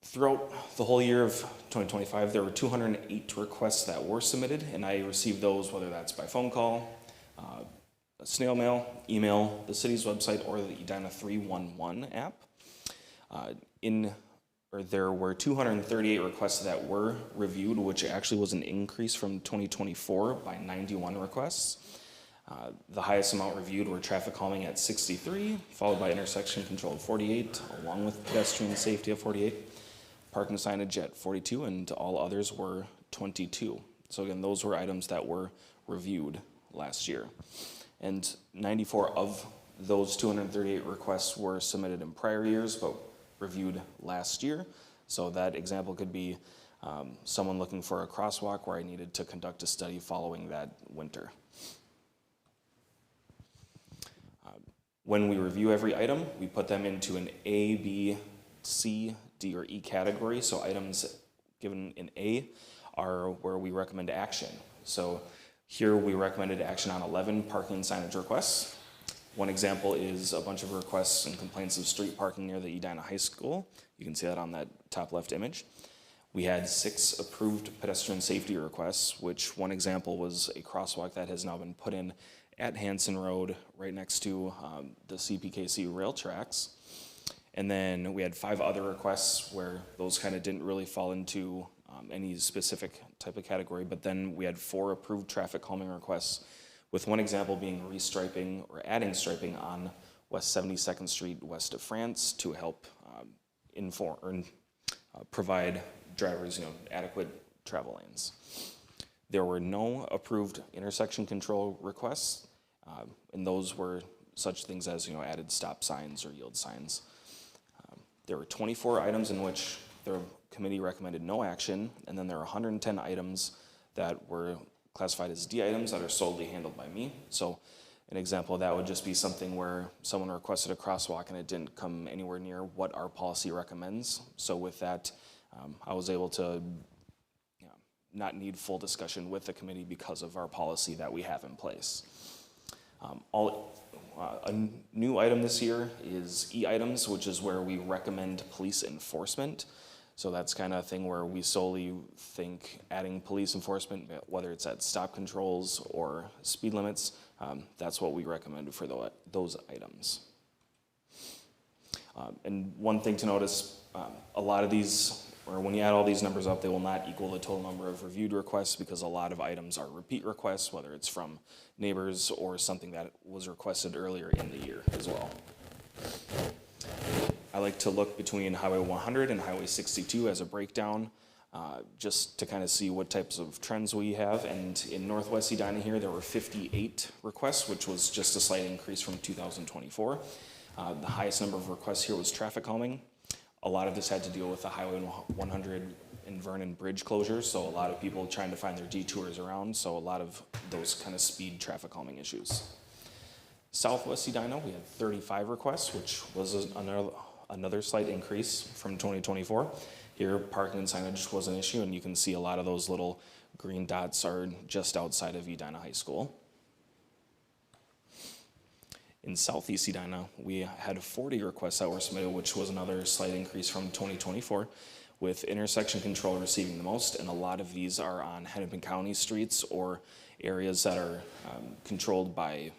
Speaker 20: Throughout the whole year of 2025, there were 208 requests that were submitted, and I received those whether that's by phone call, snail mail, email, the city's website, or the Edina 311 app. There were 238 requests that were reviewed, which actually was an increase from 2024 by 91 requests. The highest amount reviewed were traffic calming at 63, followed by intersection control at 48, along with pedestrian safety at 48, parking signage at 42, and all others were 22. So again, those were items that were reviewed last year. And 94 of those 238 requests were submitted in prior years, but reviewed last year. So that example could be someone looking for a crosswalk where I needed to conduct a study following that winter. When we review every item, we put them into an A, B, C, D, or E category. So items given in A are where we recommend action. So here we recommended action on 11 parking and signage requests. One example is a bunch of requests and complaints of street parking near the Edina High School. You can see that on that top left image. We had 6 approved pedestrian safety requests, which one example was a crosswalk that has now been put in at Hanson Road right next to the CPKC rail tracks. And then we had 5 other requests where those kind of didn't really fall into any specific type of category, but then we had 4 approved traffic calming requests, with one example being restriping or adding striping on West 72nd Street west of France to help provide drivers adequate travel lanes. There were no approved intersection control requests, and those were such things as added stop signs or yield signs. There were 24 items in which the committee recommended no action, and then there are 110 items that were classified as D items that are solely handled by me. So an example of that would just be something where someone requested a crosswalk and it didn't come anywhere near what our policy recommends. So with that, I was able to not need full discussion with the committee because of our policy that we have in place. A new item this year is E items, which is where we recommend police enforcement. So that's kind of a thing where we solely think adding police enforcement, whether it's at stop controls or speed limits, that's what we recommend for those items. And one thing to notice, a lot of these, or when you add all these numbers up, they will not equal the total number of reviewed requests because a lot of items are repeat requests, whether it's from neighbors or something that was requested earlier in the year as well. I like to look between Highway 100 and Highway 62 as a breakdown, just to kind of see what types of trends we have. And in Northwest Edina here, there were 58 requests, which was just a slight increase from 2024. The highest number of requests here was traffic calming. A lot of this had to deal with the Highway 100 and Vernon Bridge closures, so a lot of people trying to find their detours around, so a lot of those kind of speed traffic calming issues. Southwest Edina, we had 35 requests, which was another slight increase from 2024. Here, parking and signage was an issue, and you can see a lot of those little green dots are just outside of Edina High School. In Southeast Edina, we had 40 requests that were submitted, which was another slight increase from 2024, with intersection control receiving the most, and a lot of these are on Hennepin County streets or areas that are controlled by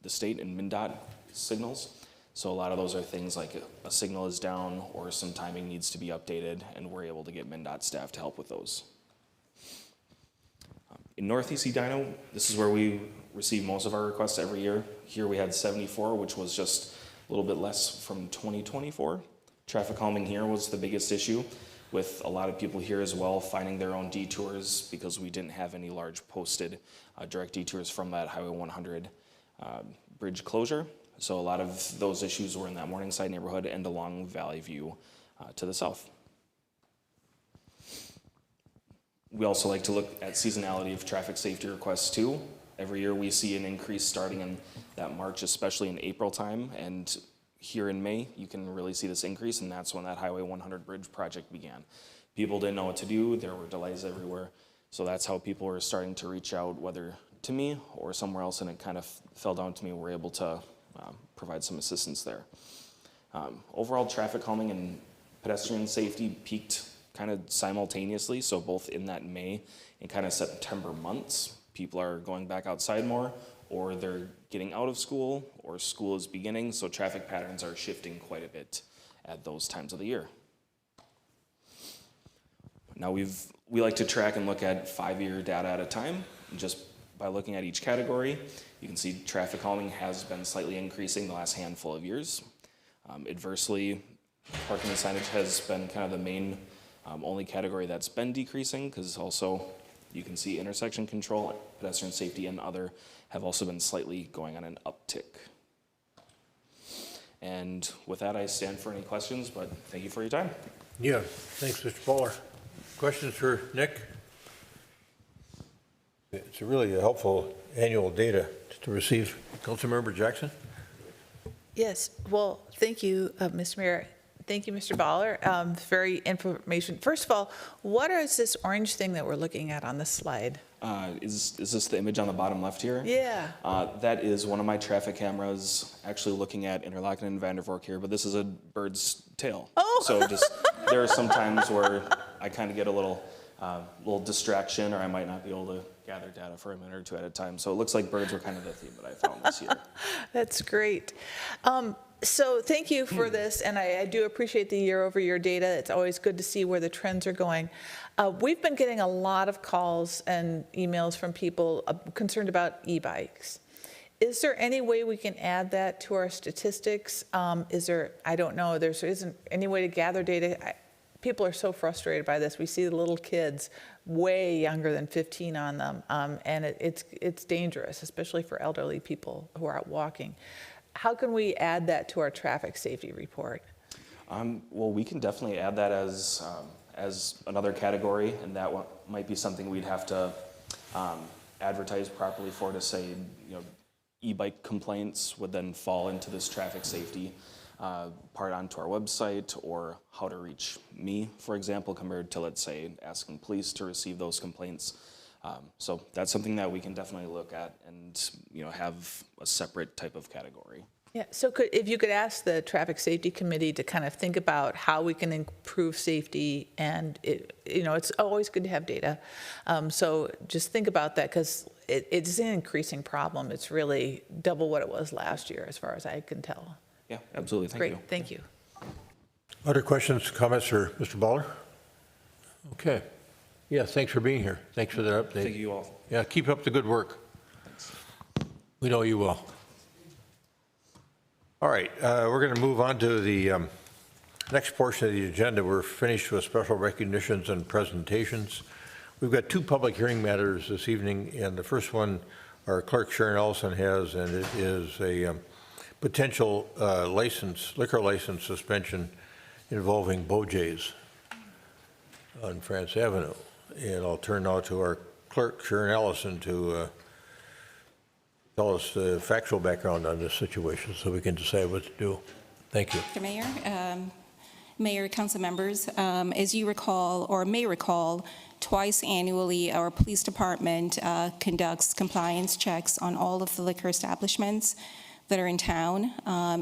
Speaker 20: the state and MnDOT signals. So a lot of those are things like a signal is down or some timing needs to be updated, and we're able to get MnDOT staff to help with those. In Northeast Edina, this is where we receive most of our requests every year. Here we had 74, which was just a little bit less from 2024. Traffic calming here was the biggest issue, with a lot of people here as well finding their own detours because we didn't have any large posted direct detours from that Highway 100 bridge closure. So a lot of those issues were in that Morningside neighborhood and along Valley View to the south. We also like to look at seasonality of traffic safety requests too. Every year we see an increase starting in that March, especially in April time, and here in May you can really see this increase, and that's when that Highway 100 bridge project began. People didn't know what to do, there were delays everywhere, so that's how people were starting to reach out, whether to me or somewhere else, and it kind of fell down to me. We're able to provide some assistance there. Overall traffic calming and pedestrian safety peaked kind of simultaneously, so both in that May and kind of September months, people are going back outside more, or they're getting out of school, or school is beginning, so traffic patterns are shifting quite a bit at those times of the year. Now we like to track and look at 5-year data at a time. Just by looking at each category, you can see traffic calming has been slightly increasing the last handful of years. Adversely, parking and signage has been kind of the main only category that's been decreasing, because also you can see intersection control, pedestrian safety, and other have also been slightly going on an uptick. And with that, I stand for any questions, but thank you for your time.
Speaker 1: Yeah, thanks, Mr. Bowler. Questions for Nick? It's really a helpful annual data to receive. Councilmember Jackson?
Speaker 14: Yes, well, thank you, Mr. Mayor. Thank you, Mr. Baller. Very information. First of all, what is this orange thing that we're looking at on this slide?
Speaker 20: Is this the image on the bottom left here?
Speaker 14: Yeah.
Speaker 20: That is one of my traffic cameras actually looking at Interlaken and Vandervork here, but this is a bird's tail.
Speaker 14: Oh.
Speaker 20: So just, there are some times where I kind of get a little distraction, or I might not be able to gather data for a minute or two at a time. So it looks like birds were kind of the theme that I found this year.
Speaker 14: That's great. So thank you for this, and I do appreciate the year-over-year data. It's always good to see where the trends are going. We've been getting a lot of calls and emails from people concerned about e-bikes. Is there any way we can add that to our statistics? Is there, I don't know, there isn't any way to gather data. People are so frustrated by this. We see the little kids way younger than 15 on them, and it's dangerous, especially for elderly people who are out walking. How can we add that to our traffic safety report?
Speaker 20: Well, we can definitely add that as another category, and that might be something we'd have to advertise properly for, to say, you know, e-bike complaints would then fall into this traffic safety part onto our website, or how to reach me, for example, compared to, let's say, asking police to receive those complaints. So that's something that we can definitely look at and, you know, have a separate type of category.
Speaker 14: Yeah, so if you could ask the Traffic Safety Committee to kind of think about how we can improve safety, and it's always good to have data. So just think about that, because it's an increasing problem. It's really double what it was last year, as far as I can tell.
Speaker 20: Yeah, absolutely. Thank you.
Speaker 14: Great, thank you.
Speaker 1: Other questions, comments for Mr. Baller? Okay. Yeah, thanks for being here. Thanks for that update.
Speaker 20: Thank you all.
Speaker 1: Yeah, keep up the good work.
Speaker 20: Thanks.
Speaker 1: We know you will. All right, we're going to move on to the next portion of the agenda. We're finished with special recognitions and presentations. We've got two public hearing matters this evening, and the first one our clerk Sharon Ellison has, and it is a potential liquor license suspension involving Bojay's on France Avenue. And I'll turn now to our clerk Sharon Ellison to tell us the factual background on this situation so we can decide what to do. Thank you.
Speaker 23: Mr. Mayor, Mayor, council members, as you recall or may recall, twice annually our police department conducts compliance checks on all of the liquor establishments that are in town.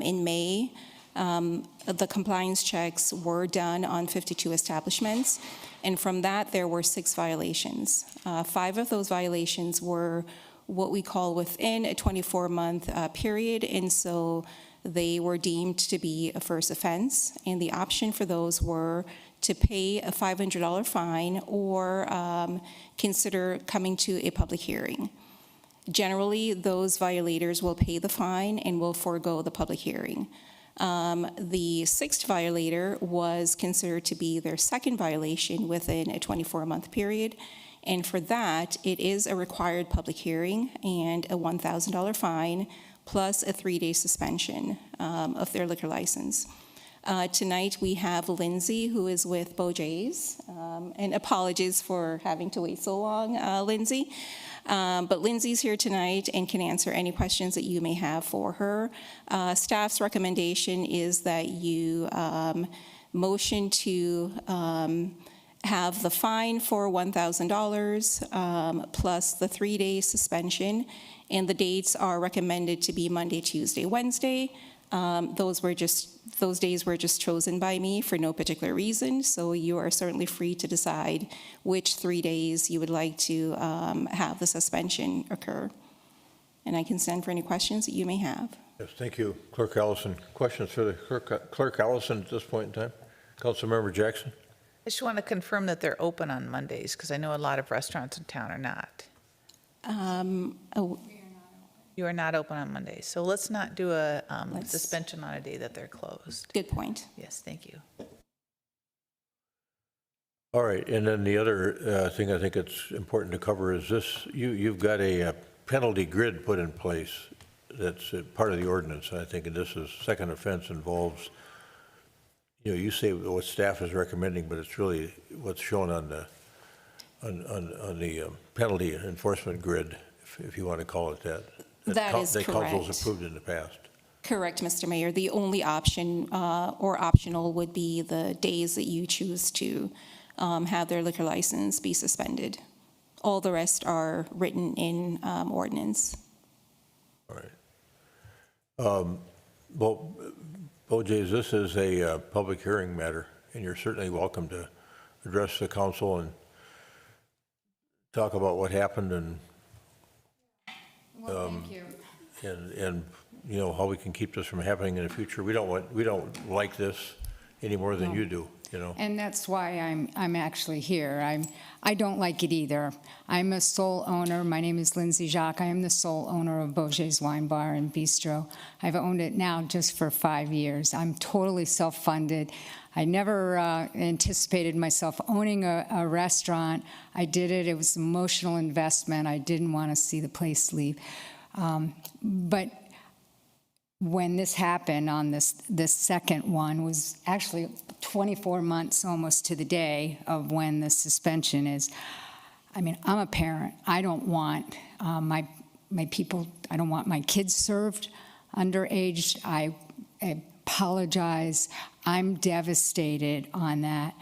Speaker 23: In May, the compliance checks were done on 52 establishments, and from that there were 6 violations. 5 of those violations were what we call within a 24-month period, and so they were deemed to be a first offense, and the option for those were to pay a $500 fine or consider coming to a public hearing. Generally, those violators will pay the fine and will forego the public hearing. The 6th violator was considered to be their second violation within a 24-month period, and for that, it is a required public hearing and a $1,000 fine plus a 3-day suspension of their liquor license. Tonight, we have Lindsay, who is with Bojay's, and apologies for having to wait so long, Lindsay. But Lindsay's here tonight and can answer any questions that you may have for her. Staff's recommendation is that you motion to have the fine for $1,000 plus the 3-day suspension, and the dates are recommended to be Monday, Tuesday, Wednesday. Those days were just chosen by me for no particular reason, so you are certainly free to decide which 3 days you would like to have the suspension occur. And I can stand for any questions that you may have.
Speaker 1: Yes, thank you, Clerk Allison. Questions for the Clerk Allison at this point in time? Councilmember Jackson?
Speaker 14: I just want to confirm that they're open on Mondays, because I know a lot of restaurants in town are not. You are not open on Mondays, so let's not do a suspension on a day that they're closed.
Speaker 23: Good point.
Speaker 14: Yes, thank you.
Speaker 1: All right, and then the other thing I think it's important to cover is this. You've got a penalty grid put in place that's part of the ordinance, I think, and this is second offense involves, you say what staff is recommending, but it's really what's shown on the penalty enforcement grid, if you want to call it that.
Speaker 23: That is correct.
Speaker 1: That council's approved in the past.
Speaker 23: Correct, Mr. Mayor. The only option or optional would be the days that you choose to have their liquor license be suspended. All the rest are written in ordinance.
Speaker 1: All right. Well, Bojay's, this is a public hearing matter, and you're certainly welcome to address the council and talk about what happened and
Speaker 15: Thank you.
Speaker 1: and how we can keep this from happening in the future. We don't like this any more than you do.
Speaker 3: And that's why I'm actually here. I don't like it either. I'm a sole owner. My name is Lindsay Jacques. I am the sole owner of Bojay's Wine Bar and Bistro. I've owned it now just for 5 years. I'm totally self-funded. I never anticipated myself owning a restaurant. I did it. It was an emotional investment. I didn't want to see the place leave. But when this happened on this second one was actually 24 months almost to the day of when the suspension is. I mean, I'm a parent. I don't want my people, I don't want my kids served underage. I apologize. I'm devastated on that.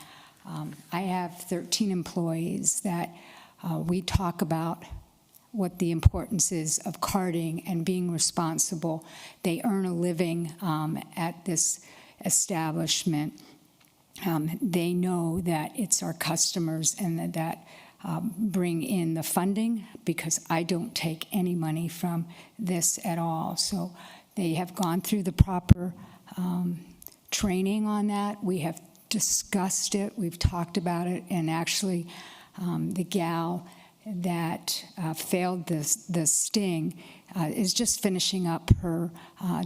Speaker 3: I have 13 employees that we talk about what the importance is of carding and being responsible. They earn a living at this establishment. They know that it's our customers and that bring in the funding, because I don't take any money from this at all. So they have gone through the proper training on that. We have discussed it, we've talked about it, and actually the gal that failed the sting is just finishing up her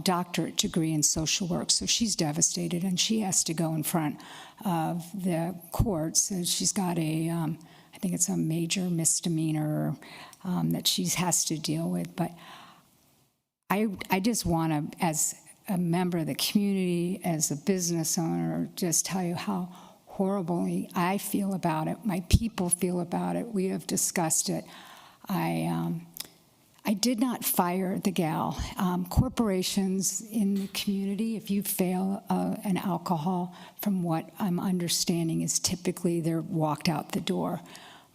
Speaker 3: doctorate degree in social work. So she's devastated, and she has to go in front of the courts. She's got I think it's a major misdemeanor that she has to deal with. But I just want to, as a member of the community, as a business owner, just tell you how horribly I feel about it. My people feel about it. We have discussed it. I did not fire the gal. Corporations in the community, if you fail an alcohol, from what I'm understanding, is typically they're walked out the door.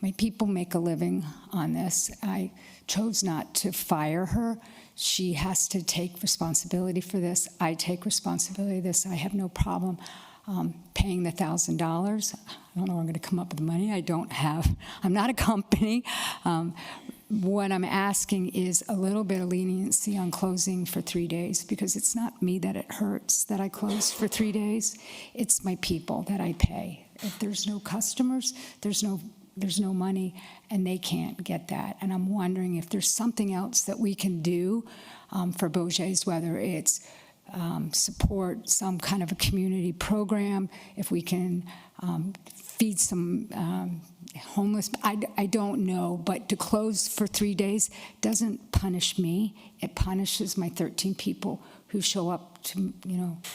Speaker 3: My people make a living on this. I chose not to fire her. She has to take responsibility for this. I take responsibility for this. I have no problem paying the $1,000. I don't know where I'm going to come up with the money. I'm not a company. What I'm asking is a little bit of leniency on closing for 3 days, because it's not me that it hurts that I close for 3 days. It's my people that I pay. If there's no customers, there's no money, and they can't get that. And I'm wondering if there's something else that we can do for Beaugés, whether it's support some kind of a community program, if we can feed some homeless. I don't know, but to close for 3 days doesn't punish me. It punishes my 13 people who show up to,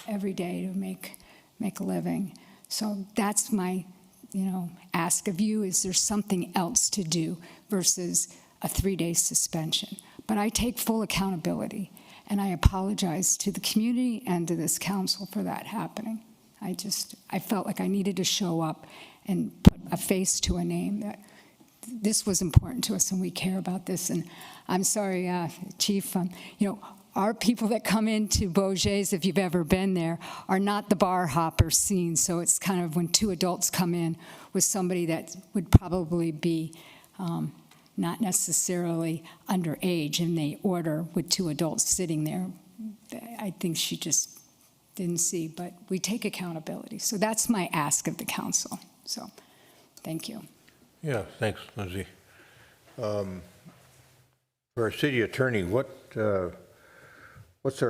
Speaker 3: every day to make a living. So that's my, ask of you. Is there something else to do versus a 3-day suspension? But I take full accountability, and I apologize to the community and to this council for that happening. I felt like I needed to show up and put a face to a name, that this was important to us and we care about this. And I'm sorry, Chief, our people that come into Beaugés, if you've ever been there, are not the bar hopper scene. So it's kind of when two adults come in with somebody that would probably be not necessarily underage, and they order with two adults sitting there. I think she just didn't see, but we take accountability. So that's my ask of the council. So, thank you.
Speaker 1: Yeah, thanks, Lindsay. For our city attorney, what's our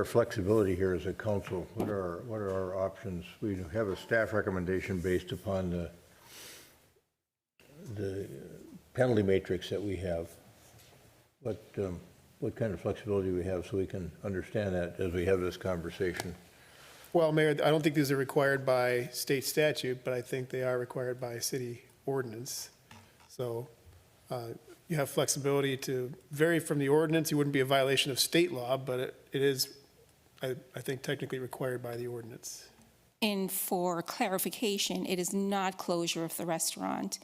Speaker 1: flexibility here as a council? What are our options? We have a staff recommendation based upon the penalty matrix that we have. What kind of flexibility do we have so we can understand that as we have this conversation?
Speaker 9: Well, Mayor, I don't think these are required by state statute, but I think they are required by city ordinance. So you have flexibility to vary from the ordinance. You wouldn't be a violation of state law, but it is, I think, technically required by the ordinance.
Speaker 23: And for clarification, it is not closure of the restaurant.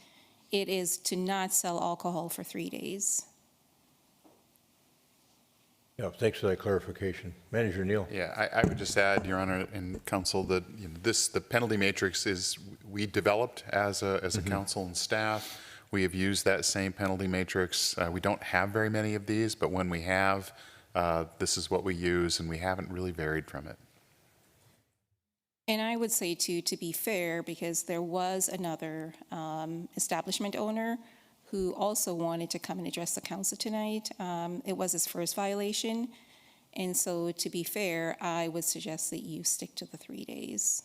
Speaker 23: It is to not sell alcohol for 3 days.
Speaker 1: Yeah, thanks for that clarification. Manager Neal.
Speaker 12: Yeah, I would just add, Your Honor and Council, that the penalty matrix we developed as a council and staff. We have used that same penalty matrix. We don't have very many of these, but when we have, this is what we use, and we haven't really varied from it.
Speaker 23: And I would say, too, to be fair, because there was another establishment owner who also wanted to come and address the council tonight. It was his first violation. And so, to be fair, I would suggest that you stick to the 3 days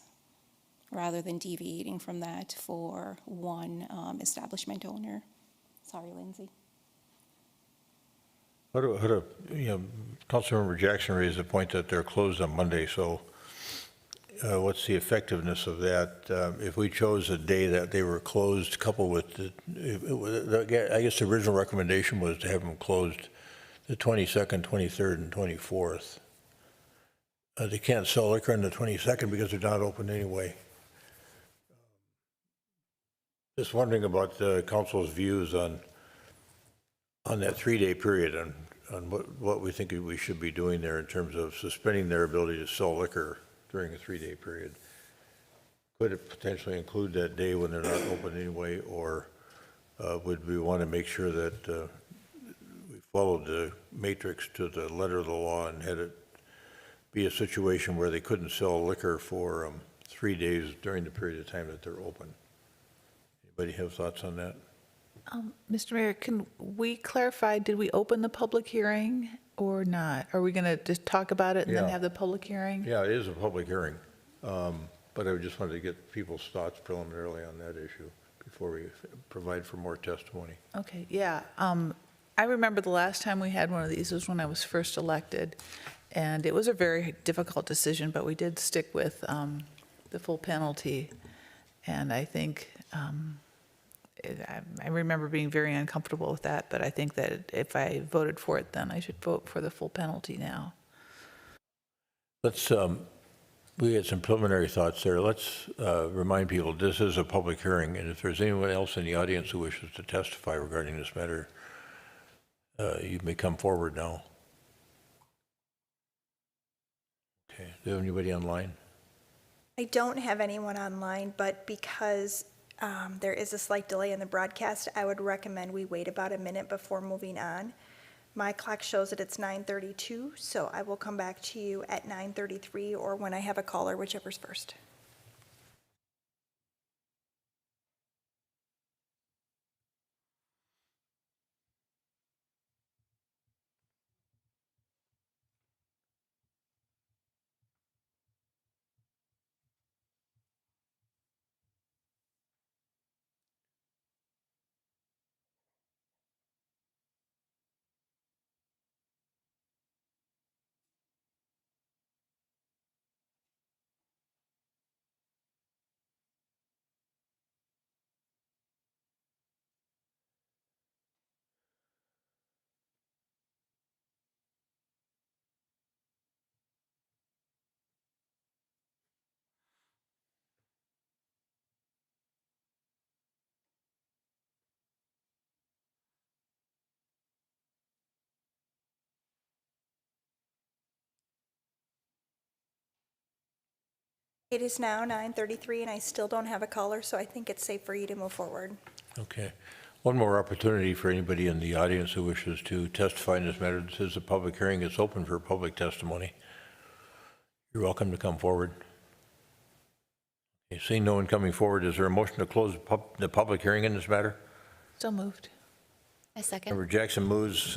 Speaker 23: rather than deviating from that for one establishment owner. Sorry, Lindsay.
Speaker 1: Councilmember Jackson raised the point that they're closed on Monday, so what's the effectiveness of that? If we chose a day that they were closed, coupled with I guess the original recommendation was to have them closed the 22nd, 23rd, and 24th. They can't sell liquor on the 22nd because they're not open anyway. Just wondering about the council's views on on that 3-day period, on what we think we should be doing there in terms of suspending their ability to sell liquor during a 3-day period. Could it potentially include that day when they're not open anyway, or would we want to make sure that we followed the matrix to the letter of the law and had it be a situation where they couldn't sell liquor for 3 days during the period of time that they're open? Anybody have thoughts on that?
Speaker 14: Mr. Mayor, can we clarify, did we open the public hearing or not? Are we going to just talk about it and then
Speaker 1: Yeah.
Speaker 14: have the public hearing?
Speaker 1: Yeah, it is a public hearing, but I just wanted to get people's thoughts preliminarily on that issue before we provide for more testimony.
Speaker 14: Okay, yeah. I remember the last time we had one of these was when I was first elected, and it was a very difficult decision, but we did stick with the full penalty. And I think, I remember being very uncomfortable with that, but I think that if I voted for it then, I should vote for the full penalty now.
Speaker 1: Let's, we had some preliminary thoughts there. Let's remind people, this is a public hearing, and if there's anyone else in the audience who wishes to testify regarding this matter, you may come forward now. Okay, do you have anybody online?
Speaker 4: I don't have anyone online, but because there is a slight delay in the broadcast, I would recommend we wait about a minute before moving on. My clock shows that it's 9:32, so I will come back to you at 9:33 or when I have a caller, whichever's first. It is now 9:33 and I still don't have a caller, so I think it's safe for you to move forward.
Speaker 1: Okay. One more opportunity for anybody in the audience who wishes to testify in this matter. This is a public hearing. It's open for public testimony. You're welcome to come forward. Okay, seeing no one coming forward, is there a motion to close the public hearing in this matter?
Speaker 14: So moved.
Speaker 18: A second.
Speaker 1: Member Jackson moves,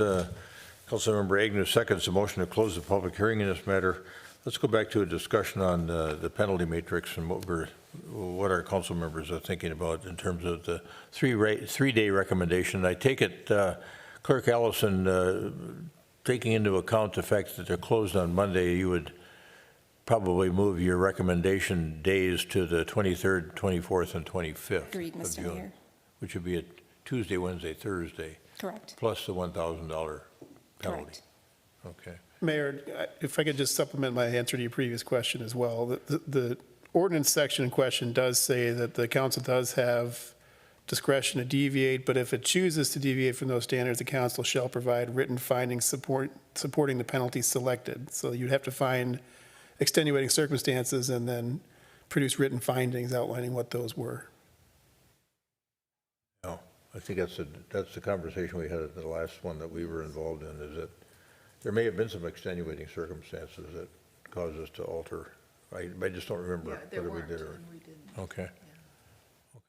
Speaker 1: Councilmember Agnew seconds the motion to close the public hearing in this matter. Let's go back to a discussion on the penalty matrix and what our council members are thinking about in terms of the three-day recommendation. I take it, Clerk Allison, taking into account the fact that they're closed on Monday, you would probably move your recommendation days to the 23rd, 24th, and 25th.
Speaker 15: Agreed,
Speaker 1: of
Speaker 15: Mr.
Speaker 1: June,
Speaker 15: Mayor.
Speaker 1: which would be a Tuesday, Wednesday, Thursday,
Speaker 15: Correct.
Speaker 1: plus the $1,000 penalty.
Speaker 15: Correct.
Speaker 1: Okay.
Speaker 9: Mayor, if I could just supplement my answer to your previous question as well. The ordinance section in question does say that the council does have discretion to deviate, but if it chooses to deviate from those standards, the council shall provide written findings supporting the penalty selected. So you'd have to find extenuating circumstances and then produce written findings outlining what those were.
Speaker 1: No, I think that's the conversation we had at the last one that we were involved in, is that there may have been some extenuating circumstances that caused us to alter. I just don't remember whether we did or. Okay.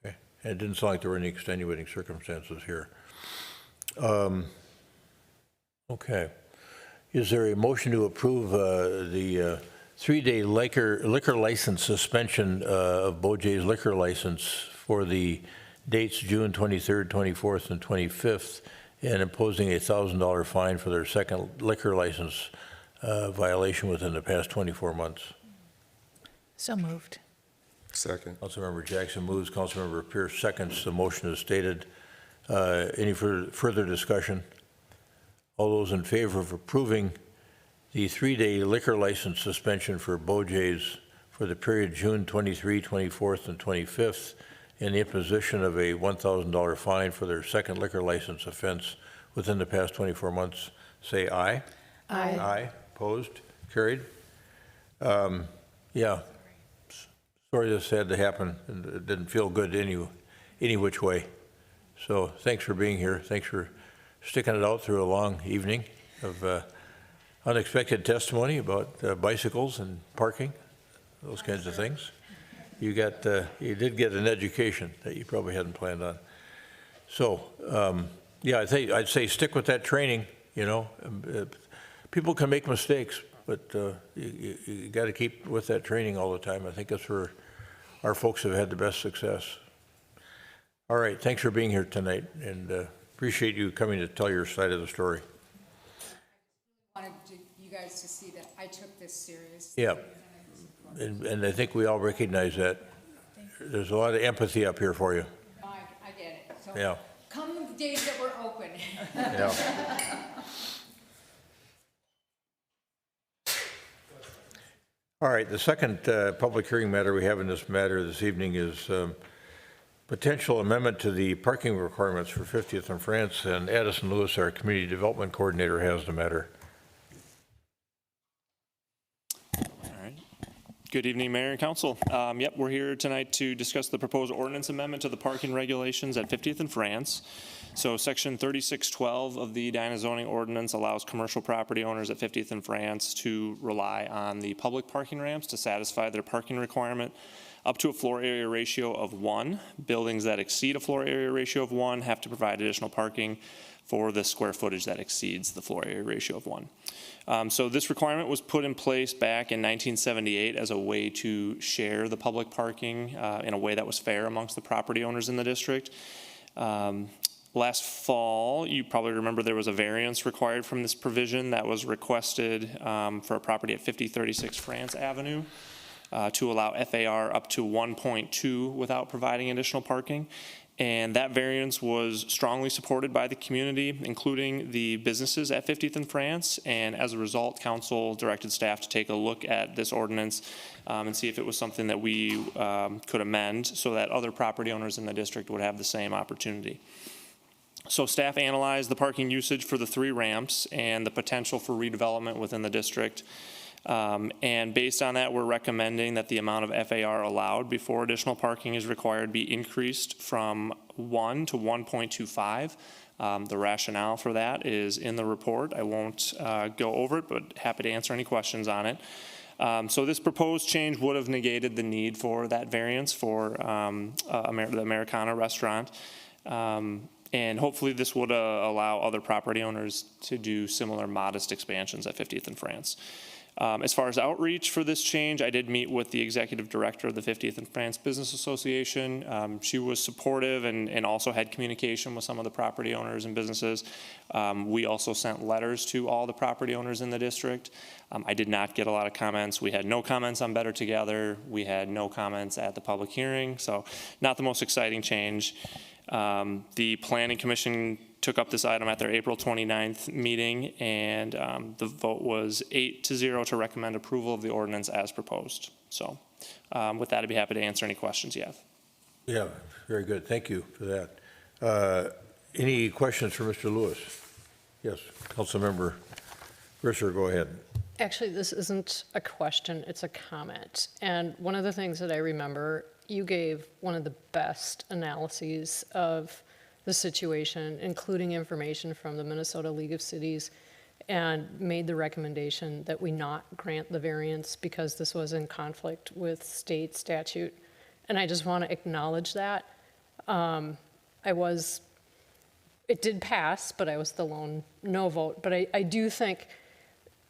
Speaker 1: Okay. And it didn't sound like there were any extenuating circumstances here. Okay. Is there a motion to approve the 3-day liquor license suspension of Bojay's liquor license for the dates June 23rd, 24th, and 25th, and imposing a $1,000 fine for their second liquor license violation within the past 24 months?
Speaker 14: So moved.
Speaker 2: Second.
Speaker 1: Councilmember Jackson moves, Councilmember Pierce seconds. The motion is stated. Any further discussion? All those in favor of approving the 3-day liquor license suspension for Bojay's for the period June 23, 24th, and 25th, and the imposition of a $1,000 fine for their second liquor license offense within the past 24 months, say aye.
Speaker 13: Aye.
Speaker 1: Aye, opposed, carried. Yeah, sorry this had to happen, and it didn't feel good any which way. So thanks for being here. Thanks for sticking it out through a long evening of unexpected testimony about bicycles and parking, those kinds of things. You did get an education that you probably hadn't planned on. So, yeah, I'd say stick with that training, you know. People can make mistakes, but you got to keep with that training all the time. I think that's where our folks have had the best success. All right, thanks for being here tonight, and appreciate you coming to tell your side of the story.
Speaker 3: I wanted you guys to see that I took this seriously.
Speaker 1: Yeah, and I think we all recognize that. There's a lot of empathy up here for you.
Speaker 3: I get it. So
Speaker 1: Yeah.
Speaker 3: come the days that we're open.
Speaker 1: Yeah. All right, the second public hearing matter we have in this matter this evening is potential amendment to the parking requirements for 50th and France, and Addison Lewis, our Community Development Coordinator, has the matter.
Speaker 5: All right. Good evening, Mayor and Council. Yep, we're here tonight to discuss the proposed ordinance amendment to the parking regulations at 50th and France. So Section 3612 of the Edina zoning ordinance allows commercial property owners at 50th and France to rely on the public parking ramps to satisfy their parking requirement up to a floor area ratio of 1. Buildings that exceed a floor area ratio of 1 have to provide additional parking for the square footage that exceeds the floor area ratio of 1. So this requirement was put in place back in 1978 as a way to share the public parking in a way that was fair amongst the property owners in the district. Last fall, you probably remember there was a variance required from this provision that was requested for a property at 5036 France Avenue to allow FAR up to 1.2 without providing additional parking. And that variance was strongly supported by the community, including the businesses at 50th and France. And as a result, council directed staff to take a look at this ordinance and see if it was something that we could amend so that other property owners in the district would have the same opportunity. So staff analyzed the parking usage for the 3 ramps and the potential for redevelopment within the district. And based on that, we're recommending that the amount of FAR allowed before additional parking is required be increased from 1 to 1.25. The rationale for that is in the report. I won't go over it, but happy to answer any questions on it. So this proposed change would have negated the need for that variance for the Americana restaurant. And hopefully this would allow other property owners to do similar modest expansions at 50th and France. As far as outreach for this change, I did meet with the executive director of the 50th and France Business Association. She was supportive and also had communication with some of the property owners and businesses. We also sent letters to all the property owners in the district. I did not get a lot of comments. We had no comments on Better Together. We had no comments at the public hearing, so not the most exciting change. The Planning Commission took up this item at their April 29th meeting, and the vote was 8-0 to recommend approval of the ordinance as proposed. So with that, I'd be happy to answer any questions you have.
Speaker 1: Yeah, very good. Thank you for that. Any questions for Mr. Lewis? Yes, Councilmember Grisser, go ahead.
Speaker 13: Actually, this isn't a question, it's a comment. And one of the things that I remember, you gave one of the best analyses of the situation, including information from the Minnesota League of Cities, and made the recommendation that we not grant the variance because this was in conflict with state statute. And I just want to acknowledge that. It did pass, but I was the lone no vote. But I do think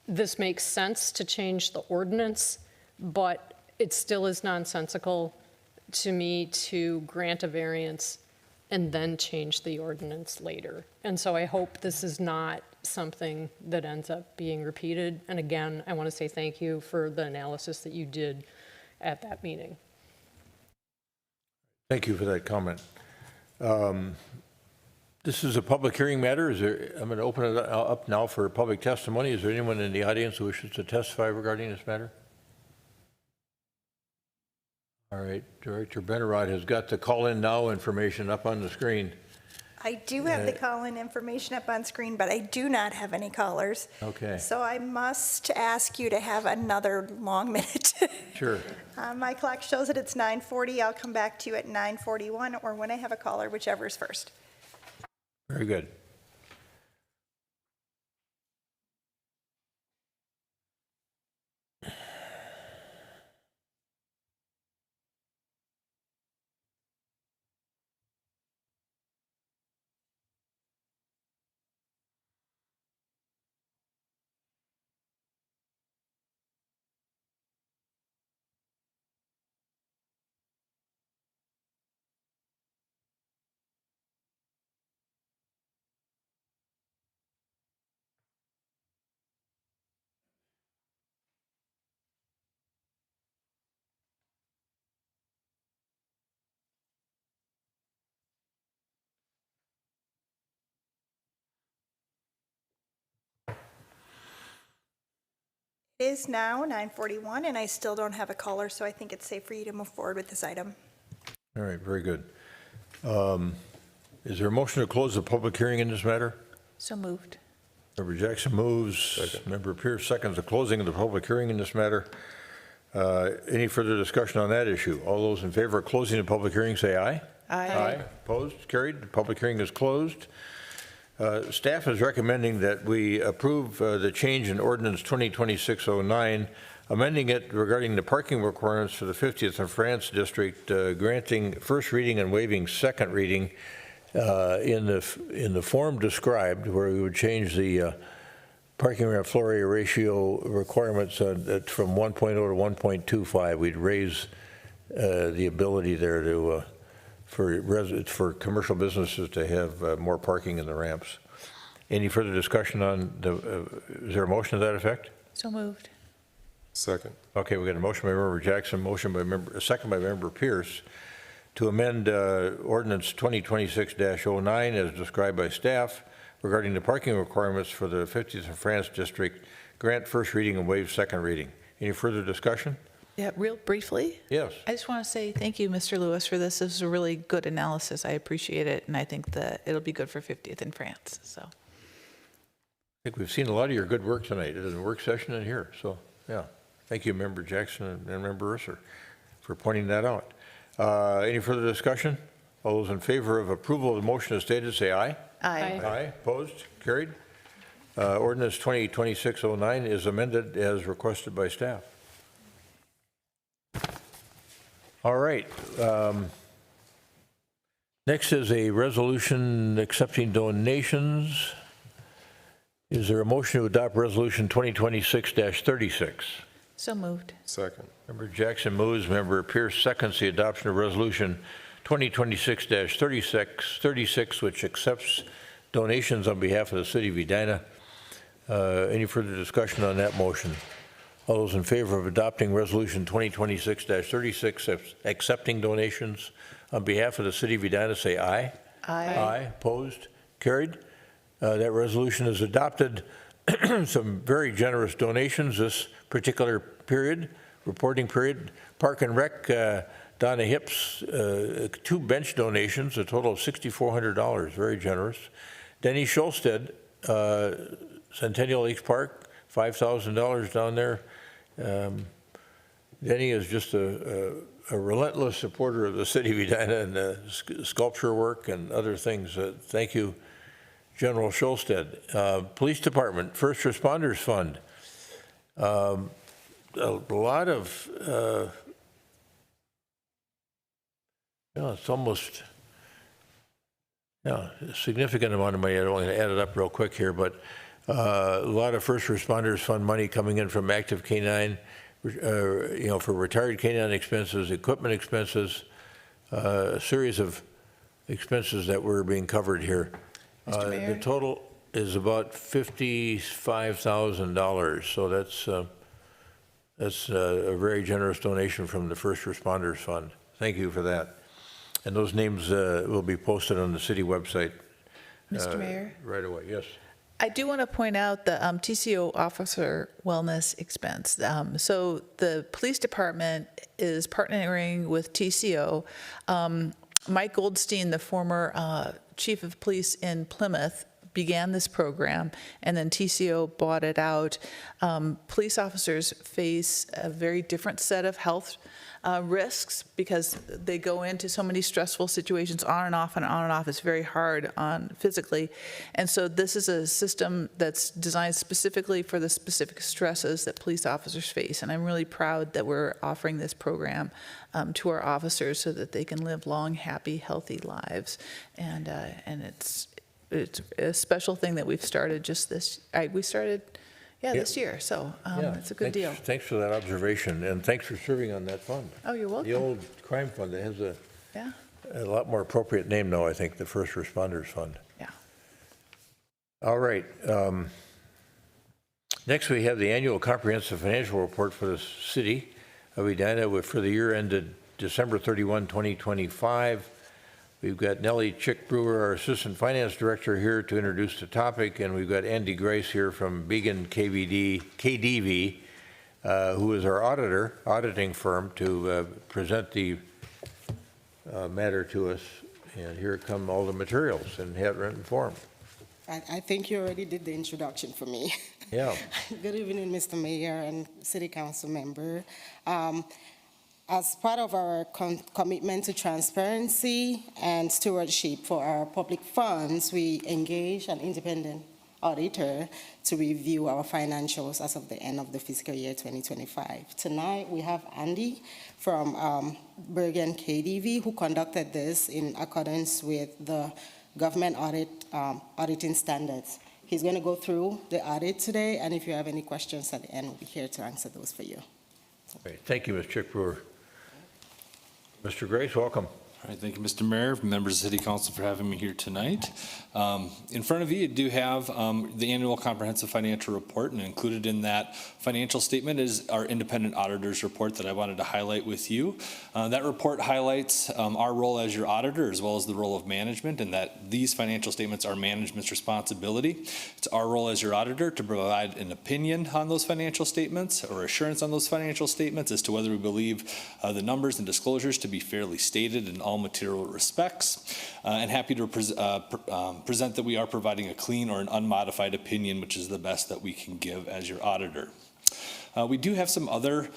Speaker 13: this makes sense to change the ordinance, but it still is nonsensical to me to grant a variance and then change the ordinance later. And so I hope this is not something that ends up being repeated. And again, I want to say thank you for the analysis that you did at that meeting.
Speaker 1: Thank you for that comment. This is a public hearing matter. I'm going to open it up now for public testimony. Is there anyone in the audience who wishes to testify regarding this matter? All right, Director Benarod has got the call-in now information up on the screen.
Speaker 4: I do have the call-in information up on screen, but I do not have any callers.
Speaker 1: Okay.
Speaker 4: So I must ask you to have another long minute.
Speaker 1: Sure.
Speaker 4: My clock shows that it's 9:40. I'll come back to you at 9:41 or when I have a caller, whichever is first.
Speaker 1: Very good.
Speaker 4: It is now 9:41, and I still don't have a caller, so I think it's safe for you to move forward with this item.
Speaker 1: All right, very good. Is there a motion to close the public hearing in this matter?
Speaker 14: So moved.
Speaker 1: Member Jackson moves. Member Pierce seconds the closing of the public hearing in this matter. Any further discussion on that issue? All those in favor of closing the public hearing say aye.
Speaker 14: Aye.
Speaker 1: Opposed? Carried. The public hearing is closed. Staff is recommending that we approve the change in ordinance 2026-09, amending it regarding the parking requirements for the 50th and France district, granting first reading and waiving second reading in the form described, where we would change the parking ramp floor area ratio requirements from 1.0 to 1.25. We'd raise the ability there to for commercial businesses to have more parking in the ramps. Any further discussion on is there a motion to that effect?
Speaker 14: So moved.
Speaker 2: Second.
Speaker 1: Okay, we got a motion by Member Jackson, a second by Member Pierce to amend ordinance 2026-09 as described by staff regarding the parking requirements for the 50th and France district, grant first reading and waive second reading. Any further discussion?
Speaker 14: Yeah, real briefly.
Speaker 1: Yes.
Speaker 14: I just want to say thank you, Mr. Lewis, for this. This is a really good analysis. I appreciate it, and I think that it'll be good for 50th in France. So,
Speaker 1: I think we've seen a lot of your good work tonight in the work session and here. So, yeah, thank you, Member Jackson and Member Urser, for pointing that out. Any further discussion? All those in favor of approval of the motion as stated, say aye.
Speaker 14: aye.
Speaker 1: Aye. Opposed? Carried. Ordinance 2026-09 is amended as requested by staff. All right. Next is a resolution accepting donations. Is there a motion to adopt resolution 2026-36?
Speaker 14: So moved.
Speaker 2: Second.
Speaker 1: Member Jackson moves. Member Pierce seconds the adoption of resolution 2026-36, which accepts donations on behalf of the city of Edina. Any further discussion on that motion? All those in favor of adopting resolution 2026-36, accepting donations on behalf of the city of Edina, say aye.
Speaker 14: Aye.
Speaker 1: Opposed? Carried. That resolution is adopted. Some very generous donations this particular period, reporting period. Park and Rec, Donna Hips, 2 bench donations, a total of $6,400, very generous. Denny Scholstead, Centennial Lakes Park, $5,000 down there. Denny is just a relentless supporter of the city of Edina and sculpture work and other things. Thank you, General Scholstead. Police Department, First Responders Fund. A lot of, it's almost, a significant amount of money. I don't want to add it up real quick here, but a lot of First Responders Fund money coming in from active canine, for retired canine expenses, equipment expenses, a series of expenses that were being covered here.
Speaker 14: Mr. Mayor?
Speaker 1: The total is about $55,000, so that's a very generous donation from the First Responders Fund. Thank you for that. And those names will be posted on the city website.
Speaker 14: Mr. Mayor?
Speaker 1: Right away, yes.
Speaker 14: I do want to point out the TCO officer wellness expense. So the police department is partnering with TCO Mike Goldstein, the former chief of police in Plymouth, began this program, and then TCO bought it out. Police officers face a very different set of health risks because they go into so many stressful situations on and off and on and off. It's very hard on physically. And so this is a system that's designed specifically for the specific stresses that police officers face. And I'm really proud that we're offering this program to our officers so that they can live long, happy, healthy lives. And it's a special thing that we've started just this, this year. So it's a good deal.
Speaker 1: Thanks for that observation, and thanks for serving on that fund.
Speaker 14: Oh, you're welcome.
Speaker 1: The old crime fund, it has a lot more appropriate name now, I think, the First Responders Fund.
Speaker 14: Yeah.
Speaker 1: All right. Next, we have the annual comprehensive financial report for the city of Edina for the year ended December 31, 2025. We've got Nellie Chick-Brewer, our Assistant Finance Director, here to introduce the topic, and we've got Andy Grace here from Began KDV, who is our auditing firm, to present the matter to us. And here come all the materials in handwritten form.
Speaker 7: I think you already did the introduction for me.
Speaker 1: Yeah.
Speaker 7: Good evening, Mr. Mayor and City Council member. As part of our commitment to transparency and stewardship for our public funds, we engage an independent auditor to review our financials as of the end of the fiscal year 2025. Tonight, we have Andy from Bergen KDV, who conducted this in accordance with the government auditing standards. He's going to go through the audit today, and if you have any questions at the end, we'll be here to answer those for you.
Speaker 1: Great. Thank you, Ms. Chick-Brewer. Mr. Grace, welcome.
Speaker 21: All right, thank you, Mr. Mayor, members of the City Council for having me here tonight. In front of you do have the annual comprehensive financial report, and included in that financial statement is our independent auditor's report that I wanted to highlight with you. That report highlights our role as your auditor as well as the role of management, and that these financial statements are management's responsibility. It's our role as your auditor to provide an opinion on those financial statements or assurance on those financial statements as to whether we believe the numbers and disclosures to be fairly stated in all material respects, and happy to present that we are providing a clean or an unmodified opinion, which is the best that we can give as your auditor. We do have some other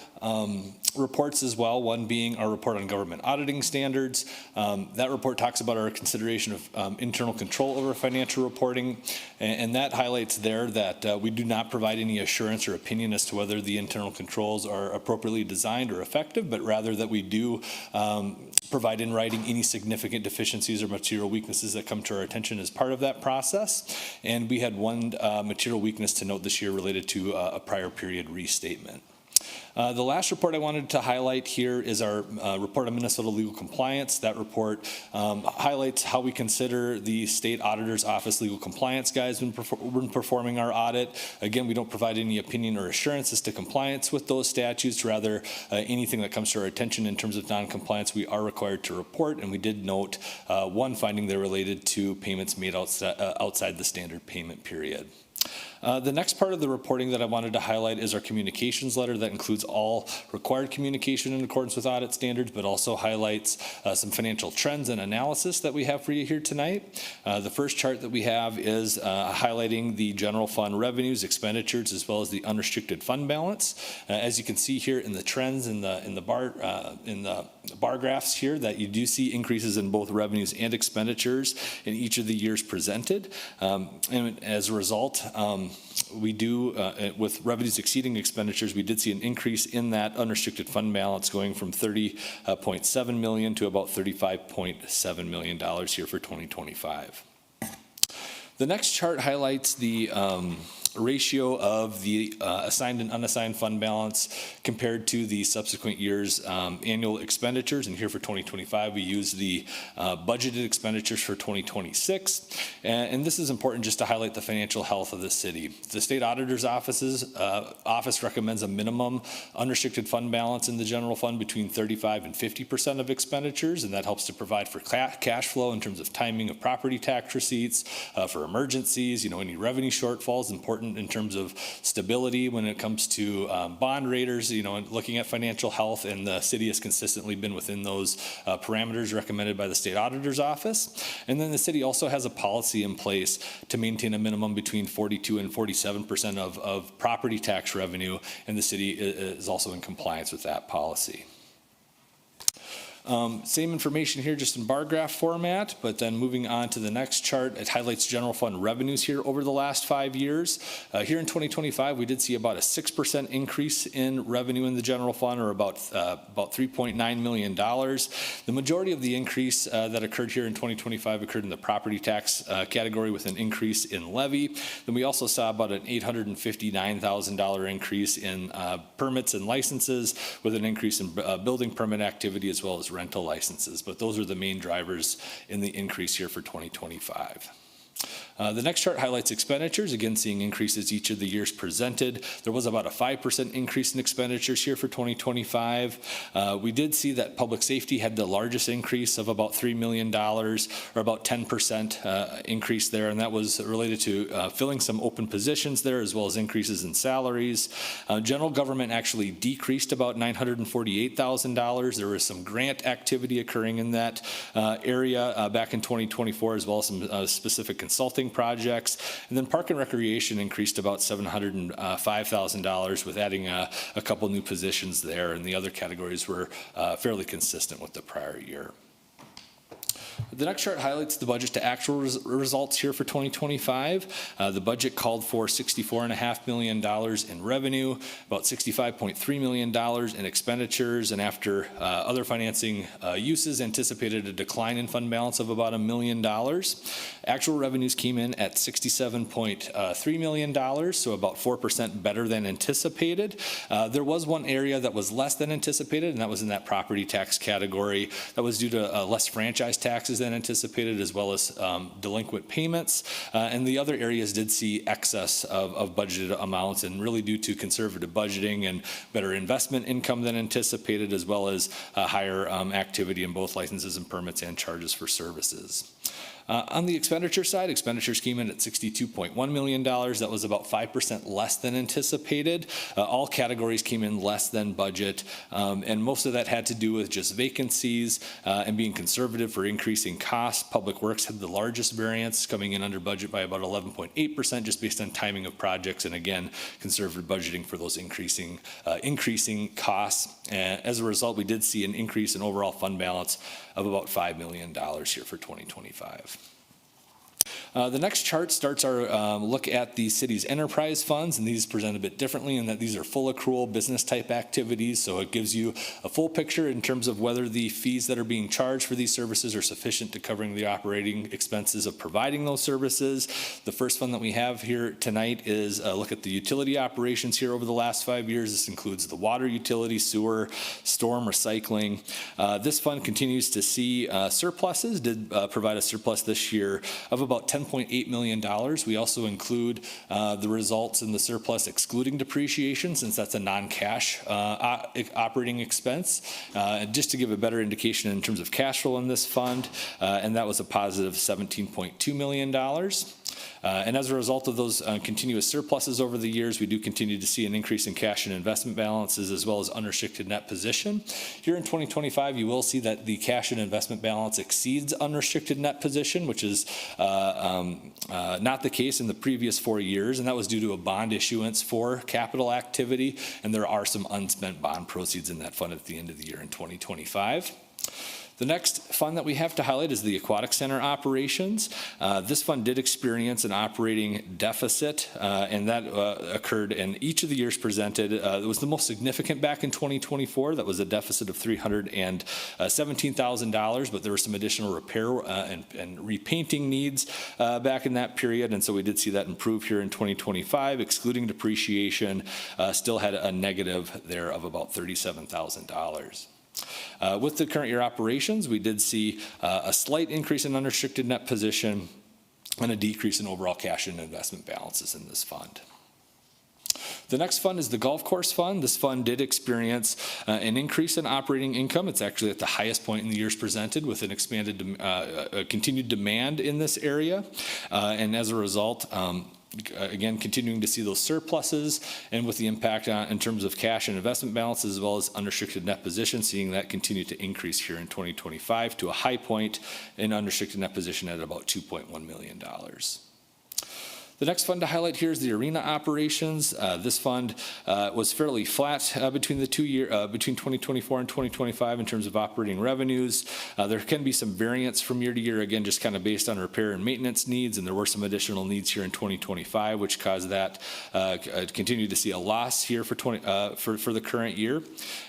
Speaker 21: reports as well, one being our report on government auditing standards. That report talks about our consideration of internal control over financial reporting, and that highlights there that we do not provide any assurance or opinion as to whether the internal controls are appropriately designed or effective, but rather that we do provide in writing any significant deficiencies or material weaknesses that come to our attention as part of that process. And we had one material weakness to note this year related to a prior period restatement. The last report I wanted to highlight here is our report on Minnesota legal compliance. That report highlights how we consider the state auditor's office legal compliance guides when performing our audit. Again, we don't provide any opinion or assurance as to compliance with those statutes. Rather, anything that comes to our attention in terms of non-compliance, we are required to report. And we did note one finding there related to payments made outside the standard payment period. The next part of the reporting that I wanted to highlight is our communications letter that includes all required communication in accordance with audit standards, but also highlights some financial trends and analysis that we have for you here tonight. The first chart that we have is highlighting the general fund revenues, expenditures, as well as the unrestricted fund balance. As you can see here in the trends in the bar graphs here, that you do see increases in both revenues and expenditures in each of the years presented. And as a result, we do, with revenues exceeding expenditures, we did see an increase in that unrestricted fund balance going from $30.7 million to about $35.7 million here for 2025. The next chart highlights the ratio of the assigned and unassigned fund balance compared to the subsequent year's annual expenditures. And here for 2025, we use the budgeted expenditures for 2026. And this is important just to highlight the financial health of the city. The state auditor's office recommends a minimum unrestricted fund balance in the general fund between 35 and 50% of expenditures, and that helps to provide for cash flow in terms of timing of property tax receipts, for emergencies, any revenue shortfalls. Important important in terms of stability when it comes to bond raters, you know, and looking at financial health, and the city has consistently been within those parameters recommended by the state auditor's office. And then the city also has a policy in place to maintain a minimum between 42 and 47% of property tax revenue, and the city is also in compliance with that policy. Same information here, just in bar graph format, but then moving on to the next chart, it highlights general fund revenues here over the last 5 years. Here in 2025, we did see about a 6% increase in revenue in the general fund, or about $3.9 million. The majority of the increase that occurred here in 2025 occurred in the property tax category, with an increase in levy. Then we also saw about an $859,000 increase in permits and licenses, with an increase in building permit activity as well as rental licenses. But those are the main drivers in the increase here for 2025. The next chart highlights expenditures, again seeing increases each of the years presented. There was about a 5% increase in expenditures here for 2025. We did see that public safety had the largest increase of about $3 million, or about 10% increase there, and that was related to filling some open positions there, as well as increases in salaries. General government actually decreased about $948,000. There was some grant activity occurring in that area back in 2024, as well as some specific consulting projects. And then park and recreation increased about $705,000, with adding a couple new positions there, and the other categories were fairly consistent with the prior year. The next chart highlights the budget to actual results here for 2025. The budget called for $64.5 million in revenue, about $65.3 million in expenditures, and after other financing uses, anticipated a decline in fund balance of about $1 million. Actual revenues came in at $67.3 million, so about 4% better than anticipated. There was one area that was less than anticipated, and that was in that property tax category. That was due to less franchise taxes than anticipated, as well as delinquent payments. And the other areas did see excess of budgeted amounts, and really due to conservative budgeting and better investment income than anticipated, as well as higher activity in both licenses and permits and charges for services. On the expenditure side, expenditures came in at $62.1 million. That was about 5% less than anticipated. All categories came in less than budget, and most of that had to do with just vacancies and being conservative for increasing costs. Public Works had the largest variance, coming in under budget by about 11.8%, just based on timing of projects, and again, conservative budgeting for those increasing costs. And as a result, we did see an increase in overall fund balance of about $5 million here for 2025. The next chart starts our look at the city's enterprise funds, and these present a bit differently in that these are full accrual business type activities, so it gives you a full picture in terms of whether the fees that are being charged for these services are sufficient to covering the operating expenses of providing those services. The first fund that we have here tonight is a look at the utility operations here over the last 5 years. This includes the water utility, sewer, storm, recycling. This fund continues to see surpluses, did provide a surplus this year of about $10.8 million. We also include the results in the surplus excluding depreciation, since that's a non-cash operating expense, just to give a better indication in terms of cash flow in this fund, and that was a positive $17.2 million. And as a result of those continuous surpluses over the years, we do continue to see an increase in cash and investment balances, as well as unrestricted net position. Here in 2025, you will see that the cash and investment balance exceeds unrestricted net position, which is not the case in the previous 4 years, and that was due to a bond issuance for capital activity, and there are some unspent bond proceeds in that fund at the end of the year in 2025. The next fund that we have to highlight is the Aquatic Center operations. This fund did experience an operating deficit, and that occurred in each of the years presented. It was the most significant back in 2024. That was a deficit of $317,000, but there were some additional repair and repainting needs back in that period, and so we did see that improve here in 2025. Excluding depreciation, still had a negative there of about $37,000. With the current year operations, we did see a slight increase in unrestricted net position and a decrease in overall cash and investment balances in this fund. The next fund is the Golf Course Fund. This fund did experience an increase in operating income. It's actually at the highest point in the years presented, with an expanded continued demand in this area. And as a result, again, continuing to see those surpluses, and with the impact in terms of cash and investment balances, as well as unrestricted net position, seeing that continue to increase here in 2025 to a high point in unrestricted net position at about $2.1 million. The next fund to highlight here is the arena operations. This fund was fairly flat between 2024 and 2025 in terms of operating revenues. There can be some variance from year to year, again, just kind of based on repair and maintenance needs, and there were some additional needs here in 2025, which caused that continue to see a loss here for the current year.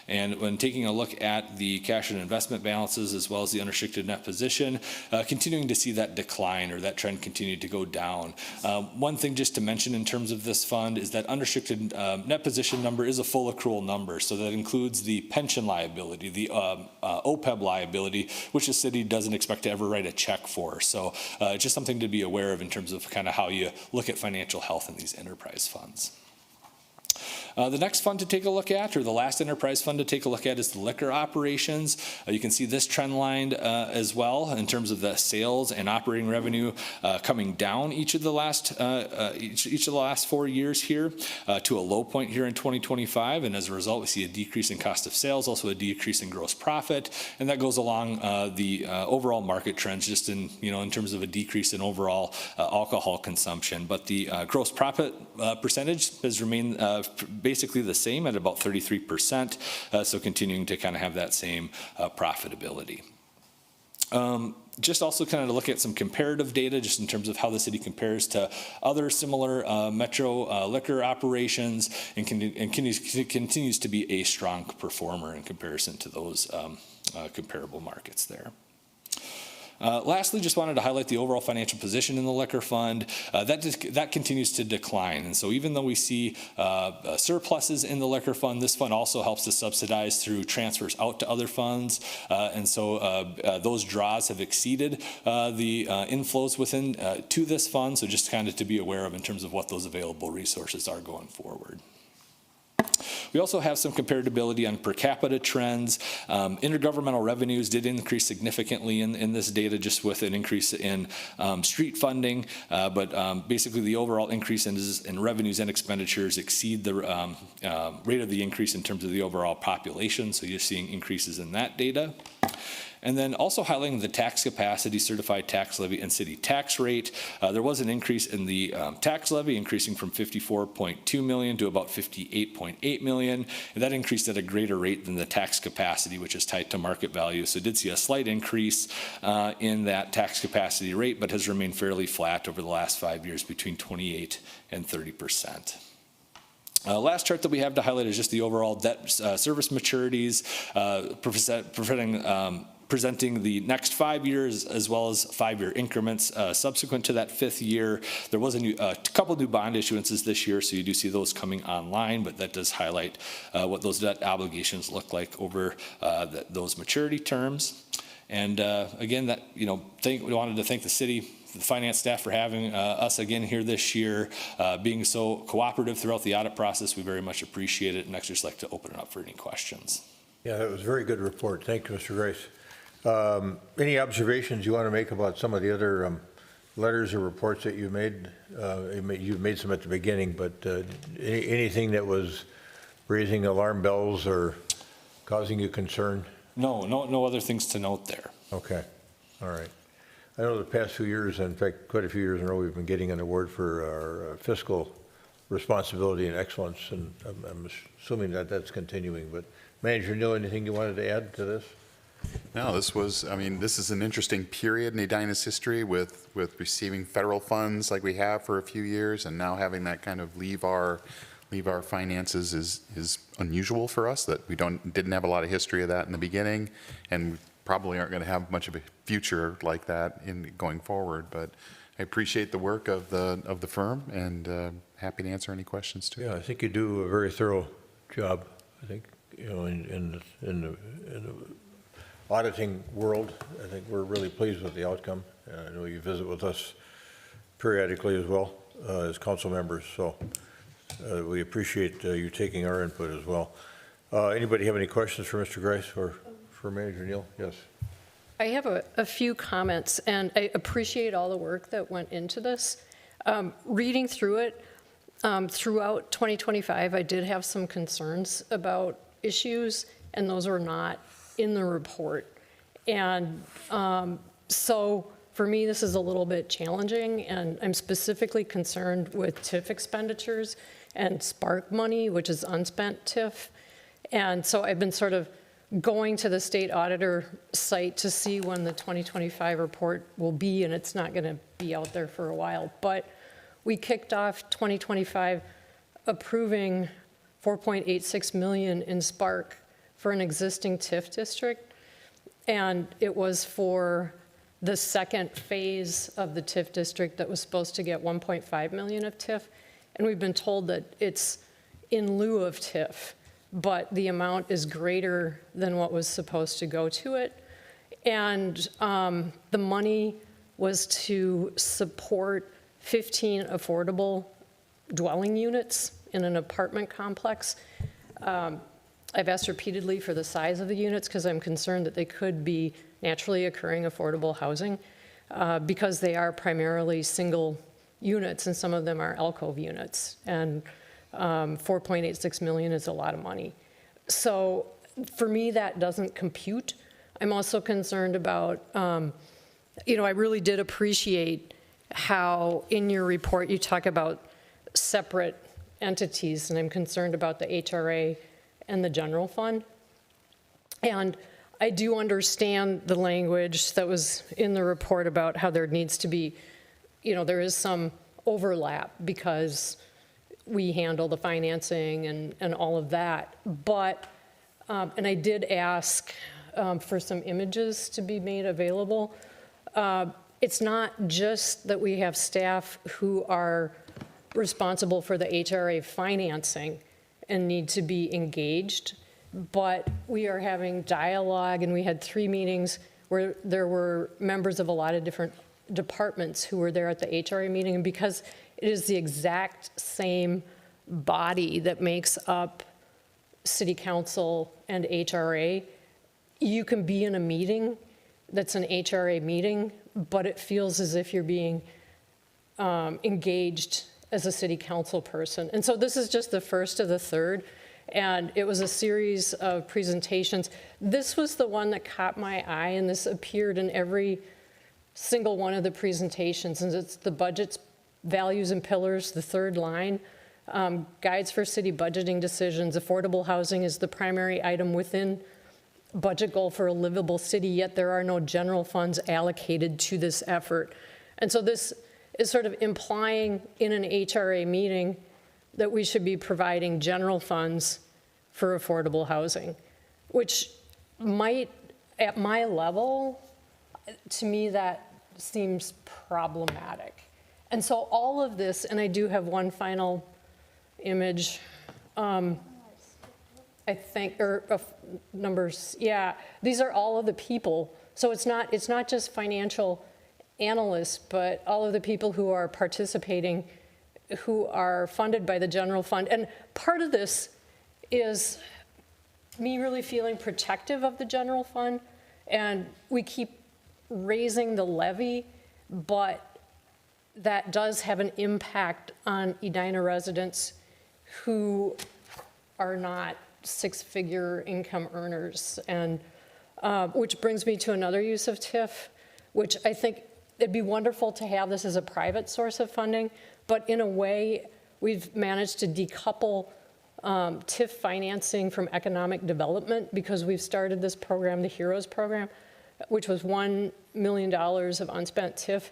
Speaker 21: And when taking a look at the cash and investment balances as well as the unrestricted net position, continuing to see that decline or that trend continue to go down. One thing just to mention in terms of this fund is that unrestricted net position number is a full accrual number. So that includes the pension liability, the OPEB liability, which the city doesn't expect to ever write a check for. So just something to be aware of in terms of kind of how you look at financial health in these enterprise funds. The next fund to take a look at, or the last enterprise fund to take a look at, is the liquor operations. You can see this trend line as well in terms of the sales and operating revenue coming down each of the last 4 years here to a low point here in 2025, and as a result, we see a decrease in cost of sales, also a decrease in gross profit, and that goes along the overall market trends, just in terms of a decrease in overall alcohol consumption. But the gross profit percentage has remained basically the same at about 33%, so continuing to kind of have that same profitability. Just also kind of to look at some comparative data just in terms of how the city compares to other similar metro liquor operations, and continues to be a strong performer in comparison to those comparable markets there. Lastly, just wanted to highlight the overall financial position in the liquor fund. That continues to decline. And so even though we see surpluses in the liquor fund, this fund also helps to subsidize through transfers out to other funds. And so those draws have exceeded the inflows within to this fund. So just kind of to be aware of in terms of what those available resources are going forward. We also have some comparability on per capita trends. Intergovernmental revenues did increase significantly in this data, just with an increase in street funding, but basically the overall increase in revenues and expenditures exceed the rate of the increase in terms of the overall population, so you're seeing increases in that data. And then also highlighting the tax capacity, certified tax levy, and city tax rate. There was an increase in the tax levy, increasing from 54.2 million to about 58.8 million. And that increased at a greater rate than the tax capacity, which is tied to market value. So did see a slight increase in that tax capacity rate, but has remained fairly flat over the last 5 years between 28 and 30%. Last chart that we have to highlight is just the overall debt service maturities, presenting the next 5 years as well as 5-year increments subsequent to that 5th year. There was a couple new bond issuances this year, so you do see those coming online, but that does highlight what those debt obligations look like over those maturity terms. And again, we wanted to thank the city, the finance staff, for having us again here this year, being so cooperative throughout the audit process. We very much appreciate it, and next just like to open it up for any questions.
Speaker 1: Yeah, that was a very good report. Thank you, Mr. Grace. Any observations you want to make about some of the other letters or reports that you made? You've made some at the beginning, but anything that was raising alarm bells or causing you concern?
Speaker 21: No other things to note there.
Speaker 1: Okay, all right. I know the past few years, in fact, quite a few years in a row, we've been getting an award for our fiscal responsibility and excellence, and I'm assuming that that's continuing. But Manager Neal, anything you wanted to add to this?
Speaker 12: No, this is an interesting period in Edina's history with receiving federal funds like we have for a few years, and now having that kind of leave our finances is unusual for us, that we didn't have a lot of history of that in the beginning, and we probably aren't going to have much of a future like that in going forward. But I appreciate the work of the firm, and happy to answer any questions too.
Speaker 1: Yeah, I think you do a very thorough job. I think in the auditing world, I think we're really pleased with the outcome. I know you visit with us periodically as well as council members, so we appreciate you taking our input as well. Anybody have any questions for Mr. Grice or for Manager Neal? Yes.
Speaker 13: I have a few comments, and I appreciate all the work that went into this. Reading through it, throughout 2025, I did have some concerns about issues, and those were not in the report. And so for me, this is a little bit challenging, and I'm specifically concerned with TIF expenditures and Spark money, which is unspent TIF. And so I've been sort of going to the state auditor site to see when the 2025 report will be, and it's not going to be out there for a while. But we kicked off 2025 approving $4.86 million in Spark for an existing TIF district, and it was for the second phase of the TIF district that was supposed to get 1.5 million of TIF, and we've been told that it's in lieu of TIF, but the amount is greater than what was supposed to go to it. And the money was to support 15 affordable dwelling units in an apartment complex. I've asked repeatedly for the size of the units because I'm concerned that they could be naturally occurring affordable housing because they are primarily single units, and some of them are alcove units. And 4.86 million is a lot of money. So for me, that doesn't compute. I'm also concerned about, I really did appreciate how in your report you talk about separate entities, and I'm concerned about the HRA and the general fund. And I do understand the language that was in the report about how there needs to be, there is some overlap because we handle the financing and all of that. But, and I did ask for some images to be made available. It's not just that we have staff who are responsible for the HRA financing and need to be engaged, but we are having dialogue, and we had 3 meetings where there were members of a lot of different departments who were there at the HRA meeting, and because it is the exact same body that makes up City Council and HRA, you can be in a meeting that's an HRA meeting, but it feels as if you're being engaged as a City Council person. And so this is just the first of the third, and it was a series of presentations. This was the one that caught my eye, and this appeared in every single one of the presentations, and it's the budgets, values and pillars, the third line, guides for city budgeting decisions. Affordable housing is the primary item within budget goal for a livable city, yet there are no general funds allocated to this effort. And so this is sort of implying in an HRA meeting that we should be providing general funds for affordable housing, which might, at my level, to me that seems problematic. And so all of this, and I do have one final image, I think, or numbers, yeah, these are all of the people. So it's not just financial analysts, but all of the people who are participating, who are funded by the general fund. And part of this is me really feeling protective of the general fund, and we keep raising the levy, but that does have an impact on Edina residents who are not 6-figure income earners. And which brings me to another use of TIF, which I think it'd be wonderful to have this as a private source of funding, but in a way, we've managed to decouple TIF financing from economic development because we've started this program, the HEROES program, which was $1 million of unspent TIF,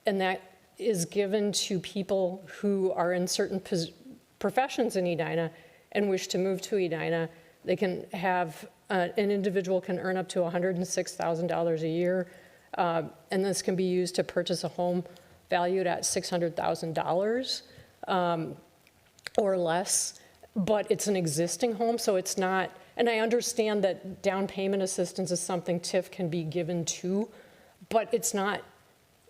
Speaker 13: and that is given to people who are in certain professions in Edina and wish to move to Edina. They can have, an individual can earn up to $106,000 a year, and this can be used to purchase a home valued at $600,000 or less, but it's an existing home, so it's not, and I understand that down payment assistance is something TIF can be given to, but it's not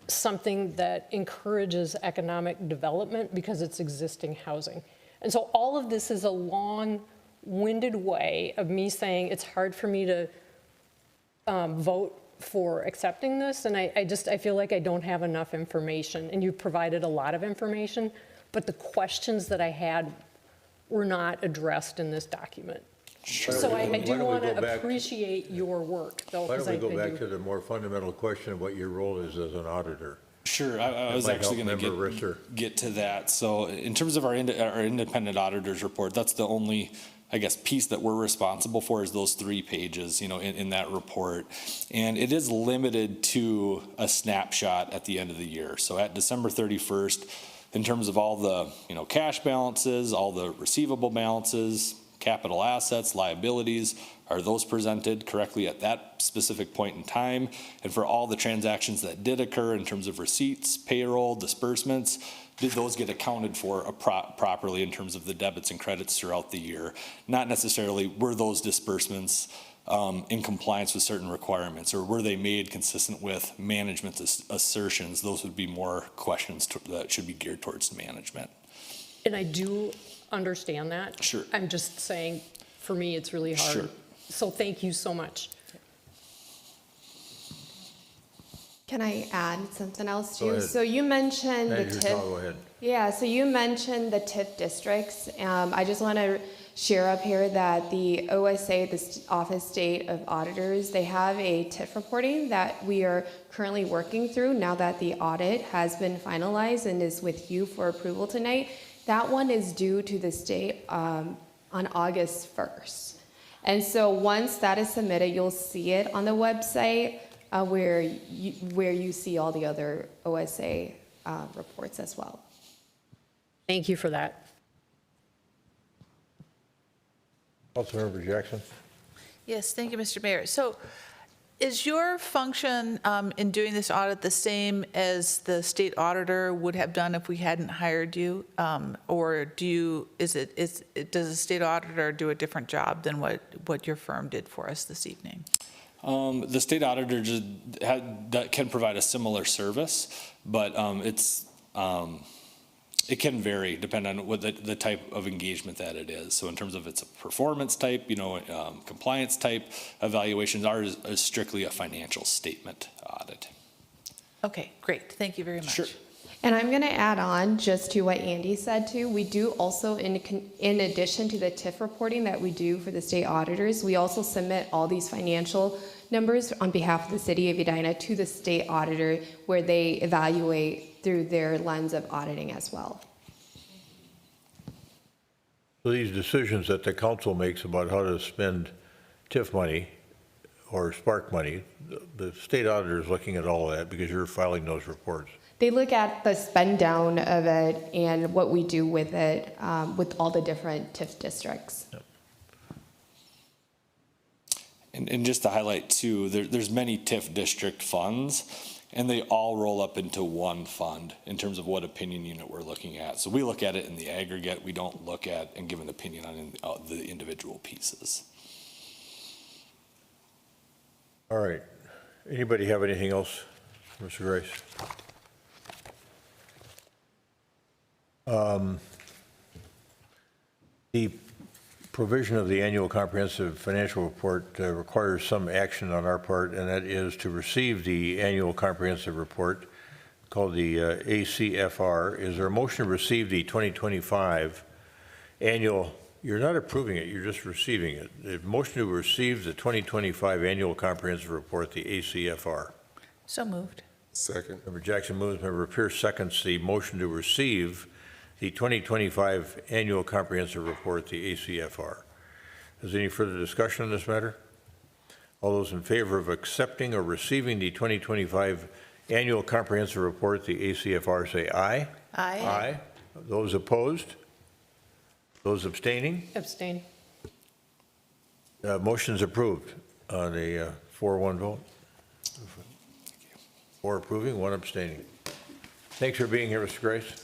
Speaker 13: something that encourages economic development because it's existing housing. And so all of this is a long-winded way of me saying it's hard for me to vote for accepting this, and I feel like I don't have enough information, and you've provided a lot of information, but the questions that I had were not addressed in this document. So I do want to appreciate your work, though.
Speaker 1: Why don't we go back to the more fundamental question of what your role is as an auditor?
Speaker 21: Sure, I was actually going to get to that. So in terms of our independent auditors report, that's the only, I guess, piece that we're responsible for is those 3 pages, in that report. And it is limited to a snapshot at the end of the year. So at December 31st, in terms of all the, cash balances, all the receivable balances, capital assets, liabilities, are those presented correctly at that specific point in time? And for all the transactions that did occur in terms of receipts, payroll, disbursements, did those get accounted for properly in terms of the debits and credits throughout the year? Not necessarily were those disbursements in compliance with certain requirements, or were they made consistent with management's assertions? Those would be more questions that should be geared towards management.
Speaker 13: And I do understand that.
Speaker 21: Sure.
Speaker 13: I'm just saying, for me, it's really hard.
Speaker 21: Sure.
Speaker 13: So thank you so much.
Speaker 8: Can I add something else
Speaker 1: Go
Speaker 8: too?
Speaker 1: ahead.
Speaker 8: So you mentioned the
Speaker 1: Manager,
Speaker 8: TIF.
Speaker 1: go ahead.
Speaker 8: Yeah, so you mentioned the TIF districts. I just want to share up here that the OSA, the Office State of Auditors, they have a TIF reporting that we are currently working through now that the audit has been finalized and is with you for approval tonight. That one is due to the state on August 1st. And so once that is submitted, you'll see it on the website where you see all the other OSA reports as well.
Speaker 13: Thank you for that.
Speaker 1: Councilmember Jackson?
Speaker 14: Yes, thank you, Mr. Mayor. So is your function in doing this audit the same as the state auditor would have done if we hadn't hired you? Or does the state auditor do a different job than what your firm did for us this evening?
Speaker 21: The state auditor that can provide a similar service, but it can vary depending on what the type of engagement that it is. So in terms of its performance type, compliance type evaluations, ours is strictly a financial statement audit.
Speaker 14: Okay, great. Thank you very much.
Speaker 21: Sure.
Speaker 8: And I'm going to add on just to what Andy said too. We do also, in addition to the TIF reporting that we do for the state auditors, we also submit all these financial numbers on behalf of the city of Edina to the state auditor, where they evaluate through their lens of auditing as well.
Speaker 1: So these decisions that the council makes about how to spend TIF money or Spark money, the state auditor is looking at all of that because you're filing those reports.
Speaker 8: They look at the spend down of it and what we do with it with all the different TIF districts.
Speaker 1: Yep.
Speaker 21: And just to highlight too, there's many TIF district funds, and they all roll up into one fund in terms of what opinion unit we're looking at. So we look at it in the aggregate. We don't look at and give an opinion on the individual pieces.
Speaker 1: All right. Anybody have anything else, Mr. Grace? The provision of the annual comprehensive financial report requires some action on our part, and that is to receive the annual comprehensive report called the ACFR. Is there a motion to receive the 2025 annual? You're not approving it, you're just receiving it. The motion to receive the 2025 annual comprehensive report, the ACFR.
Speaker 14: So moved.
Speaker 2: Second.
Speaker 1: Member Jackson moves, Member Pierce seconds the motion to receive the 2025 Annual Comprehensive Report, the ACFR. Is there any further discussion on this matter? All those in favor of accepting or receiving the 2025 Annual Comprehensive Report, the ACFR, say aye.
Speaker 14: Aye.
Speaker 1: Aye. Those opposed? Those abstaining?
Speaker 13: Abstain.
Speaker 1: Motion is approved on a 4-1 vote. 4 approving, 1 abstaining. Thanks for being here, Mr. Grace.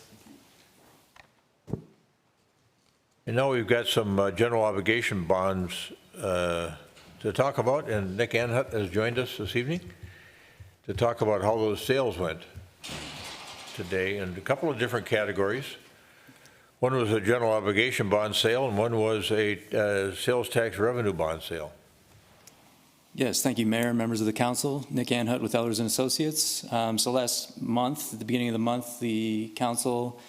Speaker 1: And now we've got some general obligation bonds to talk about, and Nick Anhut has joined us this evening to talk about how those sales went today in a couple of different categories. One was a general obligation bond sale, and one was a sales tax revenue bond sale.
Speaker 6: Yes, thank you, Mayor, members of the council. Nick Anhut with Elders and Associates. So last month, at the beginning of the month, the council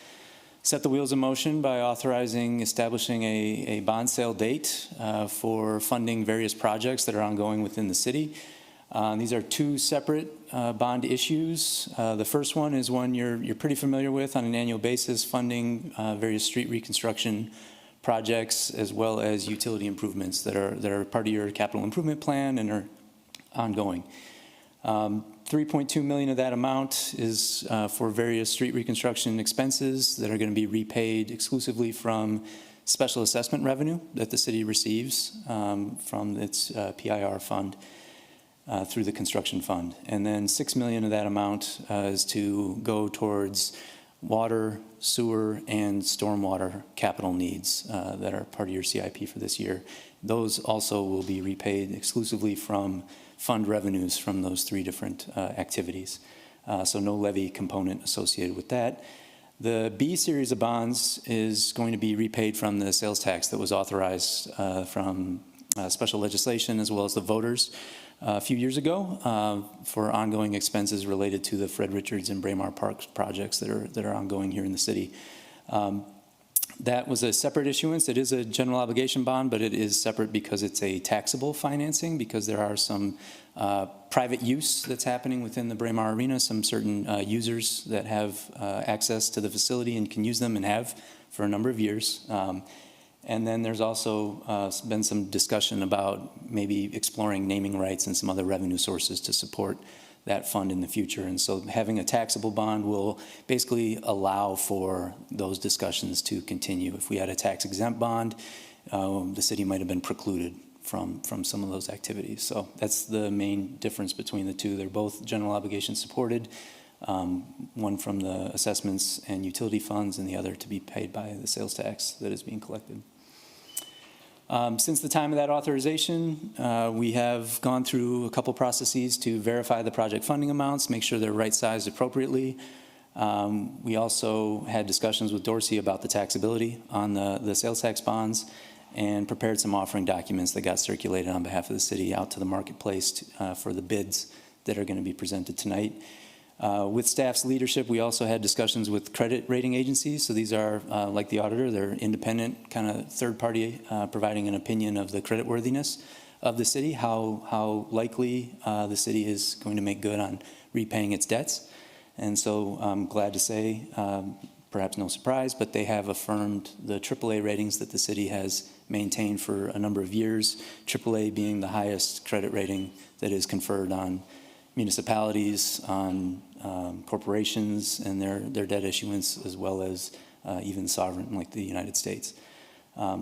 Speaker 6: set the wheels in motion by establishing a bond sale date for funding various projects that are ongoing within the city. These are two separate bond issues. The first one is one you're pretty familiar with on an annual basis, funding various street reconstruction projects as well as utility improvements that are part of your capital improvement plan and are ongoing. 3.2 million of that amount is for various street reconstruction expenses that are going to be repaid exclusively from special assessment revenue that the city receives from its PIR fund through the construction fund. And then 6 million of that amount is to go towards water, sewer, and stormwater capital needs that are part of your CIP for this year. Those also will be repaid exclusively from fund revenues from those three different activities. So no levy component associated with that. The B series of bonds is going to be repaid from the sales tax that was authorized from special legislation as well as the voters a few years ago for ongoing expenses related to the Fred Richards and Braemar Parks projects that are ongoing here in the city. That was a separate issuance. It is a general obligation bond, but it is separate because it's a taxable financing, because there are some private use that's happening within the Braemar Arena, some certain users that have access to the facility and can use them and have for a number of years. And then there's also been some discussion about maybe exploring naming rights and some other revenue sources to support that fund in the future. And so having a taxable bond will basically allow for those discussions to continue. If we had a tax exempt bond, the city might have been precluded from some of those activities. So that's the main difference between the two. They're both general obligation supported, one from the assessments and utility funds and the other to be paid by the sales tax that is being collected. Since the time of that authorization, we have gone through a couple processes to verify the project funding amounts, make sure they're right-sized appropriately. We also had discussions with Dorsey about the taxability on the sales tax bonds and prepared some offering documents that got circulated on behalf of the city out to the marketplace for the bids that are going to be presented tonight. With staff's leadership, we also had discussions with credit rating agencies. So these are, like the auditor, they're independent, kind of third party, providing an opinion of the creditworthiness of the city, how likely the city is going to make good on repaying its debts. And so I'm glad to say, perhaps no surprise, but they have affirmed the AAA ratings that the city has maintained for a number of years, AAA being the highest credit rating that is conferred on municipalities, on corporations and their debt issuance, as well as even sovereign like the United States.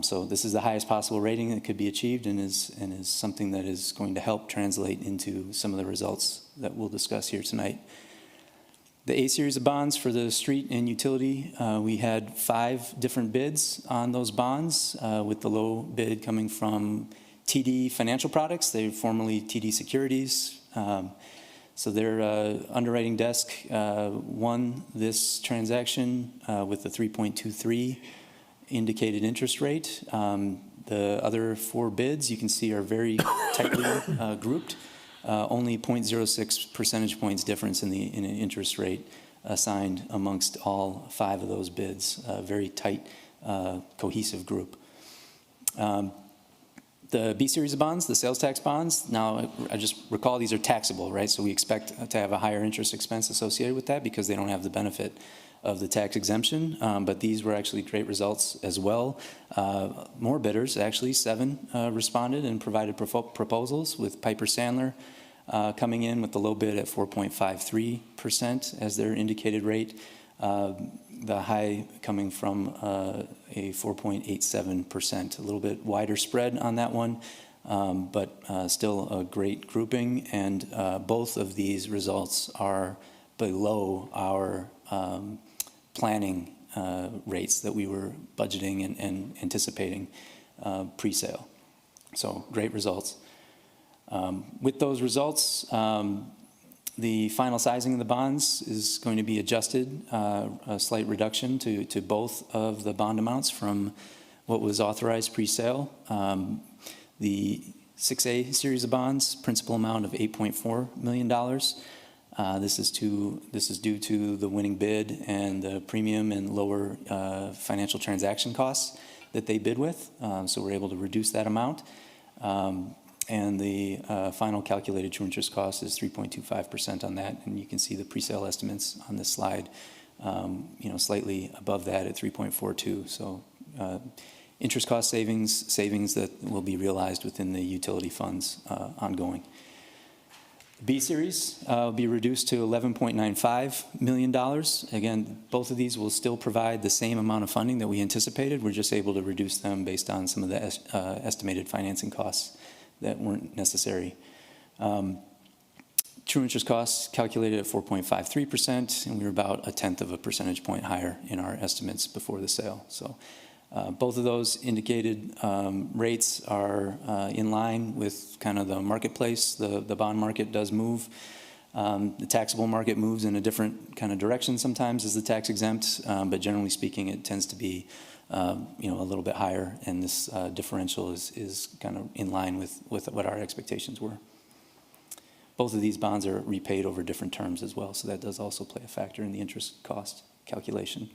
Speaker 6: So this is the highest possible rating that could be achieved and is something that is going to help translate into some of the results that we'll discuss here tonight. The A series of bonds for the street and utility, we had 5 different bids on those bonds, with the low bid coming from TD Financial Products. They're formerly TD Securities. So their underwriting desk won this transaction with the 3.23 indicated interest rate. The other 4 bids you can see are very tightly grouped. Only 0.06 percentage points difference in the interest rate assigned amongst all 5 of those bids. A very tight, cohesive group. The B series of bonds, the sales tax bonds, now I just recall these are taxable, right? So we expect to have a higher interest expense associated with that because they don't have the benefit of the tax exemption, but these were actually great results as well. More bidders, actually 7 responded and provided proposals, with Piper Sandler coming in with the low bid at 4.53% as their indicated rate. The high coming from a 4.87%, a little bit wider spread on that one, but still a great grouping. And both of these results are below our planning rates that we were budgeting and anticipating pre-sale. So great results. With those results, the final sizing of the bonds is going to be adjusted, a slight reduction to both of the bond amounts from what was authorized pre-sale. The 6A series of bonds, principal amount of $8.4 million. This is due to the winning bid and the premium and lower financial transaction costs that they bid with. So we're able to reduce that amount. And the final calculated true interest cost is 3.25% on that. And you can see the presale estimates on this slide, slightly above that at 3.42. So interest cost savings that will be realized within the utility funds ongoing. B series will be reduced to $11.95 million. Again, both of these will still provide the same amount of funding that we anticipated. We're just able to reduce them based on some of the estimated financing costs that weren't necessary. True interest costs calculated at 4.53%, and we were about 1/10 of a percentage point higher in our estimates before the sale. So both of those indicated rates are in line with kind of the marketplace. The bond market does move. The taxable market moves in a different kind of direction sometimes as the tax exempt, but generally speaking, it tends to be a little bit higher, and this differential is kind of in line with what our expectations were. Both of these bonds are repaid over different terms as well, so that does also play a factor in the interest cost calculation.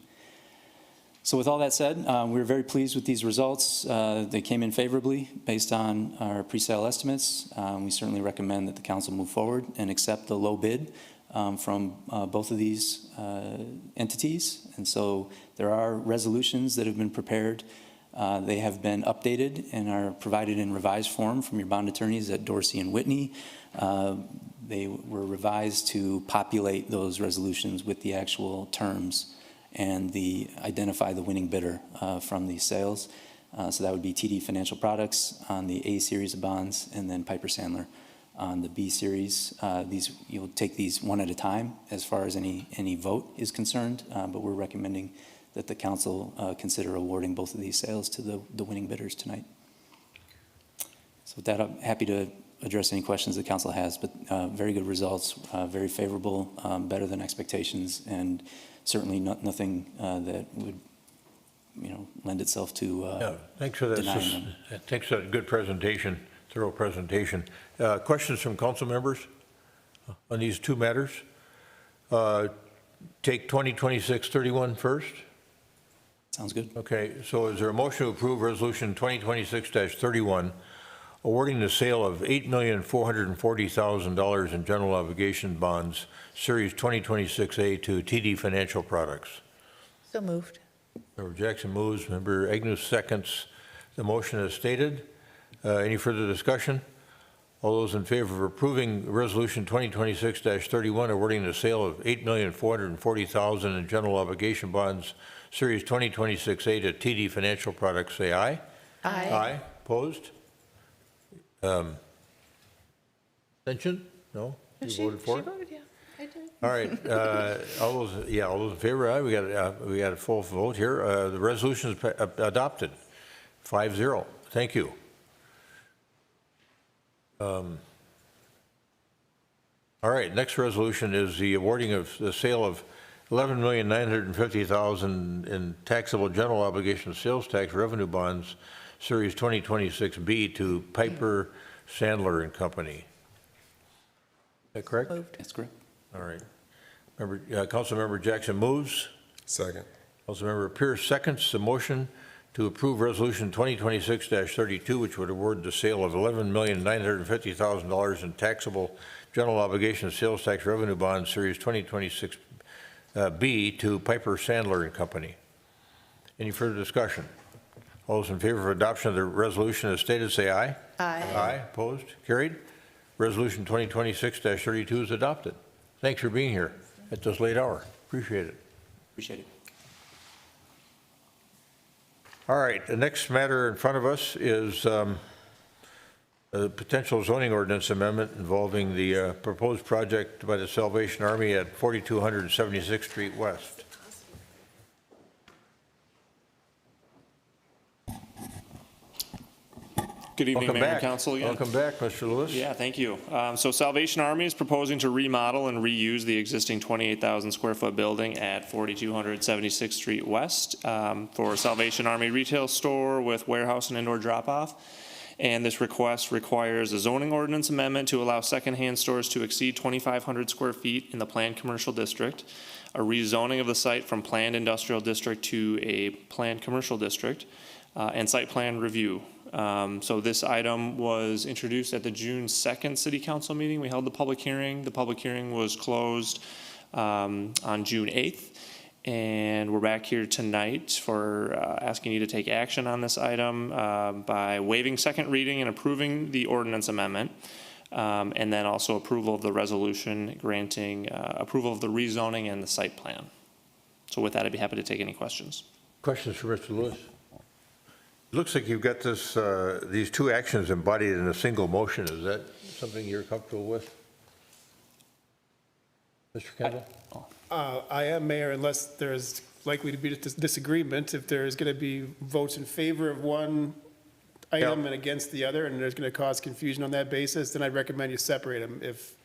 Speaker 6: So with all that said, we're very pleased with these results. They came in favorably based on our pre-sale estimates. We certainly recommend that the council move forward and accept the low bid from both of these entities. And so there are resolutions that have been prepared. They have been updated and are provided in revised form from your bond attorneys at Dorsey and Whitney. They were revised to populate those resolutions with the actual terms and identify the winning bidder from these sales. So that would be TD Financial Products on the A series of bonds, and then Piper Sandler on the B series. You'll take these one at a time as far as any vote is concerned, but we're recommending that the council consider awarding both of these sales to the winning bidders tonight. So with that, I'm happy to address any questions the council has, but very good results, very favorable, better than expectations, and certainly nothing that would, lend itself to
Speaker 1: thanks for that.
Speaker 6: denying them.
Speaker 1: Thanks for that good presentation, thorough presentation. Questions from council members on these two matters? Take 2026-31 first.
Speaker 6: Sounds good.
Speaker 1: Okay, so is there a motion to approve resolution 2026-31 awarding the sale of $8,440,000 in general obligation bonds, Series 2026A to TD Financial Products?
Speaker 14: So moved.
Speaker 1: Member Jackson moves. Member Agnew seconds. The motion is stated. Any further discussion? All those in favor of approving resolution 2026-31 awarding the sale of $8,440,000 in general obligation bonds, Series 2026A to TD Financial Products, say aye.
Speaker 14: Aye.
Speaker 1: Aye. Opposed? Abstention? No? You voted for it?
Speaker 14: Voted, yeah. I did.
Speaker 1: All right. All those in favor, aye. We got a full vote here. The resolution is adopted. 5-0. Thank you. All right. Next resolution is the awarding of the sale of $11,950,000 in taxable general obligation sales tax revenue bonds, Series 2026B to Piper Sandler and Company. Is that correct?
Speaker 14: Moved.
Speaker 6: That's correct.
Speaker 1: All right. Councilmember Jackson moves.
Speaker 2: Second.
Speaker 1: Councilmember Pierce seconds the motion to approve resolution 2026-32, which would award the sale of $11,950,000 in taxable general obligation sales tax revenue bonds, Series 2026B to Piper Sandler and Company. Any further discussion? All those in favor of adoption of the resolution as stated, say aye.
Speaker 14: Aye.
Speaker 1: Aye. Opposed? Carried. Resolution 2026-32 is adopted. Thanks for being here at this late hour. Appreciate it.
Speaker 6: Appreciate it.
Speaker 1: All right, the next matter in front of us is a potential zoning ordinance amendment involving the proposed project by the Salvation Army at 4276th Street West.
Speaker 5: Good evening,
Speaker 1: Welcome
Speaker 5: Mayor
Speaker 1: back.
Speaker 5: and Council again.
Speaker 1: Welcome back, Mr. Lewis.
Speaker 5: Yeah, thank you. So Salvation Army is proposing to remodel and reuse the existing 28,000 square foot building at 4276th Street West for Salvation Army retail store with warehouse and indoor drop off. And this request requires a zoning ordinance amendment to allow secondhand stores to exceed 2,500 square feet in the planned commercial district, a rezoning of the site from planned industrial district to a planned commercial district, and site plan review. So this item was introduced at the June 2nd City Council meeting. We held the public hearing. The public hearing was closed on June 8th. And we're back here tonight for asking you to take action on this item by waiving second reading and approving the ordinance amendment, and then also approval of the resolution granting approval of the rezoning and the site plan. So with that, I'd be happy to take any questions.
Speaker 1: Questions for Mr. Lewis? It looks like you've got this, these two actions embodied in a single motion. Is that something you're comfortable with? Mr. Kendall?
Speaker 9: I am, Mayor, unless there's likely to be disagreement. If there's going to be votes in favor of one item and against the other, and there's going to cause confusion on that basis, then I'd recommend you separate them. If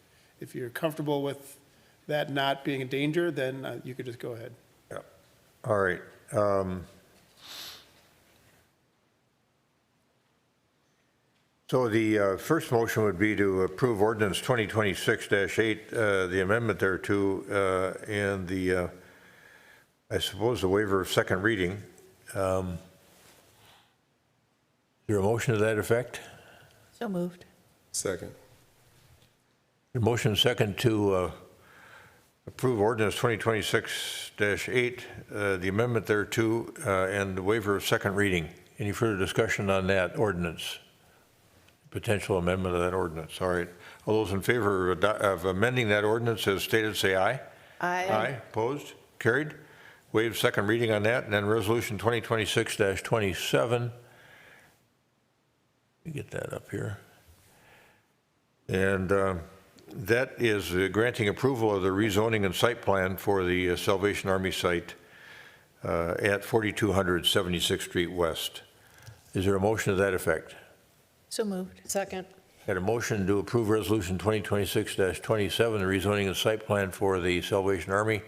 Speaker 9: you're comfortable with that not being a danger, then you could just go ahead.
Speaker 1: Yeah. All right. So the first motion would be to approve ordinance 2026-8, the amendment thereto, and the, I suppose, the waiver of second reading. Is there a motion to that effect?
Speaker 14: So moved.
Speaker 2: Second.
Speaker 1: The motion second to approve ordinance 2026-8, the amendment thereto, and the waiver of second reading. Any further discussion on that ordinance? Potential amendment of that ordinance. All right. All those in favor of amending that ordinance as stated, say aye.
Speaker 14: Aye.
Speaker 1: Aye. Opposed? Carried. Waive second reading on that. And then resolution 2026-27. Let me get that up here. And that is granting approval of the rezoning and site plan for the Salvation Army site at 4200 76th Street West. Is there a motion to that effect?
Speaker 14: So moved.
Speaker 13: Second.
Speaker 1: Got a motion to approve resolution 2026-27, the rezoning and site plan for the Salvation Army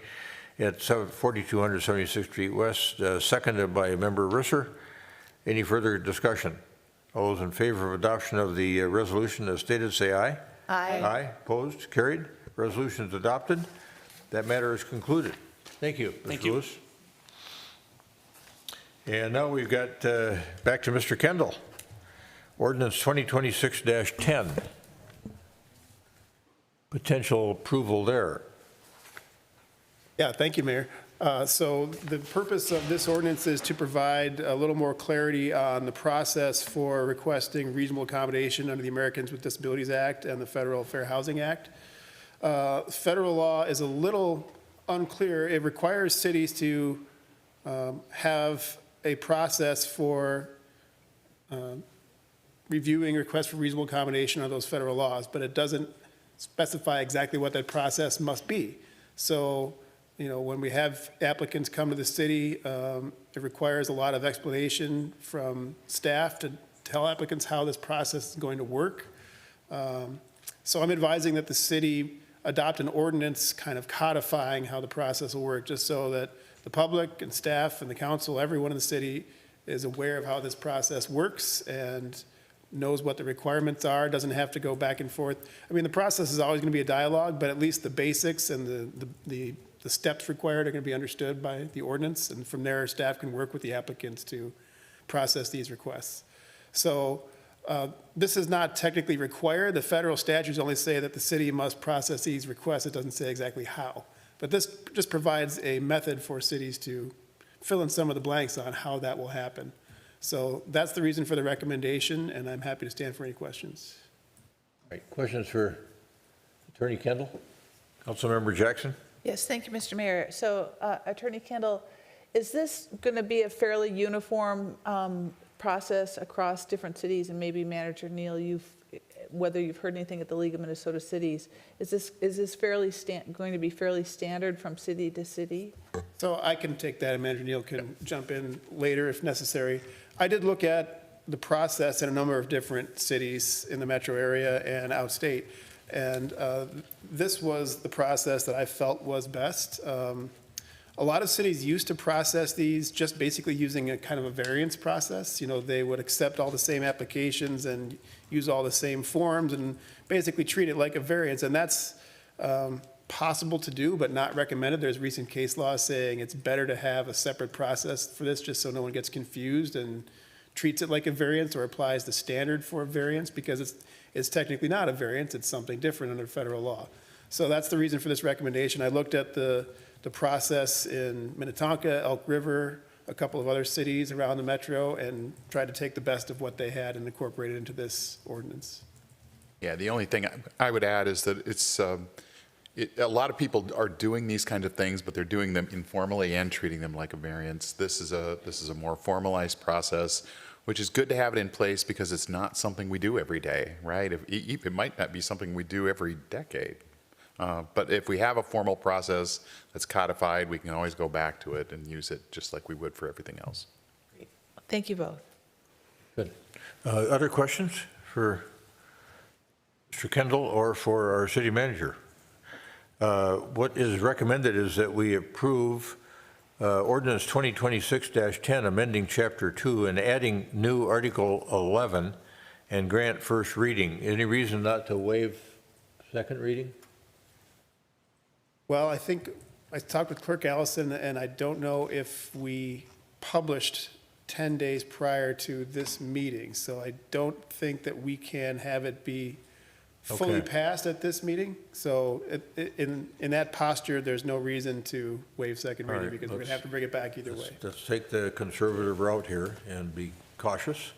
Speaker 1: at 4200 76th Street West, seconded by member Risser. Any further discussion? All those in favor of adoption of the resolution as stated, say aye.
Speaker 14: Aye.
Speaker 1: Aye. Opposed? Carried. Resolution is adopted. That matter is concluded. Thank you, Mr. Lewis. And now we've got back to Mr. Kendall. Ordinance 2026-10. Potential approval there.
Speaker 9: Yeah, thank you, Mayor. So the purpose of this ordinance is to provide a little more clarity on the process for requesting reasonable accommodation under the Americans with Disabilities Act and the Federal Fair Housing Act. Federal law is a little unclear. It requires cities to have a process for reviewing requests for reasonable accommodation on those federal laws, but it doesn't specify exactly what that process must be. So, you know, when we have applicants come to the city, it requires a lot of explanation from staff to tell applicants how this process is going to work. So I'm advising that the city adopt an ordinance kind of codifying how the process will work, just so that the public and staff and the council, everyone in the city is aware of how this process works and knows what the requirements are, doesn't have to go back and forth. I mean, the process is always going to be a dialogue, but at least the basics and the steps required are going to be understood by the ordinance, and from there, staff can work with the applicants to process these requests. So this is not technically required. The federal statutes only say that the city must process these requests. It doesn't say exactly how. But this just provides a method for cities to fill in some of the blanks on how that will happen. So that's the reason for the recommendation, and I'm happy to stand for any questions.
Speaker 1: All right, questions for Attorney Kendall? Councilmember Jackson?
Speaker 14: Yes, thank you, Mr. Mayor. So, Attorney Kendall, is this going to be a fairly uniform process across different cities? And maybe Manager Neal, whether you've heard anything at the League of Minnesota Cities, is this going to be fairly standard from city to city?
Speaker 9: So I can take that, and Manager Neal can jump in later if necessary. I did look at the process in a number of different cities in the metro area and outstate, and this was the process that I felt was best. A lot of cities used to process these just basically using a kind of a variance process. You know, they would accept all the same applications and use all the same forms and basically treat it like a variance. And that's possible to do, but not recommended. There's recent case law saying it's better to have a separate process for this just so no one gets confused and treats it like a variance or applies the standard for a variance, because it's technically not a variance, it's something different under federal law. So that's the reason for this recommendation. I looked at the process in Minnetonka, Elk River, a couple of other cities around the metro, and tried to take the best of what they had and incorporate it into this ordinance.
Speaker 12: Yeah, the only thing I would add is that it's, a lot of people are doing these kinds of things, but they're doing them informally and treating them like a variance. This is a more formalized process, which is good to have it in place because it's not something we do every day, right? It might not be something we do every decade. But if we have a formal process that's codified, we can always go back to it and use it just like we would for everything else.
Speaker 14: Thank you both.
Speaker 1: Good. Other questions for Mr. Kendall or for our city manager? What is recommended is that we approve ordinance 2026-10, amending Chapter 2 and adding new Article 11 and grant first reading. Any reason not to waive second reading?
Speaker 9: Well, I think I talked with Clerk Allison, and I don't know if we published 10 days prior to this meeting, so I don't think that we can have it be fully
Speaker 1: Okay.
Speaker 9: passed at this meeting. So in that posture, there's no reason to waive second
Speaker 1: All
Speaker 9: reading,
Speaker 1: right,
Speaker 9: because we're going to
Speaker 1: let's-
Speaker 9: have to bring it back either way.
Speaker 1: Let's take the conservative route here and be cautious.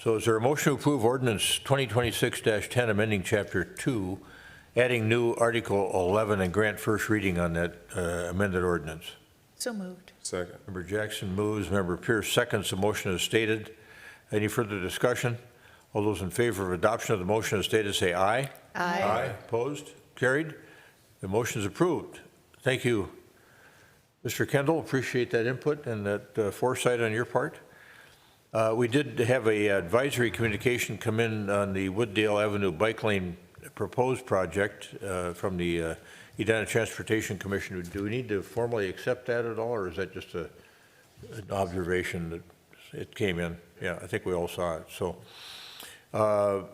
Speaker 1: So is there a motion to approve ordinance 2026-10, amending Chapter 2, adding new Article 11 and grant first reading on that amended ordinance?
Speaker 14: So moved.
Speaker 2: Second.
Speaker 1: Member Jackson moves, Member Pierce seconds. The motion is stated. Any further discussion? All those in favor of adoption of the motion as stated, say aye.
Speaker 14: Aye.
Speaker 1: Opposed? Carried? The motion is approved. Thank you, Mr. Kendall. Appreciate that input and that foresight on your part. We did have a advisory communication come in on the Wooddale Avenue Bike Lane proposed project from the Edina Transportation Commission. Do we need to formally accept that at all, or is that just an observation that it came in? Yeah, I think we all saw it. So,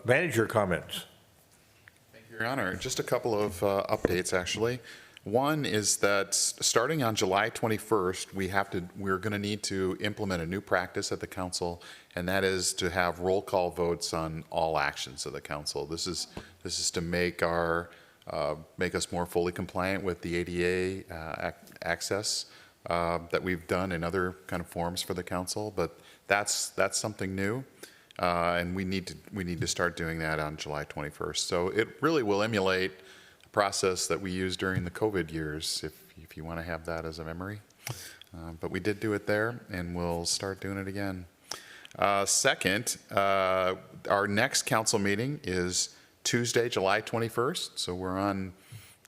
Speaker 1: manager comments.
Speaker 12: Thank you, Your Honor. Just a couple of updates, actually. One is that starting on July 21st, we're going to need to implement a new practice at the council, and that is to have roll call votes on all actions of the council. This is to make us more fully compliant with the ADA access that we've done in other kind of forms for the council, but that's something new. And we need to start doing that on July 21st. So it really will emulate a process that we used during the COVID years, if you want to have that as a memory. But we did do it there, and we'll start doing it again. Second, our next council meeting is Tuesday, July 21st. So we're on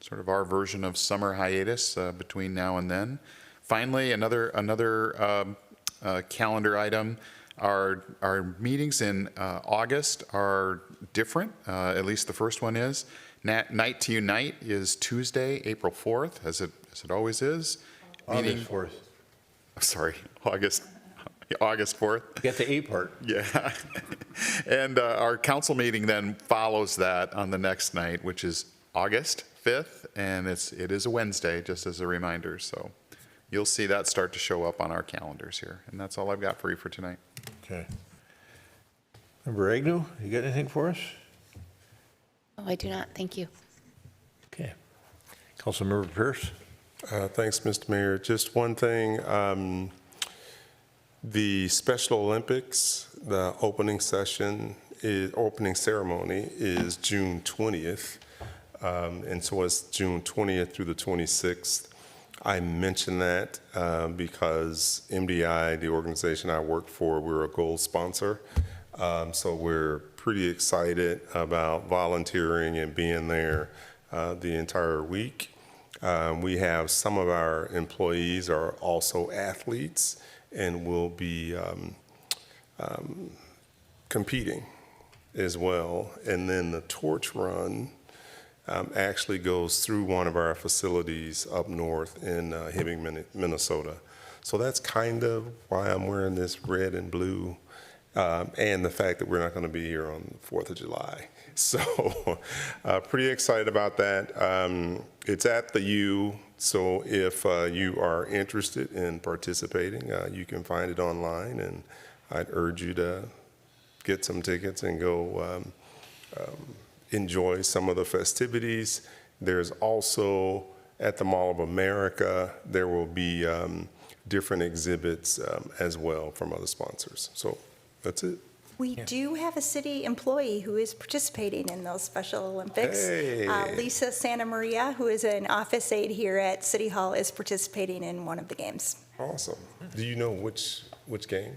Speaker 12: sort of our version of summer hiatus between now and then. Finally, another calendar item. Our meetings in August are different, at least the first one is. Night to Unite is Tuesday, April 4th, as it always is.
Speaker 1: August 4th.
Speaker 12: Sorry, August 4th.
Speaker 1: Get the A part.
Speaker 12: Yeah. And our council meeting then follows that on the next night, which is August 5th, and it is a Wednesday, just as a reminder. So you'll see that start to show up on our calendars here. And that's all I've got for you for tonight.
Speaker 1: Okay. Member Agnew, you got anything for us?
Speaker 18: Oh, I do not. Thank you.
Speaker 1: Okay. Councilmember Pierce?
Speaker 2: Thanks, Mr. Mayor. Just one thing. The Special Olympics, the opening ceremony is June 20th. And so it's June 20th through the 26th. I mention that because MDI, the organization I work for, we're a gold sponsor. So we're pretty excited about volunteering and being there the entire week. We have some of our employees are also athletes and will be competing as well. And then the torch run actually goes through one of our facilities up north in Hibbing, Minnesota. So that's kind of why I'm wearing this red and blue, and the fact that we're not going to be here on the 4th of July. So pretty excited about that. It's at the U, so if you are interested in participating, you can find it online, and I'd urge you to get some tickets and go enjoy some of the festivities. There's also, at the Mall of America, there will be different exhibits as well from other sponsors. So that's it.
Speaker 4: We do have a city employee who is participating in those Special Olympics.
Speaker 2: Hey.
Speaker 4: Lisa Santa Maria, who is an office aide here at City Hall, is participating in one of the games.
Speaker 2: Awesome. Do you know which game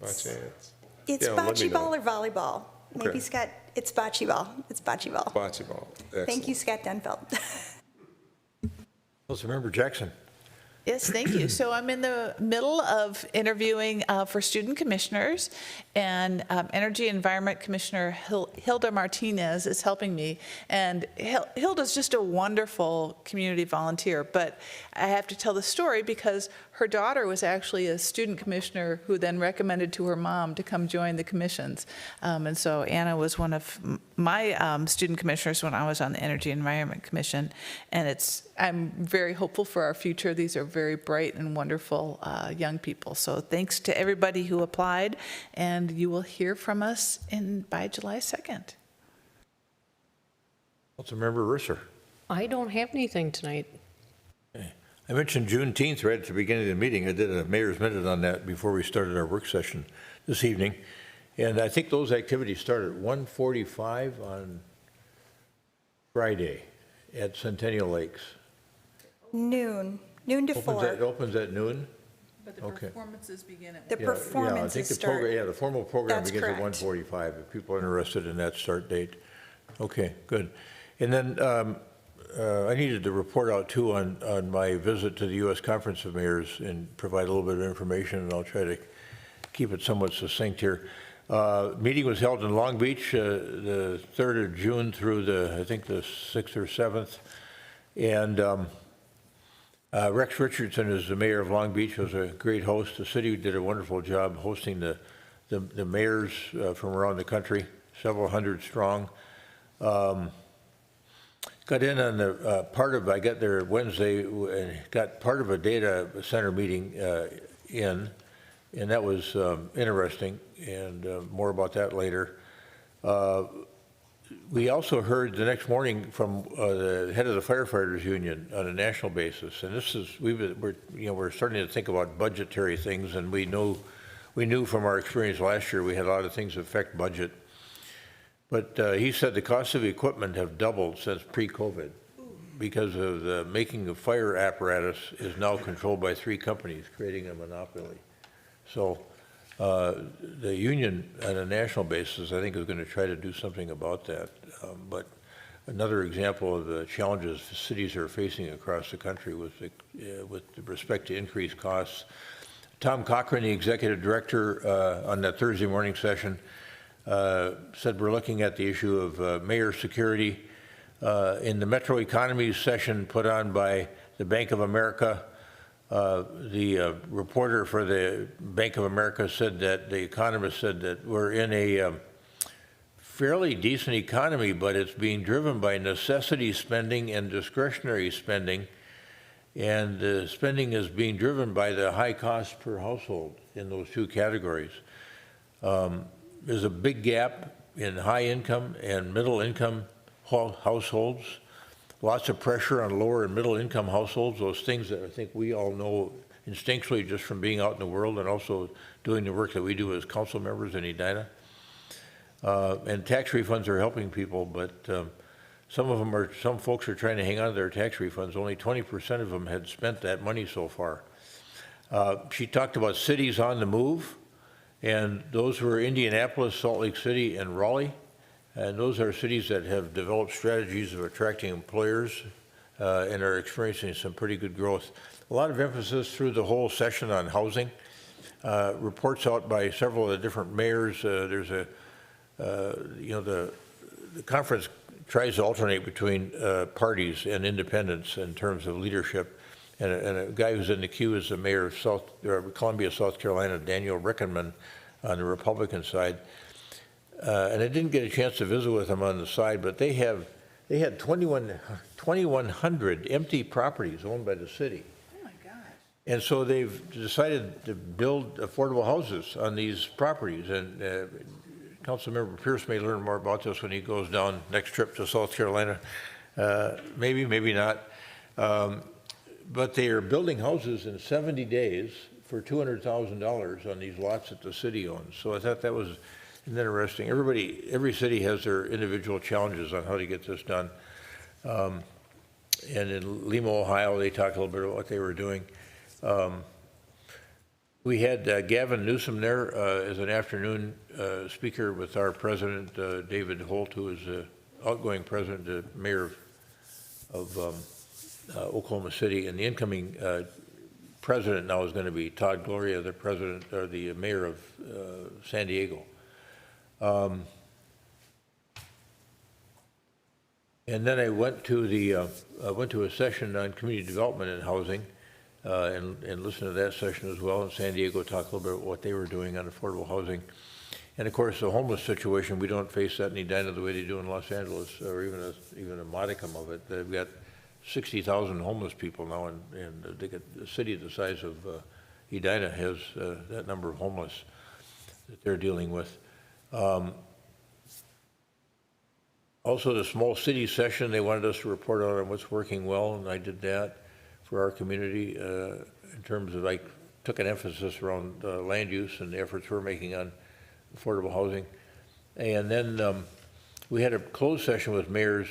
Speaker 2: by chance?
Speaker 4: It's
Speaker 2: Yeah, let me
Speaker 4: bocce
Speaker 2: know.
Speaker 4: ball or volleyball.
Speaker 2: Okay.
Speaker 4: Maybe Scott, it's bocce ball. It's bocce ball.
Speaker 2: Bocce ball. Excellent.
Speaker 4: Thank you, Scott Denfeld.
Speaker 1: Councilmember Jackson.
Speaker 14: Yes, thank you. So I'm in the middle of interviewing for student commissioners, and Energy and Environment Commissioner Hilda Martinez is helping me. And Hilda's just a wonderful community volunteer, but I have to tell the story because her daughter was actually a student commissioner who then recommended to her mom to come join the commissions. And so Anna was one of my student commissioners when I was on the Energy and Environment Commission, and I'm very hopeful for our future. These are very bright and wonderful young people. So thanks to everybody who applied, and you will hear from us by July 2nd.
Speaker 1: Councilmember Risser.
Speaker 13: I don't have anything tonight.
Speaker 1: I mentioned Juneteenth right at the beginning of the meeting. I did a mayor's minute on that before we started our work session this evening. And I think those activities start at 1:45 on Friday at Centennial Lakes.
Speaker 4: Noon to 4.
Speaker 1: It opens at noon?
Speaker 14: But the
Speaker 1: Okay.
Speaker 14: performances begin at
Speaker 4: The performances
Speaker 1: I think
Speaker 4: start.
Speaker 1: the formal program
Speaker 4: That's
Speaker 1: begins at
Speaker 4: correct.
Speaker 1: 1:45, if people are interested in that start date. Okay, good. And then I needed to report out too on my visit to the U.S. Conference of Mayors and provide a little bit of information, and I'll try to keep it somewhat succinct here. Meeting was held in Long Beach the 3rd of June through I think the 6th or 7th. And Rex Richardson is the mayor of Long Beach, was a great host. The city did a wonderful job hosting the mayors from around the country, several hundred strong. Got in on the I got there Wednesday and got part of a data center meeting and that was interesting, and more about that later. We also heard the next morning from the head of the firefighters union on a national basis, and this is we're starting to think about budgetary things, and we knew from our experience last year we had a lot of things that affect budget. But he said the cost of equipment have doubled since pre-COVID because of the making of fire apparatus is now controlled by 3 companies, creating a monopoly. So the union on a national basis, I think, is going to try to do something about that. But another example of the challenges cities are facing across the country with respect to increased costs. Tom Cochran, the executive director, on that Thursday morning session, said we're looking at the issue of mayor security. In the Metro Economies session put on by the Bank of America, the reporter for the Bank of America said that the economist said that we're in a fairly decent economy, but it's being driven by necessity spending and discretionary spending. And the spending is being driven by the high cost per household in those 2 categories. There's a big gap in high income and middle income households. Lots of pressure on lower and middle income households, those things that I think we all know instinctually just from being out in the world and also doing the work that we do as council members in Edina. And tax refunds are helping people, but some folks are trying to hang on to their tax refunds. Only 20% of them had spent that money so far. She talked about cities on the move, and those were Indianapolis, Salt Lake City, and Raleigh. And those are cities that have developed strategies of attracting employers and are experiencing some pretty good growth. A lot of emphasis through the whole session on housing. Reports out by several of the different mayors. There's the conference tries to alternate between parties and independents in terms of leadership. And a guy who's in the queue is the mayor of Columbia, South Carolina, Daniel Rickenman, on the Republican side. And I didn't get a chance to visit with him on the side, but they had 2,100 empty properties owned by the city.
Speaker 14: Oh, my gosh.
Speaker 1: And so they've decided to build affordable houses on these properties. And Councilmember Pierce may learn more about this when he goes down next trip to South Carolina. Maybe, maybe not. But they are building houses in 70 days for $200,000 on these lots that the city owns. So I thought that was interesting. Every city has their individual challenges on how to get this done. And in Lima, Ohio, they talked a little bit about what they were doing. We had Gavin Newsom there as an afternoon speaker with our president, David Holt, who is the outgoing president, the mayor of Oklahoma City, and the incoming president now is going to be Todd Gloria, the president or the mayor of San Diego. And then I went to a session on community development and housing, and listened to that session as well. And San Diego talked a little bit about what they were doing on affordable housing. And of course, the homeless situation, we don't face that in Edina the way they do in Los Angeles, or even a modicum of it. They've got 60,000 homeless people now, and they get a city the size of Edina has that number of homeless that they're dealing with. Also, the small city session, they wanted us to report out on what's working well, and I did that for our community in terms of, I took an emphasis around land use and the efforts we're making on affordable housing. And then we had a closed session with mayors.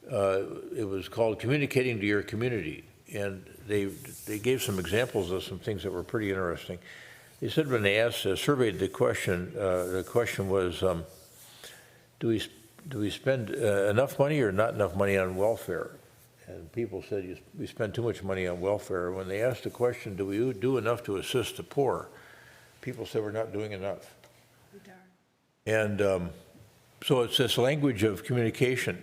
Speaker 1: It was called Communicating to Your Community, and they gave some examples of some things that were pretty interesting. They said when they surveyed the question was, do we spend enough money or not enough money on welfare? And people said we spend too much money on welfare. When they asked the question, do we do enough to assist the poor? People said we're not doing enough. And so it's this language of communication.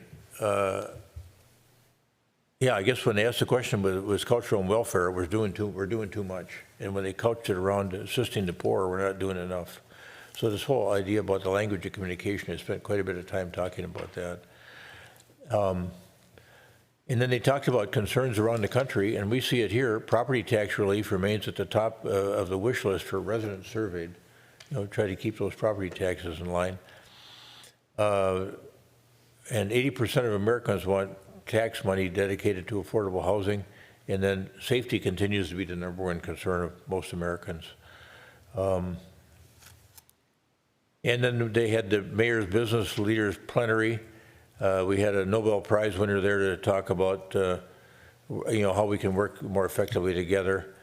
Speaker 1: Yeah, I guess when they asked the question was cultural and welfare, we're doing too much. And when they couched it around assisting the poor, we're not doing enough. So this whole idea about the language of communication, I spent quite a bit of time talking about that. And then they talked about concerns around the country, and we see it here. Property tax relief remains at the top of the wish list for residents surveyed. Try to keep those property taxes in line. And 80% of Americans want tax money dedicated to affordable housing, and then safety continues to be the #1 concern of most Americans. And then they had the mayor's business leaders plenary. We had a Nobel Prize winner there to talk about, how we can work more effectively together.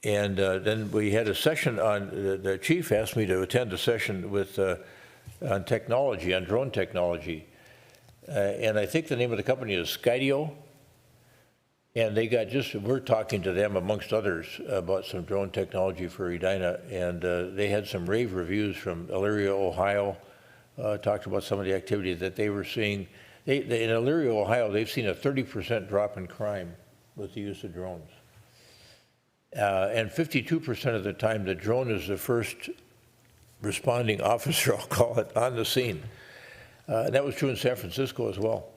Speaker 1: And then we had a session on, the chief asked me to attend a session with on technology, on drone technology. And I think the name of the company is Skydio. And they got we're talking to them amongst others about some drone technology for Edina. And they had some rave reviews from Elyria, Ohio, talked about some of the activity that they were seeing. In Elyria, Ohio, they've seen a 30% drop in crime with the use of drones. And 52% of the time, the drone is the first responding officer, I'll call it, on the scene. And that was true in San Francisco as well.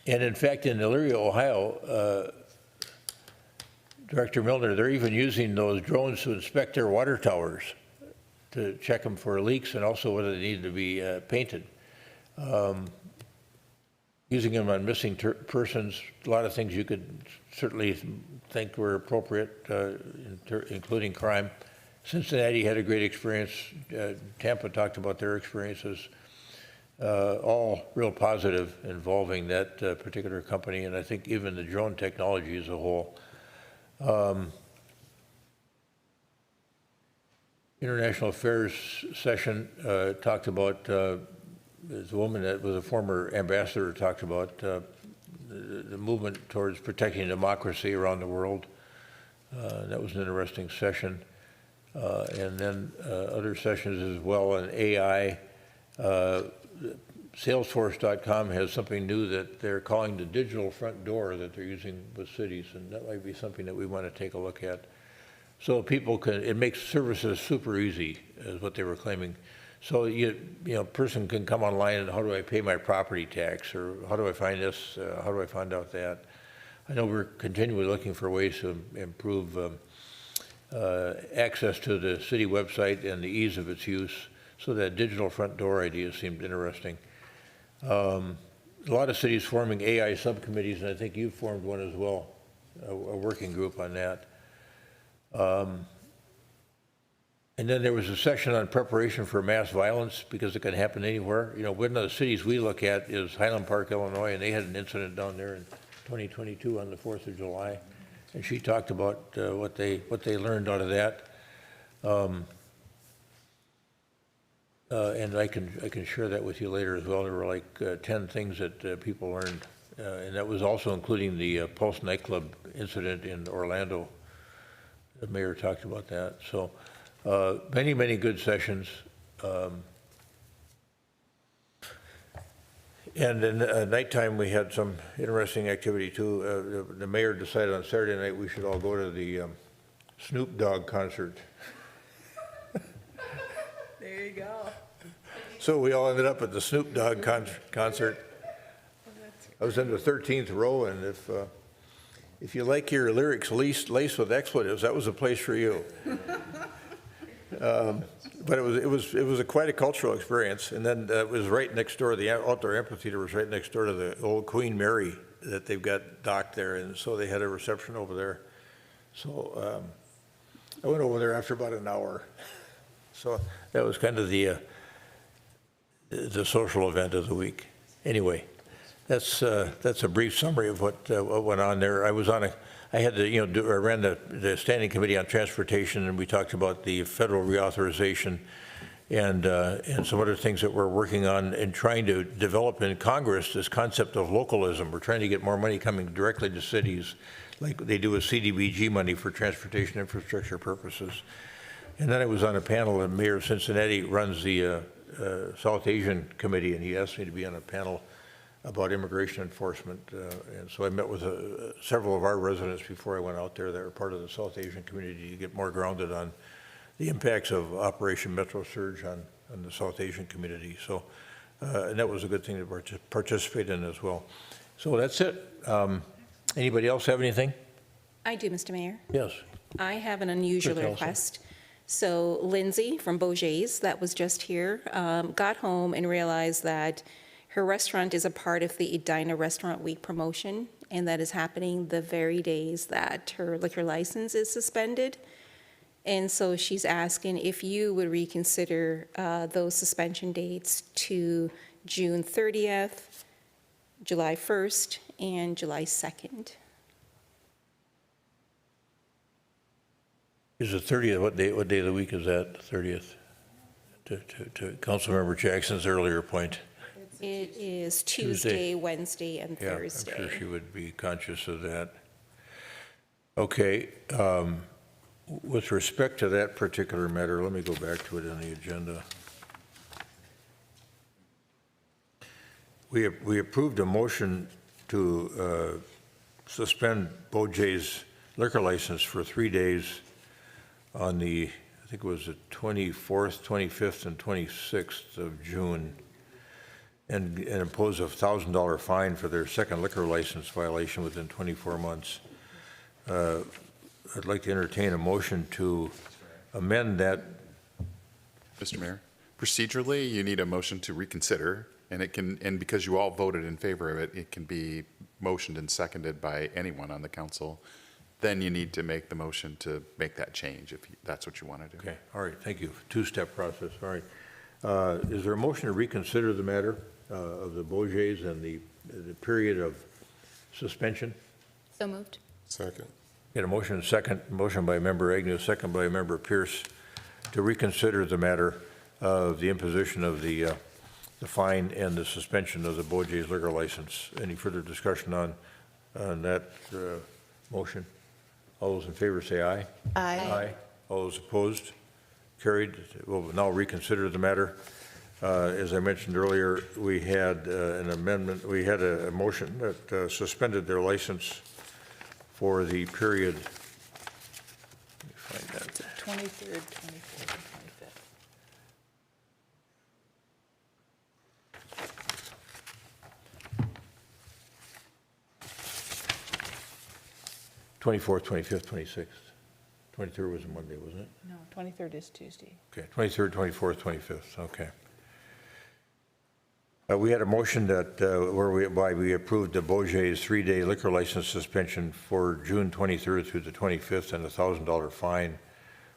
Speaker 1: And in fact, in Elyria, Ohio, Director Milner, they're even using those drones to inspect their water towers to check them for leaks and also whether they need to be painted. Using them on missing persons, a lot of things you could certainly think were appropriate, including crime. Cincinnati had a great experience. Tampa talked about their experiences. All real positive involving that particular company, and I think even the drone technology as a whole. International Affairs session talked about, this woman that was a former ambassador talked about the movement towards protecting democracy around the world. That was an interesting session. And then other sessions as well on AI Salesforce.com has something new that they're calling the digital front door that they're using with cities, and that might be something that we want to take a look at. So people can, it makes services super easy, is what they were claiming. So person can come online and how do I pay my property tax, or how do I find this, how do I find out that? I know we're continually looking for ways to improve access to the city website and the ease of its use. So that digital front door idea seemed interesting. A lot of cities forming AI subcommittees, and I think you've formed one as well, a working group on that. And then there was a session on preparation for mass violence, because it can happen anywhere. One of the cities we look at is Highland Park, Illinois, and they had an incident down there in 2022 on the 4th of July. And she talked about what they learned out of that. And I can share that with you later as well. There were like 10 things that people learned, and that was also including the Pulse nightclub incident in Orlando. The mayor talked about that. So many, many good sessions. And then at nighttime, we had some interesting activity too. The mayor decided on Saturday night we should all go to the Snoop Dogg concert.
Speaker 14: There you go.
Speaker 1: So we all ended up at the Snoop Dogg concert. I was in the 13th row, and if you like your lyrics laced with expletives, that was a place for you. But it was quite a cultural experience. And then it was right next door. The outdoor amphitheater was right next door to the old Queen Mary that they've got docked there, and so they had a reception over there. So I went over there after about an hour. So that was kind of the social event of the week. Anyway, that's a brief summary of what went on there. I ran the Standing Committee on Transportation, and we talked about the federal reauthorization and some other things that we're working on and trying to develop in Congress, this concept of localism. We're trying to get more money coming directly to cities, like they do with CDBG money for transportation infrastructure purposes. And then I was on a panel, and Mayor of Cincinnati runs the South Asian Committee, and he asked me to be on a panel about immigration enforcement. And so I met with several of our residents before I went out there that are part of the South Asian community to get more grounded on the impacts of Operation Metro Surge on the South Asian community. So, and that was a good thing to participate in as well. So that's it. Anybody else have anything?
Speaker 10: I do, Mr. Mayor.
Speaker 1: Yes.
Speaker 10: I have an unusual
Speaker 1: Quick,
Speaker 10: request. So Lindsay from Beaujay's, that was just here, got home and realized that her restaurant is a part of the Edina Restaurant Week promotion, and that is happening the very days that her liquor license is suspended. And so she's asking if you would reconsider those suspension dates to June 30th, July 1st, and July 2nd.
Speaker 1: Is the 30th, what day of the week is that, the 30th? To Councilmember Jackson's earlier point.
Speaker 10: It is Tuesday, Wednesday, and Thursday.
Speaker 1: I'm sure she would be conscious of that. Okay, with respect to that particular matter, let me go back to it on the agenda. We approved a motion to suspend Beaujay's liquor license for 3 days on the, I think it was the 24th, 25th, and 26th of June, and impose a $1,000 fine for their second liquor license violation within 24 months. I'd like to entertain a motion to amend that.
Speaker 12: Mr. Mayor, procedurally, you need a motion to reconsider, and because you all voted in favor of it, it can be motioned and seconded by anyone on the council. Then you need to make the motion to make that change, if that's what you want to do.
Speaker 1: Okay, all right, thank you. Two-step process, all right. Is there a motion to reconsider the matter of the Beaujay's and the period of suspension?
Speaker 18: So moved.
Speaker 2: Second.
Speaker 1: Get a motion and second, motion by Member Agnew, second by Member Pierce, to reconsider the matter of the imposition of the fine and the suspension of the Beaujay's liquor license. Any further discussion on that motion? All those in favor say aye.
Speaker 14: Aye.
Speaker 1: All those opposed? Carried. We'll now reconsider the matter. As I mentioned earlier, we had an amendment, we had a motion that suspended their license for the period, let me find that.
Speaker 14: 23rd, 24th, and 25th.
Speaker 1: 24th, 25th, 26th. 23rd was a Monday, wasn't it?
Speaker 14: No, 23rd is Tuesday.
Speaker 1: Okay, 23rd, 24th, 25th, okay. We had a motion that, whereby we approved the Beaujay's 3-day liquor license suspension for June 23rd through the 25th and a $1,000 fine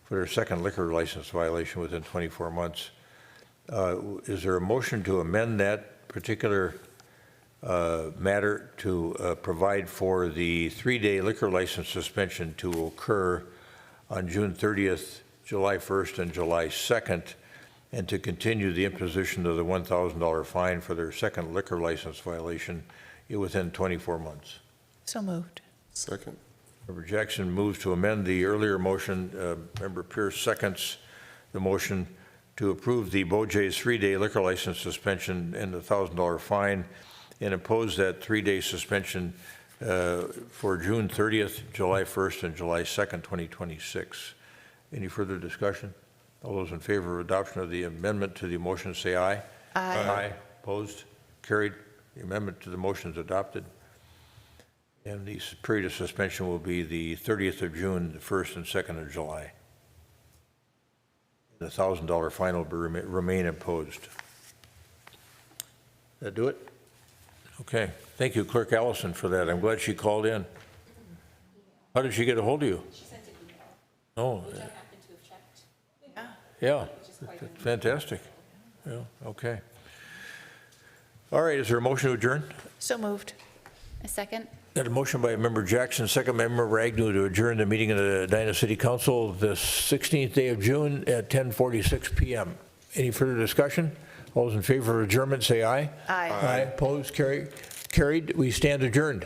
Speaker 1: for their second liquor license violation within 24 months. Is there a motion to amend that particular matter to provide for the 3-day liquor license suspension to occur on June 30th, July 1st, and July 2nd, and to continue the imposition of the $1,000 fine for their second liquor license violation within 24 months?
Speaker 14: So moved.
Speaker 2: Second.
Speaker 1: Member Jackson moves to amend the earlier motion. Member Pierce seconds the motion to approve the Beaujay's 3-day liquor license suspension and the $1,000 fine, and impose that 3-day suspension for June 30th, July 1st, and July 2nd, 2026. Any further discussion? All those in favor of adoption of the amendment to the motion say aye.
Speaker 14: Aye.
Speaker 1: Aye. Opposed? Carried. The amendment to the motion is adopted. And the period of suspension will be the 30th of June, the 1st and 2nd of July. The $1,000 fine will remain imposed. That do it? Okay. Thank you, Clerk Allison, for that. I'm glad she called in. How did she get a hold of you?
Speaker 10: She sent an email.
Speaker 1: Oh,
Speaker 10: Which I happen to have checked.
Speaker 1: yeah. Fantastic. Yeah, okay. All right, is there a motion to adjourn?
Speaker 14: So moved.
Speaker 18: A second?
Speaker 1: Got a motion by Member Jackson, second by Member Agnew to adjourn the meeting of the Edina City Council the 16th day of June at 10:46 p.m. Any further discussion? All those in favor of adjournment say aye.
Speaker 14: Aye.
Speaker 1: Aye. Opposed? Carried. We stand adjourned.